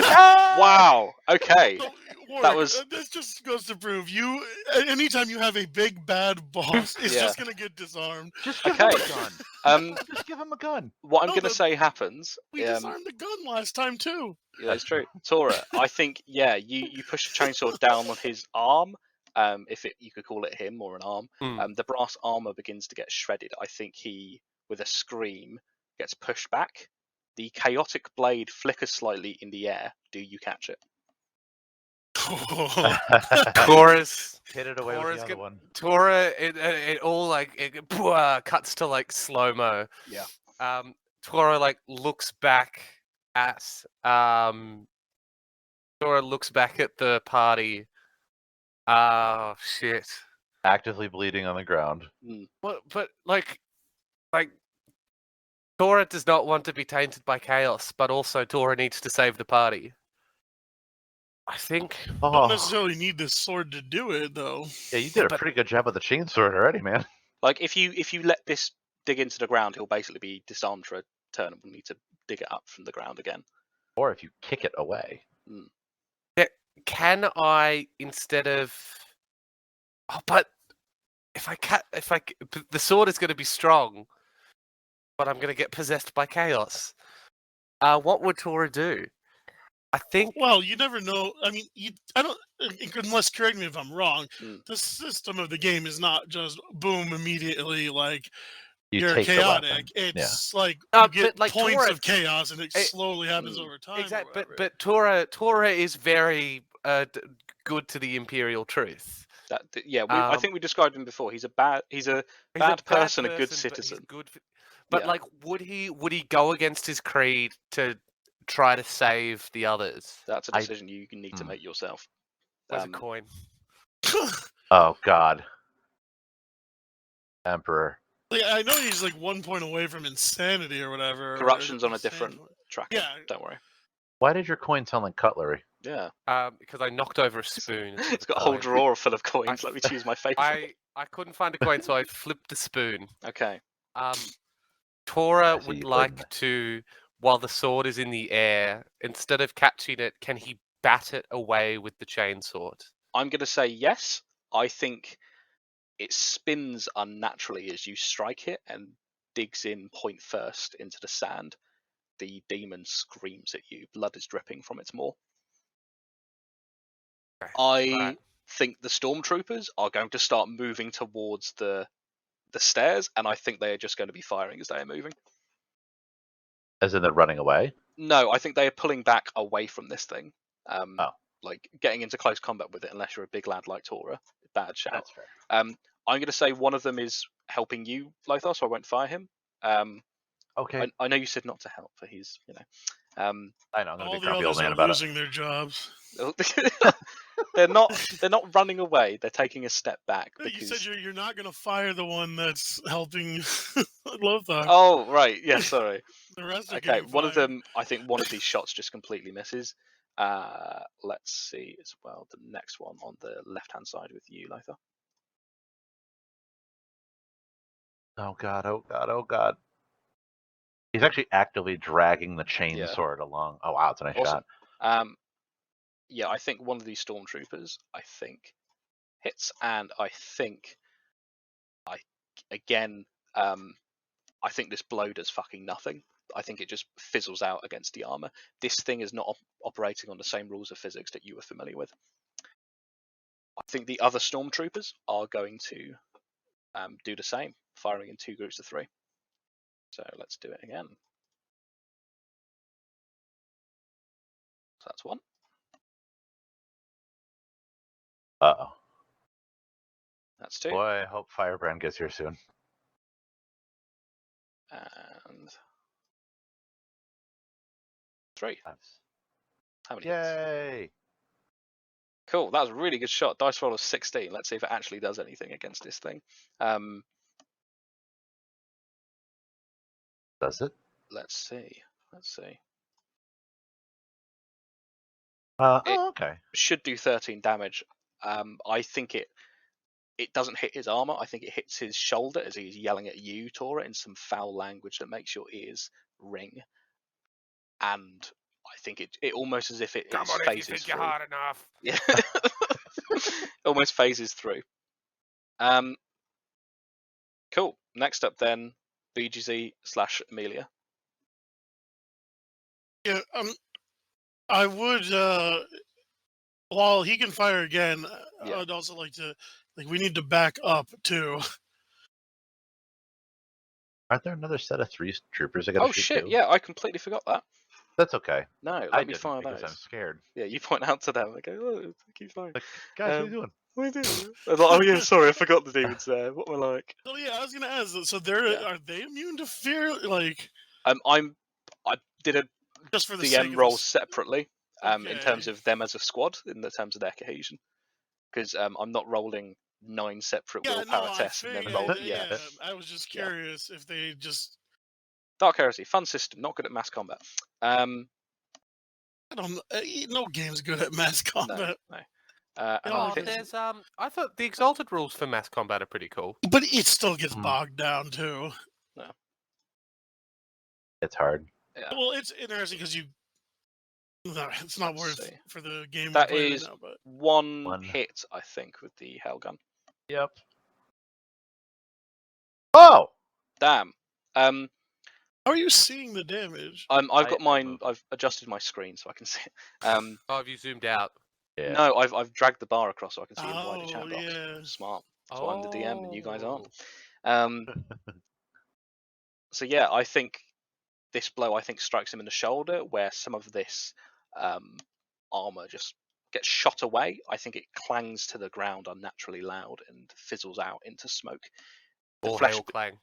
Ah! Wow. Okay. So, Warwick, That was- this just goes to prove you. Anytime you have a big bad boss, it's Yeah. just gonna get disarmed. Just give him Okay. a gun. Just give him a gun. What I'm No, going to but say happens. We disarmed the gun last time too. Yeah, that's true. Tora, I think, yeah, you push the chainsaw down on his arm. If you could call it him or an arm. Hmm. The brass armor begins to get shredded. I think he, with a scream, gets pushed back. The chaotic blade flickers slightly in the air. Do you catch it? Taurus, Hit it away with Taurus the other one. Tora, it all like cuts to like slow mo. Yeah. Tora like looks back at Tora looks back at the party. Oh shit! Actively bleeding on the ground. But like Tora does not want to be tainted by chaos, but also Tora needs to save the party. I think. Don't Oh, necessarily need this sword to do it, though. yeah, you did a but- pretty good job with the chainsword already, man. Like, if you let this dig into the ground, he'll basically be disarmed for a turn and we'll need to dig it up from the ground again. Or if you kick it away. Can I instead of? Oh, but the sword is going to be strong, but I'm going to get possessed by chaos. What would Tora do? I think. Well, you never know. I mean, I don't. Unless, correct me if I'm wrong. Mm. The system of the game is not just boom immediately like You you're take the weapon. chaotic. It's like No, you get but, like, points Tora- of chaos, and it slowly happens Mm. over time. Exactly, but Tora is very good to the Imperial truth. I think we described him before. He's a bad person, a good but he's citizen. good but Yeah. like, would he go against his creed to try to save the others? That's a I- decision you need to make yourself. Where's a coin? Oh god. Emperor. Like, I know he's like 1 point away from insanity or whatever. or Corruption's on a insane. different track. Yeah. Don't worry. Why did your coin sound like cutlery? Yeah. Because I knocked over a spoon. It's got a whole drawer full of coins. Let me choose my favorite. I couldn't find a coin, so I flipped the spoon. Okay. Tora see would you like couldn't. to, while the sword is in the air, instead of catching it, can he bat it away with the chainsword? I'm going to say yes. I think it spins unnaturally as you strike it and digs in point first into the sand. The demon screams at you. Blood is dripping from its maw. Okay, I alright. think the stormtroopers are going to start moving towards the stairs, and I think they are just going to be firing as they are moving. As in they're running away? No, I think they are pulling back away from this thing. Oh. Like getting into close combat with it, unless you're a big lad like Tora. Bad shout. That's fair. I'm going to say one of them is helping you, Lothar, so I won't fire him. Okay. I know you said not to help, but he's, I know, I'm gonna All be the grumpy old others man are about it. losing their jobs. they're not running away. They're taking a step back You because. said you're not going to fire the one that's helping Lothar. Oh right, yeah, sorry. The rest are Okay, getting one of fired. them. I think one of these shots just completely misses. Let's see as well. The next one on the left-hand side with you, Lothar. Oh god, oh god, oh god. He's actually actively dragging the chainsword along. Oh wow, it's a nice Awesome. shot. Yeah, I think one of these stormtroopers, hits, and I think, again, I think this blow does fucking nothing. I think it just fizzles out against the armor. This thing is not operating on the same rules of physics that you were familiar with. I think the other stormtroopers are going to do the same, firing in 2 groups of 3. So let's do it again. So that's 1. Uh-oh. That's 2. Boy, I hope Firebrand gets here soon. And 3. How many hits? Yay! Cool, that was a really good shot. Dice roll of 16. Let's see if it actually does anything against this thing. Does it? Let's see. Okay. Should do 13 damage. I think it doesn't hit his armor. I think it hits his shoulder as he's yelling at you, Tora, in some foul language that makes your ears ring. And I think it almost as if it Come on, if you phases think through. you're hard enough. Yeah. Almost phases through. Cool. Next up then, BGZ/Amelia. Yeah, I would. While he can fire again, Yeah. I'd also like to. We need to back up too. Aren't there another set of 3 troopers I gotta Oh shoot shit! too? Yeah, I completely forgot that. That's okay. No, I let me didn't fire because those. I'm scared. Yeah, you point out to them. I go, oh, keep flying. Like, guys, what are you doing? What are you doing? I was like, oh yeah, sorry, I forgot the demons there. What am I like? Oh yeah, I was gonna ask. So Yeah. are they immune to fear? Like, I did a just for the sake DM of roll this- separately, in Okay. terms of them as a squad, in the terms of their cohesion, because I'm not rolling 9 separate willpower tests and then roll. Yeah, I was just curious if they just. Dark Heresy, fun system, not good at mass combat. I don't know. No game's good at mass combat. No. And Oh, I think there's I thought the exalted rules for mass combat are pretty cool. But it still gets bogged down too. It's hard. yeah. Well, it's interesting because you. No, it's not Let's worth see. for the game That we're playing is right now, but 1 hit, I think, with the hell gun. Yep. Oh! Damn. how are you seeing the damage? I've got I mine. moved. I've adjusted my screen so I can see it. Oh, have you zoomed out? Yeah. No, I've dragged the bar across so I can see the wider chat box. Yeah. Smart. That's why I'm the DM and you guys Oh. aren't. So yeah, I think this blow strikes him in the shoulder, where some of this armor just gets shot away. I think it clangs to the ground unnaturally loud and fizzles out into smoke. All hail clang.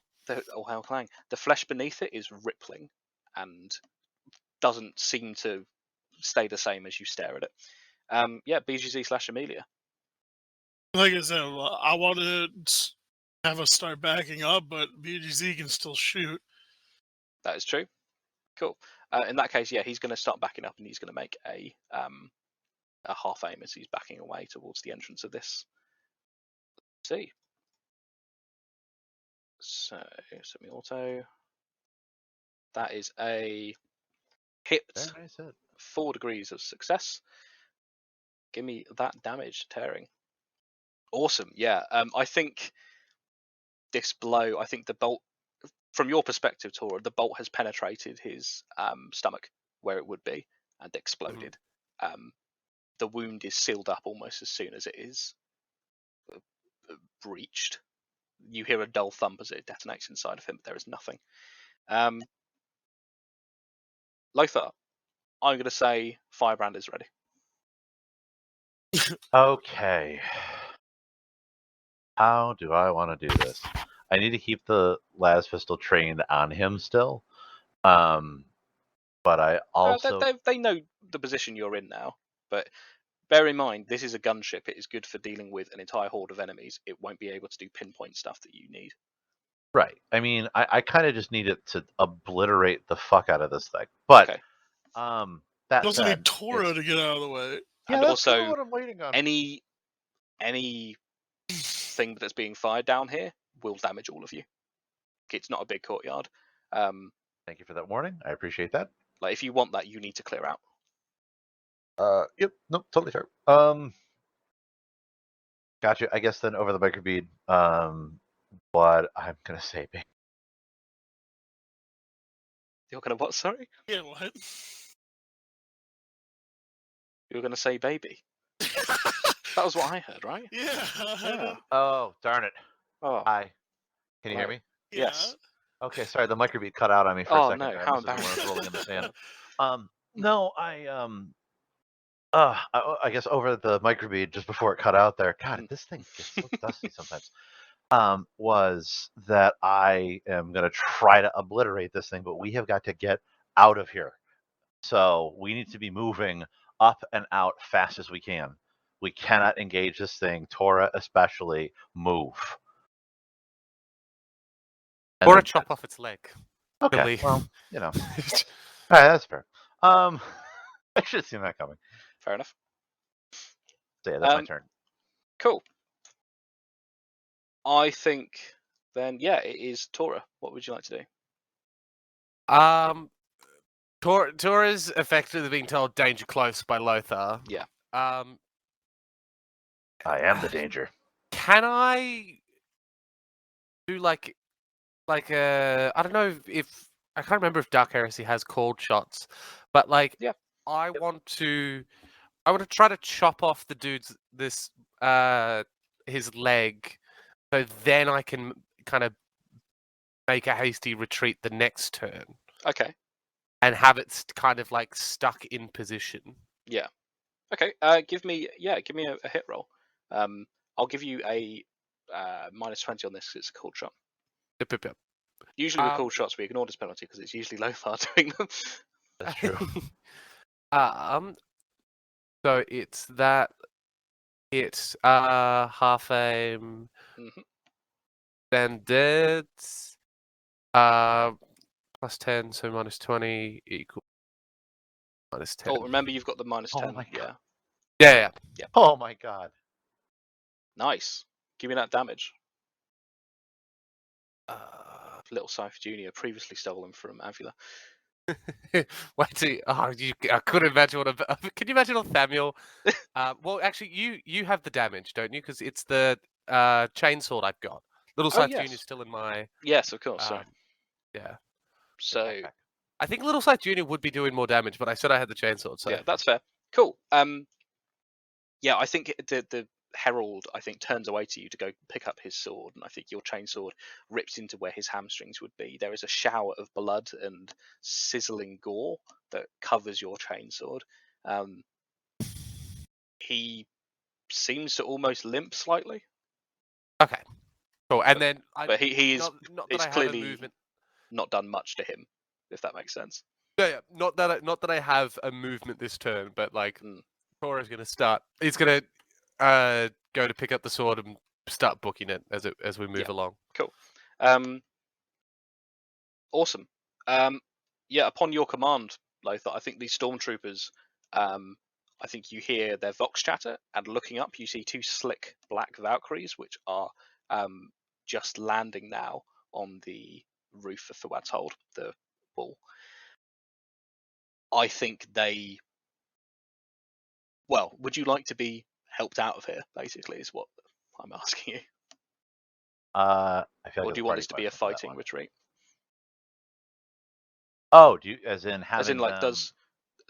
All hail clang. The flesh beneath it is rippling and doesn't seem to stay the same as you stare at it. Yeah, BGZ/Amelia. Like I said, I want to have us start backing up, but BGZ can still shoot. That is true. Cool. In that case, yeah, he's going to start backing up and he's going to make a half aim as he's backing away towards the entrance of this. Let's see. So, semi-auto. That is a hit. Very nice hit. 4 degrees of success. Give me that damage tearing. Awesome. Yeah. I think this blow, I think the bolt, from your perspective, Tora, the bolt has penetrated his stomach where it would be and exploded. The wound is sealed up almost as soon as it is breached. You hear a dull thump as it detonates inside of him, but there is nothing. Lothar, I'm going to say Firebrand is ready. Okay. How do I want to do this? I need to keep the las pistol trained on him still. But I also... They know the position you're in now, but bear in mind, this is a gunship. It is good for dealing with an entire horde of enemies. It won't be able to do pinpoint stuff that you need. Right. I mean, I kind of just need it to obliterate the fuck out of this thing. But, Okay. that You also said, need Tora to get out of the way. yeah, And that's also, kinda what I'm waiting on. any thing that's being fired down here will damage all of you. It's not a big courtyard. Thank you for that warning. I appreciate that. Like if you want that, you need to clear out. Yep. Nope. Totally fair. Gotcha. I guess then over the microbead, what I'm gonna say, babe. You're gonna what? Sorry, Yeah, what? you're gonna say baby. That was what I heard, right? Yeah. Yeah. Oh, darn it. Oh, Hi. Can you hear Hello. me? yes. Okay, sorry, the microbead cut out on me for a Oh second no, there. I how must have been one of those rolling in the embarrassing. sand. No, I guess over the microbead just before it cut out there. God, Mm. this thing gets so dusty sometimes. Was that I am gonna try to obliterate this thing, but we have got to get out of here. So we need to be moving up and out fast as we can. We cannot engage this thing, Tora especially. Move. And Or then- a chop off its leg. Okay, Really. well, you know, all right, that's fair. I should have seen that coming. Fair enough. So yeah, that's my turn. Cool. I think then, yeah, it is Tora. What would you like to do? Tora's effectively being told danger close by Lothar. Yeah. Um, I am the danger. can I do like I don't know if I can't remember if Dark Heresy has called shots, but like Yeah. I want to try to chop off the dude's his leg, so then I can kind of make a hasty retreat the next turn Okay. and have it kind of like stuck in position. Yeah. Okay. Give me a hit roll. I'll give you a -20 on this 'cause it's a cold shot. Yep, yep, yep. Usually with cold shots we ignore this penalty because it's usually Lothar doing them. That's true. So it's that. It's half aim. Mhm. Bandits. +10, so -20 equals -10. Oh, remember you've got the -10. Oh my God. Yeah. Oh my God. Nice. Give me that damage. Little Scythe Junior, previously stolen from Avila. Wait till I couldn't imagine what can you imagine on Samuel? Well, actually, you have the damage, don't you? Because it's the chainsword I've got. Little Scythe yes. Junior is still in my. Yes, of course. Sorry. Yeah. So I think Little Scythe Junior would be doing more damage, but I said I had the chainsword. So yeah, that's fair. Cool. Yeah, I think the Herald, I think, turns away to you to go pick up his sword, and I think your chainsword rips into where his hamstrings would be. There is a shower of blood and sizzling gore that covers your chainsword. He seems to almost limp slightly. Okay. Cool. And then But he is not that it's I have a clearly movement. not done much to him, if that makes sense. Yeah. Not that I have a movement this turn, but like Tora's gonna start. He's gonna go to pick up the sword and start booking it as we move along. Cool. Awesome. Yeah, upon your command, Lothar, I think these stormtroopers, I think you hear their vox chatter, and looking up, you see two slick black Valkyries, which are just landing now on the roof of Thawat's Hold, the wall. I think they. Well, would you like to be helped out of here? Basically, is what I'm asking you. I feel like Or it's do you a want party this to be a question for that fighting one. retreat? Oh, do you as in having As in, like, them...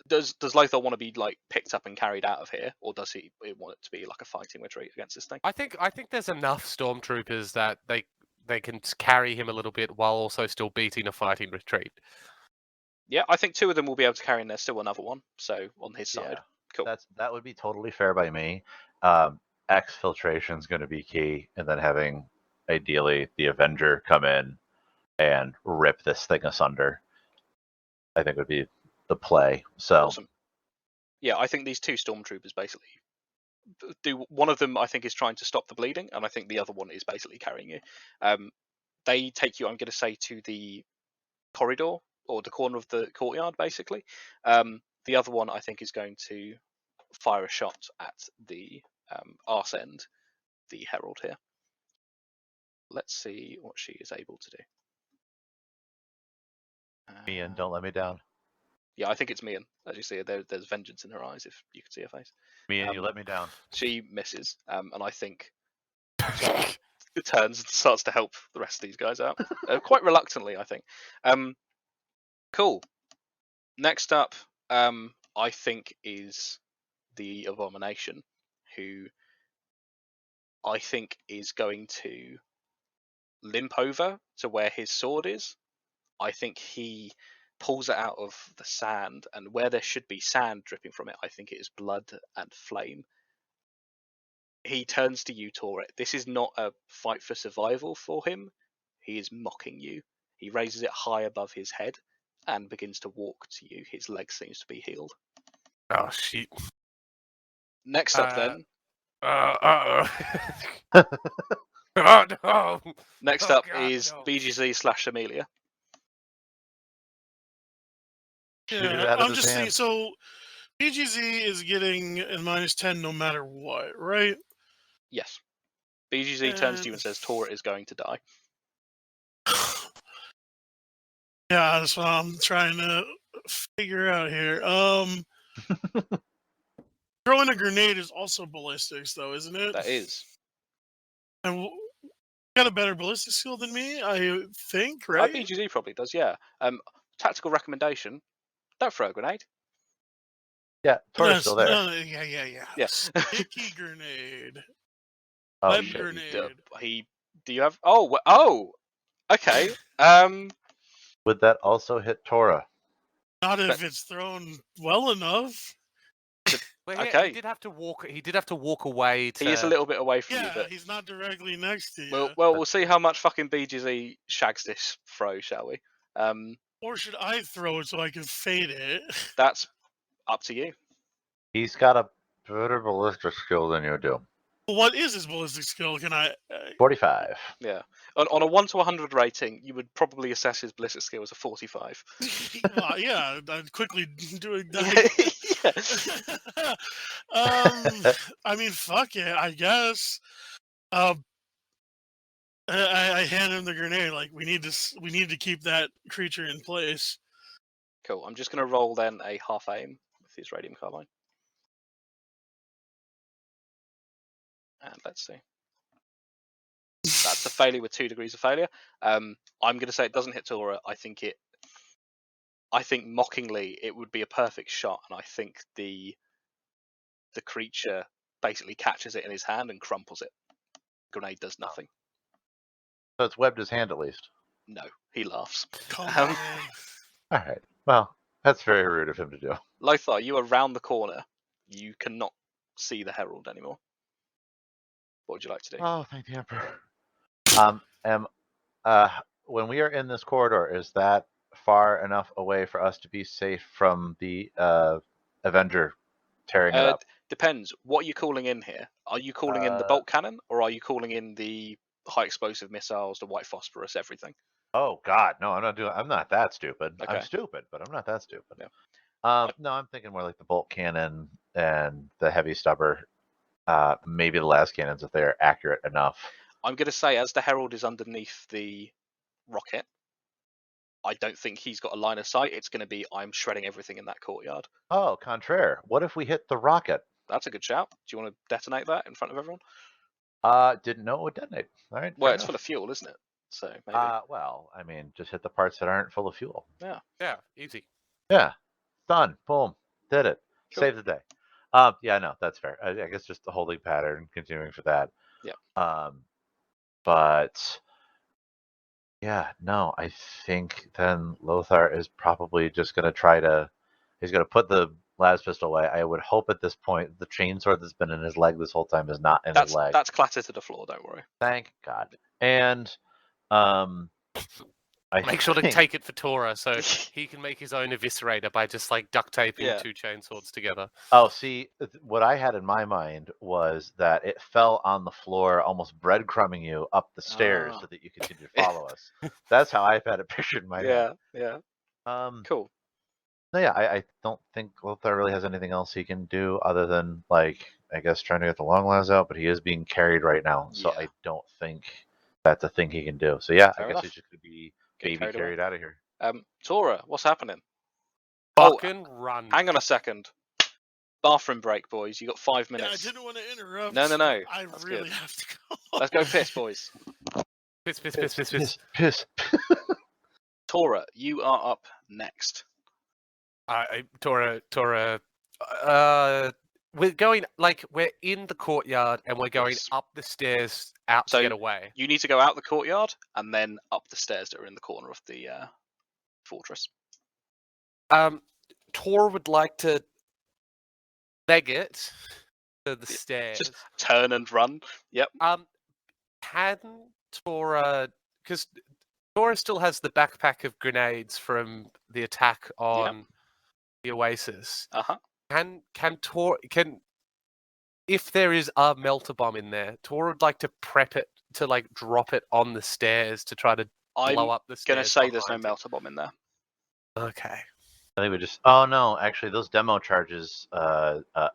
does Lothar want to be like picked up and carried out of here, or does he want it to be like a fighting retreat against this thing? I think there's enough stormtroopers that they can carry him a little bit while also still beating a fighting retreat. Yeah, I think two of them will be able to carry, and there's still another one. So on his side, Yeah, cool. that would be totally fair by me. Exfiltration is going to be key, and then having ideally the Avenger come in and rip this thing asunder, I think would be the play. So Awesome. Yeah, I think these two stormtroopers basically do. One of them, I think, is trying to stop the bleeding, and I think the other one is basically carrying you. They take you, I'm going to say, to the corridor or the corner of the courtyard, basically. The other one, I think, is going to fire a shot at the arse end, the Herald here. Let's see what she is able to do. Ian, don't let me down. Yeah, I think it's Mian. As you see, there's vengeance in her eyes, if you can see her face. Ian, you let me down. She misses, and I think it turns and starts to help the rest of these guys out. Quite reluctantly, I think. Cool. Next up, I think, is the Abomination, who I think is going to limp over to where his sword is. I think he pulls it out of the sand, and where there should be sand dripping from it, I think it is blood and flame. He turns to you, Torit. This is not a fight for survival for him. He is mocking you. He raises it high above his head and begins to walk to you. His leg seems to be healed. Oh, shit. Next up, then. Oh no. Next Oh, up God, is no. BGZ / Amelia. Shoot it Yeah, out of I'm his just thinking. hand. So BGZ is getting a -10 no matter what, right? Yes. BGZ turns to you and says Torit is going to die. Yeah, that's what I'm trying to figure out here. Throwing a grenade is also ballistics, though, isn't it? That is. And got a better ballistic skill than me, I think, right? BGZ probably does, yeah. Tactical recommendation: don't throw a grenade. Yeah, Tora's still there. Yeah. Sticky grenade. Oh, Lead shit. grenade. Do you have? Oh, okay. Would that also hit Tora? Not if it's thrown well enough. Well, yeah, Okay. He did have to walk. He did have to walk away. He is a little bit away from you, Yeah, but he's not directly next to you. we'll see how much fucking BGZ shags this throw, shall we? Or should I throw it so I can fade it? That's up to you. He's got a better ballistic skill than you do. What is his ballistic skill? Can I? 45. Yeah. On a 1 to 100 rating, you would probably assess his ballistic skill as a 45. Well, yeah, I'd quickly do it. Yeah. I mean, fuck it, I guess. I hand him the grenade. Like, we need to keep that creature in place. Cool. I'm just going to roll then a half aim with his radium carbine. And let's see. That's a failure with 2 degrees of failure. I'm going to say it doesn't hit Tora. I think mockingly it would be a perfect shot, and I think the creature basically catches it in his hand and crumples it. Grenade does nothing. So it's webbed his hand at least. No, he laughs. Come on. All right. Well, that's very rude of him to do. Lothar, you are round the corner. You cannot see the Herald anymore. What would you like to do? Oh, thank the Emperor. When we are in this corridor, is that far enough away for us to be safe from the Avenger tearing it up? Depends. What are you calling in here? Are you calling in the bolt cannon, or are you calling in the high explosive missiles, the white phosphorus, everything? Oh God, no! I'm not that stupid. Okay. I'm stupid, but I'm not that stupid. Yeah. No, I'm thinking more like the bolt cannon and the heavy stubber. Maybe the last cannons if they are accurate enough. I'm going to say, as the Herald is underneath the rocket, I don't think he's got a line of sight. It's going to be, I'm shredding everything in that courtyard. Oh, contraire. What if we hit the rocket? That's a good shout. Do you want to detonate that in front of everyone? Didn't know it would detonate. All right. Well, it's full of fuel, isn't it? So maybe. Well, I mean, just hit the parts that aren't full of fuel. Yeah, easy. Yeah. Done. Boom. Did it. Cool. Save the day. Yeah, no, that's fair. I guess just the holding pattern, continuing for that. Yeah. But yeah, no, I think then Lothar is probably just gonna he's gonna put the las pistol away. I would hope at this point the chainsword that's been in his leg this whole time is not in his leg. That's clattered to the floor, don't worry. Thank God. And Make sure to take it for Tora so he can make his own eviscerator by just like duct taping 2 chainswords together. Oh, see, what I had in my mind was that it fell on the floor, almost breadcrumbing you up the stairs so that you continue to follow us. That's how I've had it pictured in my head. Yeah. No, Cool. yeah, I don't think Lothar really has anything else he can do other than, like, I guess trying to get the long las out, but he is being carried right now, so I don't think that's a thing he can do. So yeah, Fair I guess enough. he's just going to be Get baby carried out of here. Tora, what's happening? Fucking run. Hang on a second. Bathroom break, boys. You got 5 Yeah, I minutes. didn't want to interrupt. No. but I That's really good. have to go. Let's go piss, boys. Piss. Tora, you are up next. Tora. We're going we're in the courtyard and we're going Yes. up the stairs out So- to get away. You need to go out the courtyard and then up the stairs that are in the corner of the fortress. Tora would like to leg it to the stairs. Just turn and run. Yep. Can Tora, because Tora still has the backpack of grenades from the attack on the Oasis. Uh-huh. Can Tora if there is a melter bomb in there, Tora would like to prep it to drop it on the stairs to try to blow up the stairs. Gonna say there's no behind it. melter bomb in there. Okay. I think we just. Oh no! Actually, those demo charges,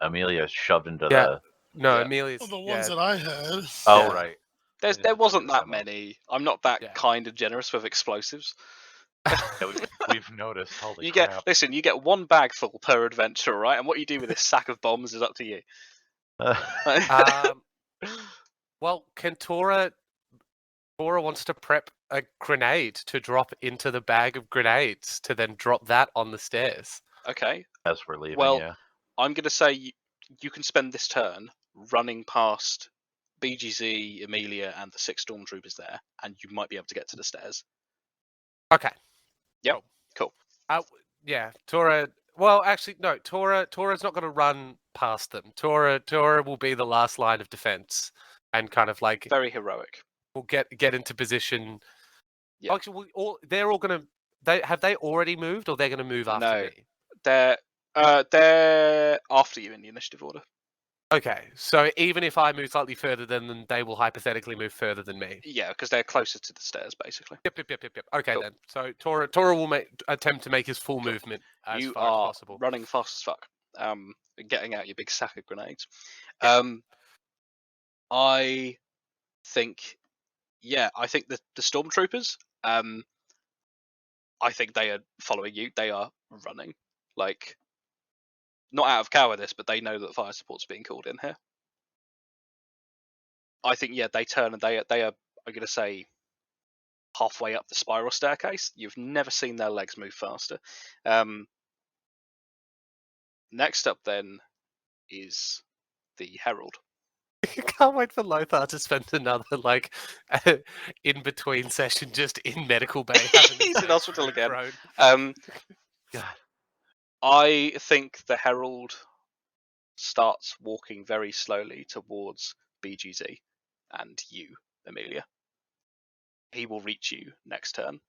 Amelia shoved into the. No, Yeah. Amelia's. Well, the ones that I had. Oh Yeah. right. There wasn't that Demo. many. I'm not that Yeah. kind and generous with explosives. Yeah, we've noticed. Holy You crap! you get one bag full per adventure, right? And what you do with this sack of bombs is up to you. Well, can Tora wants to prep a grenade to drop into the bag of grenades to then drop that on the stairs. Okay. As we're leaving, Well, yeah. I'm gonna say you can spend this turn running past BGZ, Amelia, and the 6 stormtroopers there, and you might be able to get to the stairs. Okay. Yep. Cool. Yeah, Tora. Well, actually, no. Tora's not going to run past them. Tora will be the last line of defense, and kind of Very heroic. will get into position. Yeah. Actually, they're all going to. Have they already moved, or they're going to move after No. me? They're after you in the initiative order. Okay, so even if I move slightly further than them, they will hypothetically move further than me. Yeah, because they're closer to the stairs, basically. Yep. Okay, Cool. then. So Tora will attempt to make his full movement as You far as are possible. running fast as fuck. Getting out your big sack of grenades. I think the stormtroopers. I think they are following you. They are running, not out of cowardice, but they know that fire support's being called in here. I think they turn and they are. I'm gonna say halfway up the spiral staircase. You've never seen their legs move faster. Next up then is the Herald. Can't wait for Lothar to spend another in between session just in medical bay. He's in hospital again. Thrown. God. I think the Herald starts walking very slowly towards BGZ and you, Amelia. He will reach you next turn.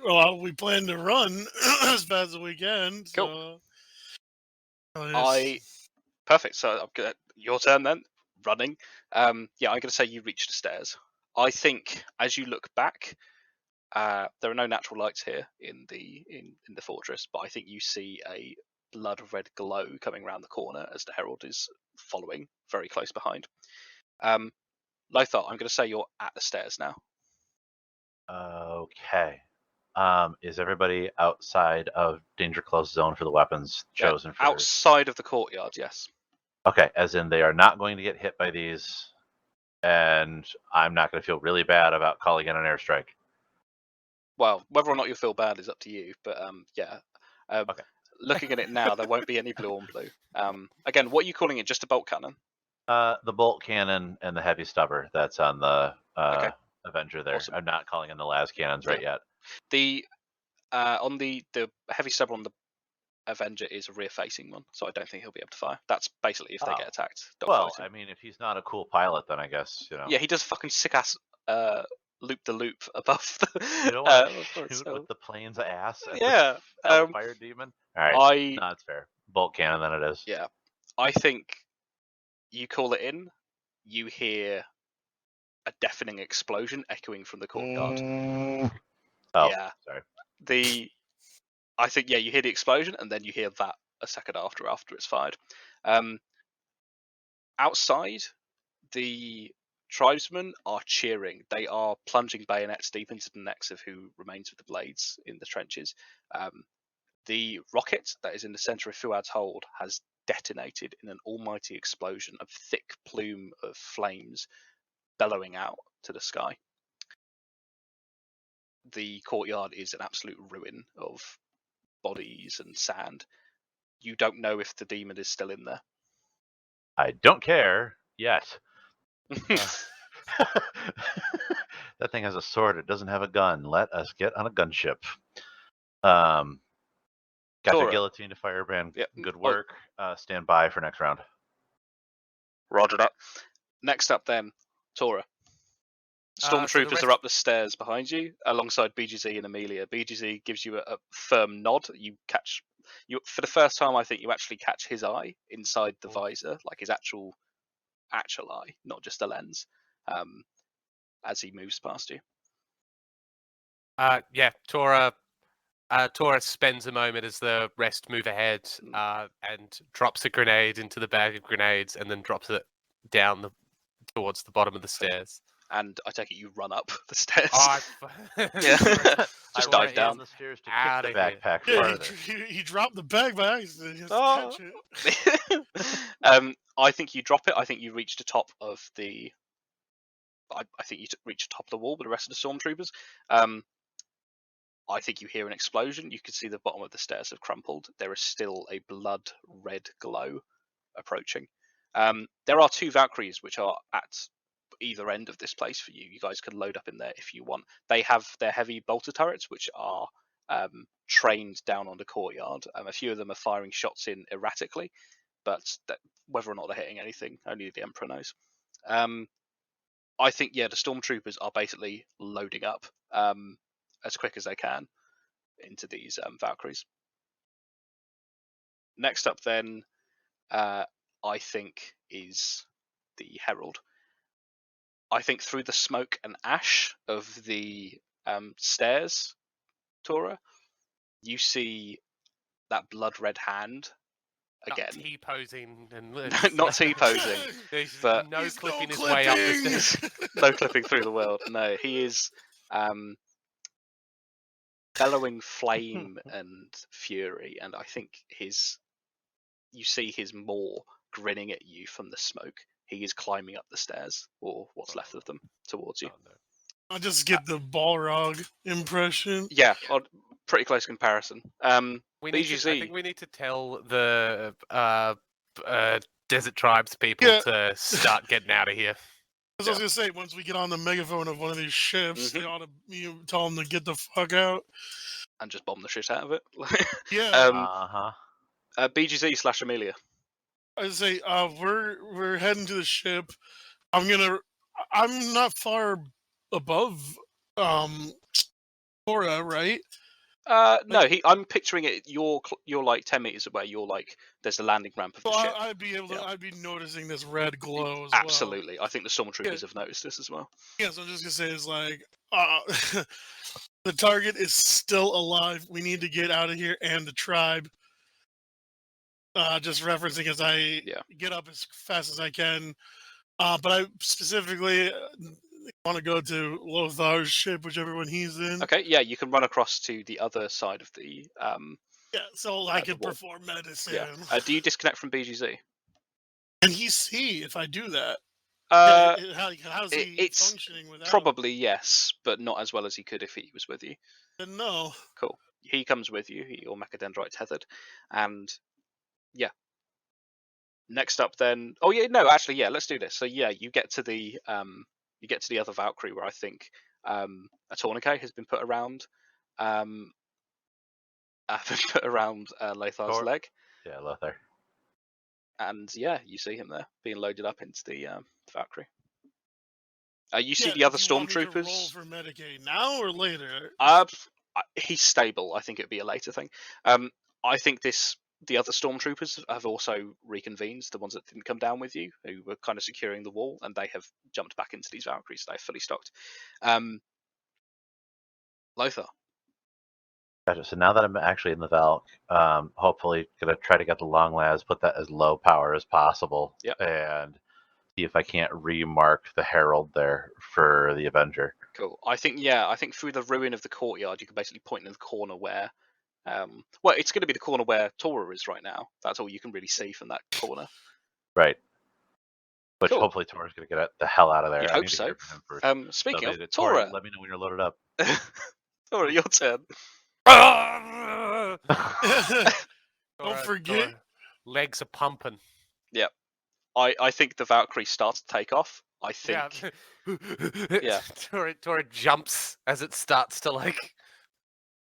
Well, we plan to run as fast as we can. Cool. So Perfect. So your turn then. Running. I'm going to say you reach the stairs. I think as you look back, there are no natural lights here in the fortress, but I think you see a blood red glow coming around the corner as the Herald is following very close behind. Lothar, I'm going to say you're at the stairs now. Okay. Is everybody outside of danger close zone for the weapons chosen for? Outside of the courtyard, yes. Okay, as in they are not going to get hit by these, and I'm not going to feel really bad about calling in an airstrike. Well, whether or not you feel bad is up to you, but Okay. Looking at it now, there won't be any blue on blue. Again, what are you calling it? Just a bolt cannon? The bolt cannon and the heavy stubber that's on the Avenger there. Awesome. I'm not calling in the las cannons right yet. The on the heavy stubber on the Avenger is a rear-facing one, so I don't think he'll be able to fire. That's basically if they get attacked. Well, dogfighting. I mean, if he's not a cool pilot, then I guess, Yeah, he does fucking sick-ass loop-the-loop above the... You don't want to shoot with the plane's ass at Yeah. the fire demon? Alright, no, that's fair. Bolt cannon, then it is. Yeah. I think you call it in, you hear a deafening explosion echoing from the courtyard. Oh, Yeah. sorry. I think, you hear the explosion, and then you hear that a second after it's fired. Outside, the tribesmen are cheering. They are plunging bayonets deep into the necks of who remains with the blades in the trenches. The rocket that is in the center of Fuad's hold has detonated in an almighty explosion, a thick plume of flames bellowing out to the sky. The courtyard is an absolute ruin of bodies and sand. You don't know if the demon is still in there. I don't care yet. That thing has a sword. It doesn't have a gun. Let us get on a gunship. Got Tora. the guillotine to firebrand. Yep. Good work. Stand by for next round. Roger that. Next up then, Tora. Stormtroopers are up the stairs behind you, alongside BGZ and Amelia. BGZ gives you a firm nod. You for the first time. I think you actually catch his eye inside the visor, like his actual eye, not just a lens. As he moves past you. Yeah, Tora spends a moment as the rest move ahead, and drops a grenade into the bag of grenades, and then drops it down towards the bottom of the stairs. And I take it you run up the stairs. Yeah. Just dive down the stairs to Out kick of the backpack Yeah, farther. he dropped the bag by accident. He has to catch it. I think you drop it. I think you reach the top of the. I think you reach the top of the wall with the rest of the stormtroopers. I think you hear an explosion. You can see the bottom of the stairs have crumpled. There is still a blood red glow approaching. There are 2 Valkyries which are at either end of this place for you. You guys can load up in there if you want. They have their heavy bolter turrets, which are trained down on the courtyard. A few of them are firing shots in erratically, but whether or not they're hitting anything, only the Emperor knows. I think, the stormtroopers are basically loading up as quick as they can into these Valkyries. Next up then, I think, is the Herald. I think through the smoke and ash of the stairs, Tora, you see that blood red hand again. Not T-posing and not T-posing, but no clipping his way up the stairs. No clipping through the world. No, he is bellowing flame and fury, and I think you see his maw grinning at you from the smoke. He is climbing up the stairs, or what's left of them, towards you. I'll just get the Balrog impression. Yeah, pretty close comparison. I think we need to tell the desert tribes people to start getting out of here. Because I was gonna say, once we get on the megaphone of one of these ships, they ought to tell them to get the fuck out and just bomb the shit out of it. Yeah. BGZ / Amelia. I say, we're heading to the ship. I'm not far above Tora, right? No, I'm picturing it. You're like 10 meters away. You're like there's the landing ramp of the ship. I'd be able to. I'd be noticing this red glow as Absolutely. I think the stormtroopers have noticed this as well. Yeah, so I'm just gonna say it's like the target is still alive. We need to get out of here, and the tribe. Just referencing as I get up as fast as I can. But I specifically want to go to Lothar's ship, whichever one he's in. Okay, yeah, you can run across to the other side of the. So I can perform medicine. Yeah. Do you disconnect from BGZ? Can he see if I do that? How's he functioning without? Probably yes, but not as well as he could if he was with you. Then no. Cool. He comes with you. Your mechadendrite tethered, and yeah. Next up, then. Oh yeah, no, actually, yeah. Let's do this. So yeah, you get to the other Valkyrie where I think a tourniquet has been put around. Lothar's leg. Yeah, Lothar. And yeah, you see him there being loaded up into the Valkyrie. You see the other stormtroopers. Roll for Medicaid now or later? He's stable. I think it'd be a later thing. I think the other stormtroopers have also reconvened. The ones that didn't come down with you, who were kind of securing the wall, and they have jumped back into these Valkyries. They're fully stocked. Lothar. Gotcha. So now that I'm actually in the Valk, hopefully gonna try to get the long las, put that as low power as possible, and see if I can't remark the Herald there for the Avenger. Cool. I think through the ruin of the courtyard, you can basically point in the corner where, well, it's going to be the corner where Tora is right now. That's all you can really see from that corner. Right. Which Cool. hopefully Tora's going to get the hell out of there. You'd I hope need to so. hear from him first. Speaking of Tora, Tora, let me know when you're loaded up. Tora, your turn. Don't forget. Legs are pumping. I think the Valkyrie starts to take off. I think. Yeah. Tora jumps as it starts to like.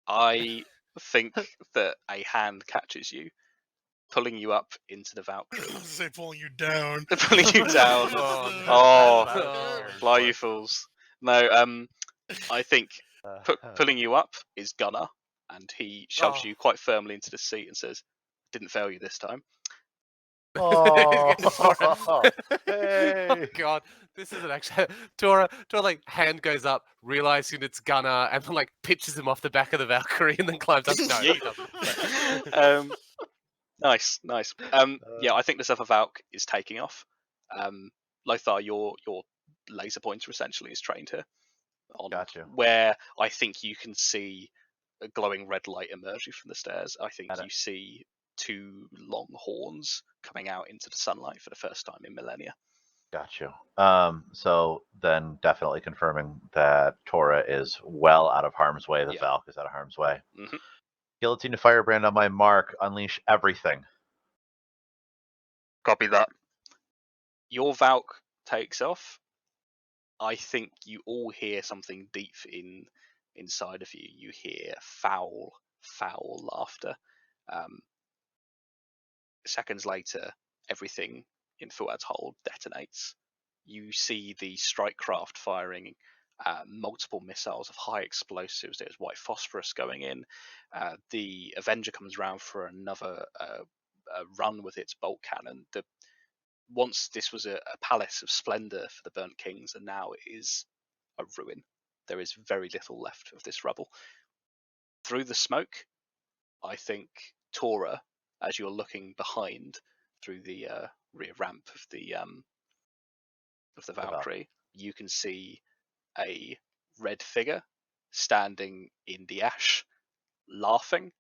I think that a hand catches you, pulling you up into the Valkyrie. Say pulling you down. Pulling you down. Oh, Fly, you fools. No, I think pulling you up is Gunnar, and he shoves you quite firmly into the seat and says, "Didn't fail you this time." Oh, Hey. Oh god, this isn't actually Tora like hand goes up, realizing it's Gunnar, and then like pitches him off the back of the Valkyrie and then climbs up. No, he doesn't. Nice. Yeah, I think this other Valk is taking off. Lothar, your laser pointer essentially is trained here. On Gotcha. where I think you can see a glowing red light emerging from the stairs. I think you see two long horns coming out into the sunlight for the first time in millennia. Got you. So then definitely confirming that Tora is well out of harm's way. The Valk is out of harm's way. Mm-hmm. Guillotine to Firebrand on my mark. Unleash everything. Copy that. Your Valk takes off. I think you all hear something deep inside of you. You hear foul laughter. Seconds later, everything in Fuad's hold detonates. You see the strike craft firing multiple missiles of high explosives. There's white phosphorus going in. The Avenger comes around for another run with its bolt cannon. Once this was a palace of splendor for the Burnt Kings, and now it is a ruin. There is very little left of this rubble. Through the smoke, I think Tora, as you're looking behind through the rear ramp of the Valkyrie, you can see a red figure standing in the ash, laughing.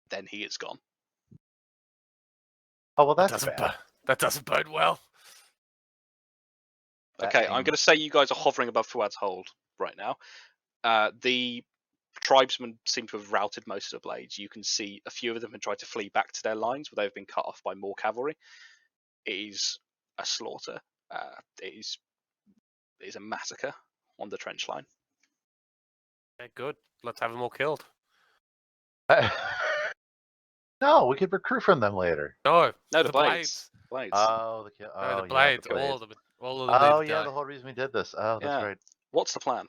Then he is gone. Oh well, that's bad. That doesn't bode well. Okay, I'm going to say you guys are hovering above Fuad's hold right now. The tribesmen seem to have routed most of the blades. You can see a few of them have tried to flee back to their lines, but they've been cut off by more cavalry. It is a slaughter. It is a massacre on the trench line. Okay, good. Let's have them all killed. No, we could recruit from them later. No, the blades. Oh, the blades. Yeah, the all of them. Oh yeah, the whole reason we did this. Oh, that's right. What's the plan?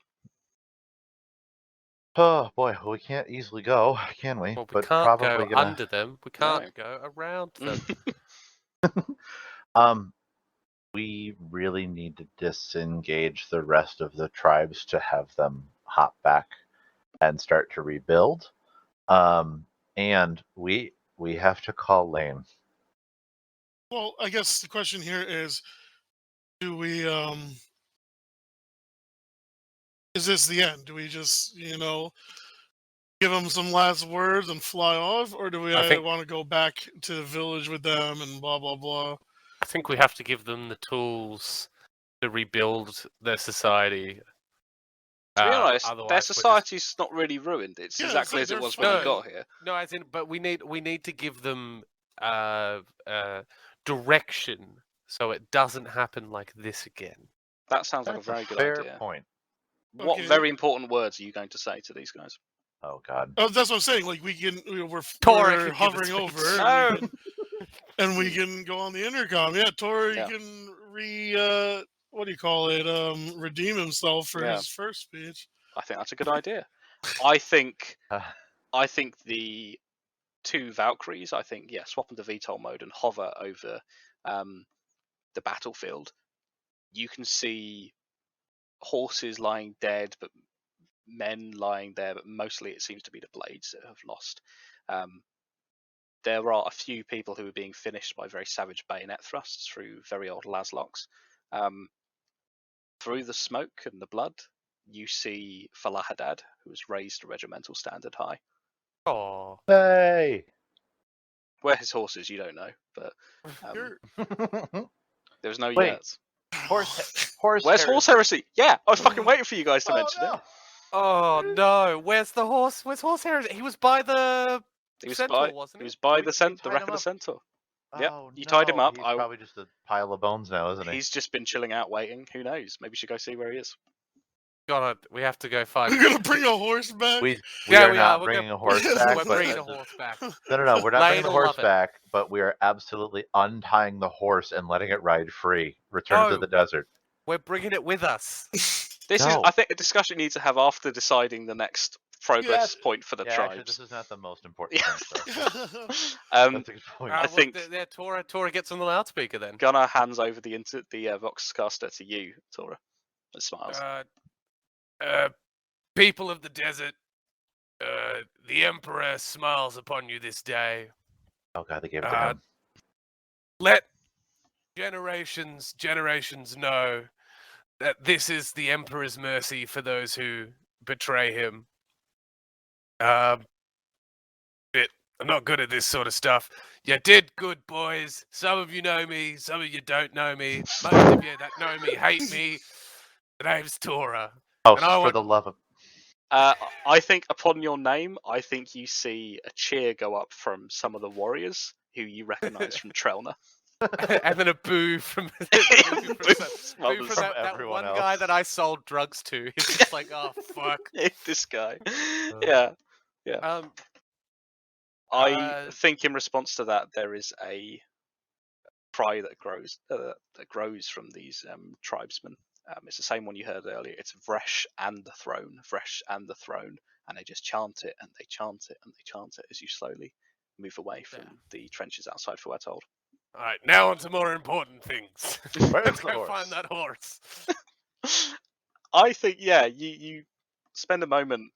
Oh boy, well, we can't easily go, can we? Well, we but can't probably go under them. We can't go around them. We really need to disengage the rest of the tribes to have them hop back and start to rebuild. And we have to call Lane. Well, I guess the question here is, do we is this the end? Do we just, give them some last words and fly off, or do we want to go back to the village with them and blah blah blah? I think we have to give them the tools to rebuild their society. To be honest, their society's not really ruined. It's exactly as it was when they got here. No, as in, but we need to give them direction so it doesn't happen like this again. That sounds like a very good fair idea. Point. What very important words are you going to say to these guys? Oh God. Oh, that's what I'm saying. Like we're hovering over, and we can go on the intercom. Yeah, Tora, you can redeem himself for his first speech. I think that's a good idea. I think the two Valkyries, swap into VTOL mode and hover over the battlefield. You can see horses lying dead, but men lying there, but mostly it seems to be the blades that have lost. there are a few people who are being finished by very savage bayonet thrusts through very old laslocks. Through the smoke and the blood, you see Falahadad, who has raised a regimental standard high. Oh, Hey! Where his horse is, you don't know, but there's no Wait. yet. Horse Where's heresy. horse heresy? Yeah, I was fucking waiting for you guys to mention no. it. oh no! Where's the horse? Where's horse Heresy? He was by the He was centaur, by, wasn't he he? was by We- the we the tied wreck him of the up. centaur. Oh, Yep, you tied him no, up. He's probably just a pile of bones now, isn't he? He's just been chilling out, waiting. Who knows? Maybe you should go see where he is. God, we have to go find. We're gonna bring a horse back. We Yeah, are we not are. We're bringing gonna- a horse We're back. We're but bringing a horse back. No, we're not bringing the Lane'll horse love it. back, but we are absolutely untying the horse and letting it ride free. Return to No. the desert. We're bringing it with us. This is, No. I think, a discussion you need to have after deciding the next progress point for the Yeah, actually, tribes. this is not the most important thing. So That's that's a good point. I think- Tora gets on the loudspeaker then. Gunnar hands over the Voxcaster to you, Tora, and smiles. People of the desert, the Emperor smiles upon you this day. Oh god, they gave it to him. Let generations know that this is the Emperor's mercy for those who betray him. I'm not good at this sort of stuff. You did good, boys. Some of you know me, some of you don't know me. Most of you that know me hate me. The name's Tora. Oh, and I for want- the love of... I think upon your name, I think you see a cheer go up from some of the warriors who you recognise from Trelna. And then a boo from, Boo boo from from others. that everyone one guy else. that I sold drugs to. He's just like, oh fuck. This guy. Yeah. I think in response to that, there is a cry that grows from these tribesmen. It's the same one you heard earlier. It's Vresh and the throne, Vresh and the throne, and they just chant it and they chant it and they chant it as you slowly move away from the trenches outside for Wetold. All right, now on to more important things. Where's Let's the go horse? find that horse. I think, yeah, you spend a moment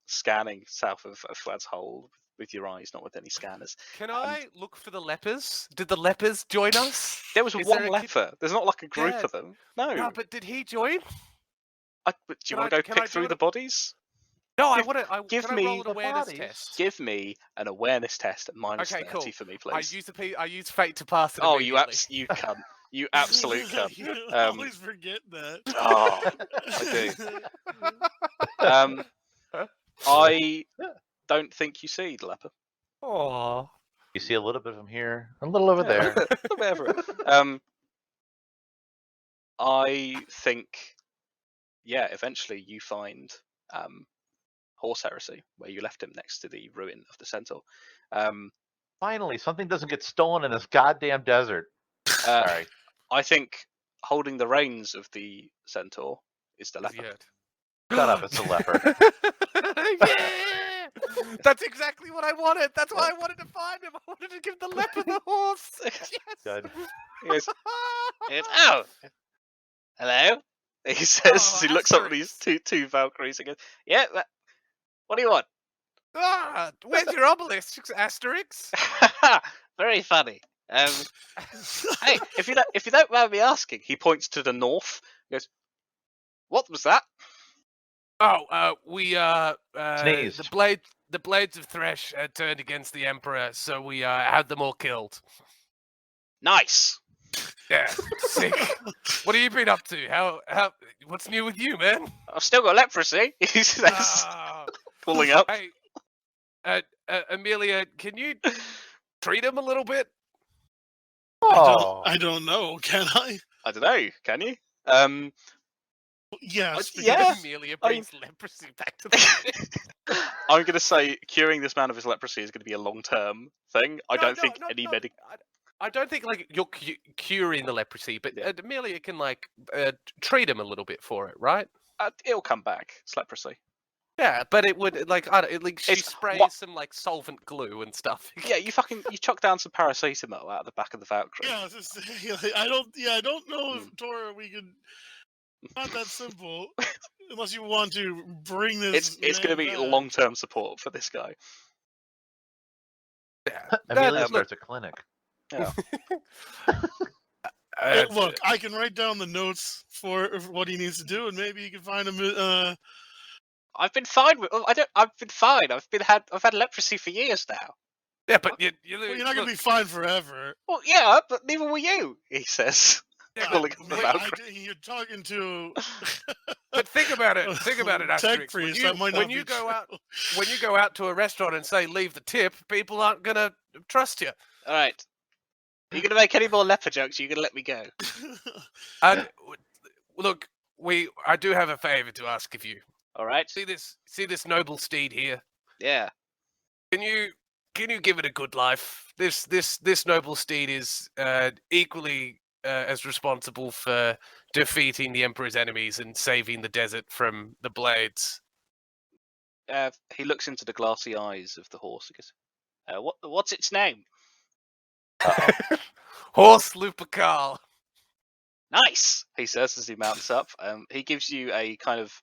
scanning south of Flad's Hole with your eyes, not with any scanners. Can I look for the lepers? Did the lepers join us? There was Is one there a leper. There's not like a group Yeah. of them. No. No, but did he join? But do you can want I- to go can I pick do through it- the bodies? No, I Give- want to. give Can I me roll an the awareness bodies. test? Give me an awareness test at minus Okay, 30 cool. for me, I please. use fate to pass it. Oh, you immediately. you cunt. You absolute cunt. You Um, always forget that. Oh, I do. I don't think you see the leper. Aw. You see a little bit of him here, a little over there. Whatever. I think, yeah, eventually you find Horse Heresy, where you left him next to the ruin of the Centaur. Finally, something doesn't get stolen in this goddamn desert. Sorry. I think holding the reins of the Centaur is the leper. Shut up, it's a leper. Yeah! That's exactly what I wanted. That's why I wanted to find him. I wanted to give the leper the horse. Yes. Good. He goes, oh, hello. He says as he looks up at these two Valkyries and goes, yeah, what do you want? Ah, where's your obelisk, Asterix? Very funny. Hey, if you don't mind me asking, he points to the north. He goes, what was that? Oh, we Sneezed. the blades of Thresh turned against the Emperor, so we had them all killed. Nice. Yeah, sick. What have you been up to? How? What's new with you, man? I've still got leprosy. He says, Ah. pulling up. Hey, Amelia, can you treat him a little bit? Oh, I don't know. Can I? I don't know. Can you? Yes. yeah. Amelia I brings leprosy back to the ship. I'm going to say curing this man of his leprosy is going to be a long-term thing. I don't think any medic. I don't think like you're curing the leprosy, but Yeah. Amelia can like treat him a little bit for it, right? It'll come back. It's leprosy. Yeah, but it would like she It's- sprays what- some like solvent glue and stuff. Yeah, you chuck down some paracetamol out of the back of the Valkyrie. Yeah, I was just saying, like, I don't know if Tora we could. Not that simple, unless you want to bring this. It's going to be man back. long-term support for this guy. Amelia look, starts a clinic. Yeah. Look, I can write down the notes for what he needs to do, and maybe he can find him. I've been fine with. I've been fine. I've had leprosy for years now. yeah, but you Well, you're not gonna look, be fine forever. Well, yeah, but neither were you. He says, Yeah, calling him the Valkyrie. You're talking to. But think about it. Think about it, Tech Asterix. priest. That might When not you be go true. out, when you go out to a restaurant and say leave the tip, people aren't gonna trust you. All right. Are you gonna make any more leper jokes? You're gonna let me go. And look, I do have a favor to ask of you. All right. See this noble steed here. Yeah. Can you give it a good life? This noble steed is equally as responsible for defeating the Emperor's enemies and saving the desert from the blades. He looks into the glassy eyes of the horse. He goes, What's its name? Horse Lupercal. Nice. He says as he mounts up. He gives you a kind of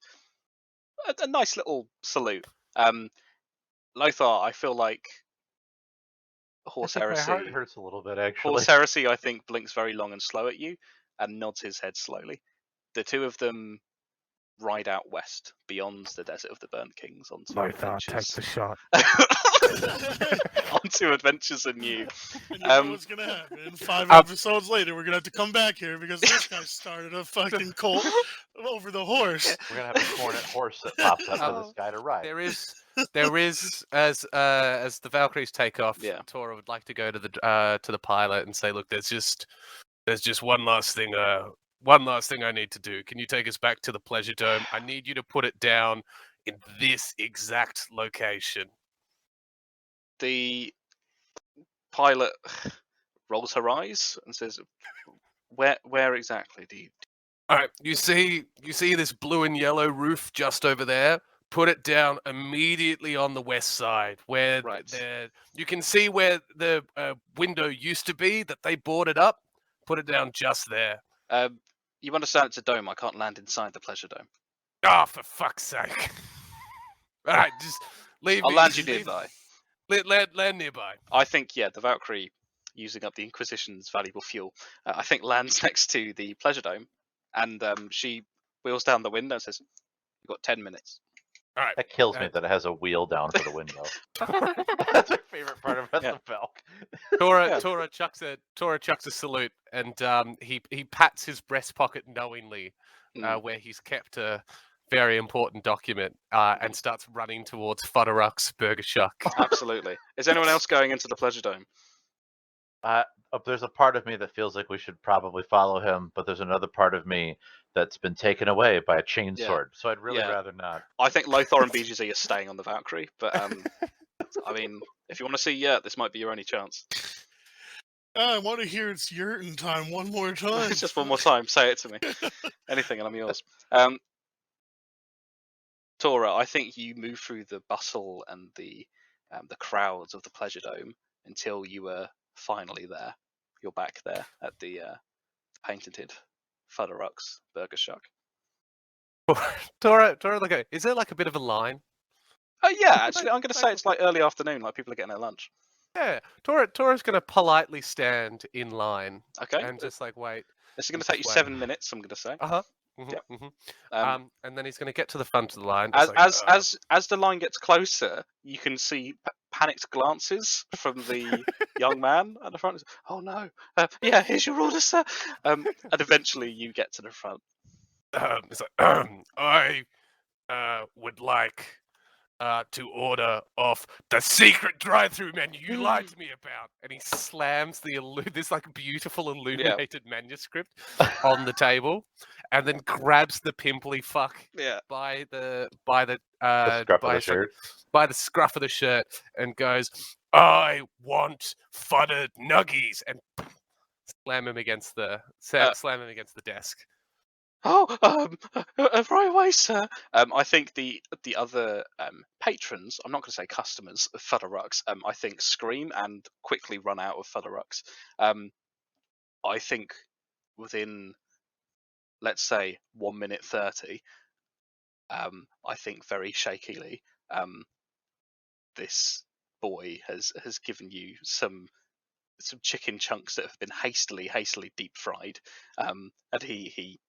a nice little salute. Lothar, I feel like Horse I think Heresy. my heart hurts a little bit, actually. Horse Heresy, I think, blinks very long and slow at you and nods his head slowly. The two of them ride out west, beyond the desert of the Burnt Kings, onto adventures. shot. onto adventures anew. And you know what's gonna happen? 5 episodes later, we're gonna have to come back here because this guy started a fucking cult over the horse. We're gonna have a cornet horse that pops up for this guy to ride. There is as the Valkyries take off. Yeah. Tora would like to go to the pilot and say, look, there's just one last thing I need to do. Can you take us back to the Pleasure Dome? I need you to put it down in this exact location. The pilot rolls her eyes and says, "Where exactly do you?" All right, you see this blue and yellow roof just over there? Put it down immediately on the west side, where you can see where the window used to be that they boarded up. Put it down just there. You understand it's a dome. I can't land inside the Pleasure Dome. Oh, for fuck's sake! All right, just leave. I'll land you nearby. Land nearby. I think, the Valkyrie, using up the Inquisition's valuable fuel, I think lands next to the Pleasure Dome, and she wheels down the window and says, "You've got 10 minutes." All right. That kills me that it has a wheel down for the window. That's my favorite part of the Valk. Tora chucks a salute, and he pats his breast pocket knowingly, where he's kept a very important document, and starts running towards Fudderuk's Burger Shack. Absolutely. Is anyone else going into the Pleasure Dome? There's a part of me that feels like we should probably follow him, but there's another part of me that's been taken away by a chainsword, so I'd really rather not. I think Lothar and BGZ are staying on the Valkyrie, but I mean, if you want to see, this might be your only chance. I want to hear it's yurtin time one more time. Just one more time, say it to me. Anything and I'm yours. Tora, I think you move through the bustle and the crowds of the Pleasure Dome until you were finally there. You're back there at the painted Fudderuk's Burger Shack. Tora, look, is there like a bit of a line? Yeah, actually, I'm going to say it's like early afternoon, like people are getting their lunch. Yeah, Tora's going to politely stand in line. Okay. And just like wait. This is going to take you 7 minutes, I'm going to say. And then he's going to get to the front of the line. As the line gets closer, you can see panicked glances from the young man at the front. Oh no! Here's your order, sir. And eventually, you get to the front. It's like, I would like to order off the secret drive-through menu you lied to me about. And he slams this like beautiful illuminated manuscript on the table, and then grabs the pimply fuck by the scruff of the shirt and goes, "I want fuddered nuggies," and slam him against the desk. Oh, right away, sir. I think the other patrons, I'm not going to say customers of Fudderuk's, I think scream and quickly run out of Fudderuk's. I think within, let's say, 1 minute 30, I think very shakily, this boy has given you some chicken chunks that have been hastily deep fried, and he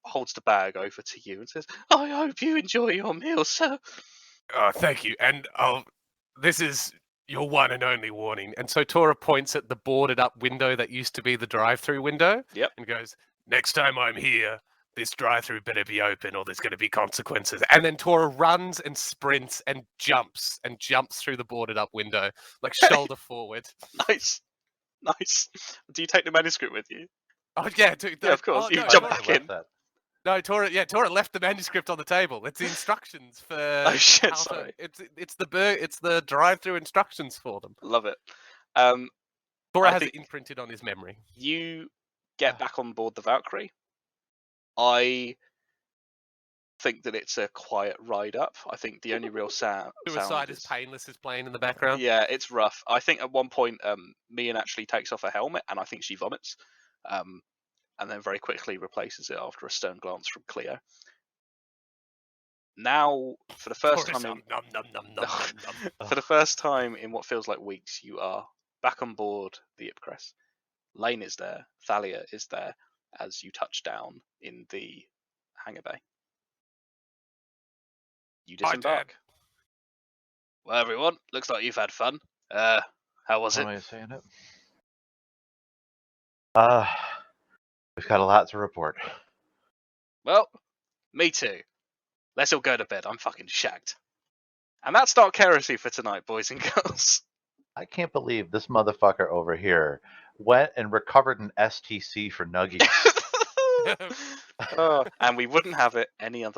holds the bag over to you and says, "I hope you enjoy your meal, sir." Oh, thank you. And this is your one and only warning. And so Tora points at the boarded up window that used to be the drive-through window. Yep. And goes, "Next time I'm here, this drive-through better be open or there's going to be consequences." And then Tora runs and sprints and jumps through the boarded up window, like shoulder forward. Nice. Do you take the manuscript with you? Oh yeah, dude. Yeah, of course. Oh, You no, jump Tora- back in. No, Tora left the manuscript on the table. It's the instructions for. Oh shit! how to- Sorry. It's the drive-through instructions for them. Love it. Tora I has think- it imprinted on his memory. You get back on board the Valkyrie. I think that it's a quiet ride up. I think the only real sound Suicide is is painless is playing in the background. Yeah, it's rough. I think at one point, Mian actually takes off her helmet, and I think she vomits, and then very quickly replaces it after a stern glance from Cleo. Now, for the first Tora's time, nom, nom, nom, nom, nom, nom. for the first time in what feels like weeks, you are back on board the Ipcress. Lane is there. Thalia is there as you touch down in the hangar bay. You Hi, disembark. Dad. Well, everyone, looks like you've had fun. How was One it? way of saying it. We've got a lot to report. Well, me too. Let's all go to bed. I'm fucking shagged. And that's Dark Heresy for tonight, boys and girls. I can't believe this motherfucker over here went and recovered an STC for Nuggies. And we wouldn't have it any other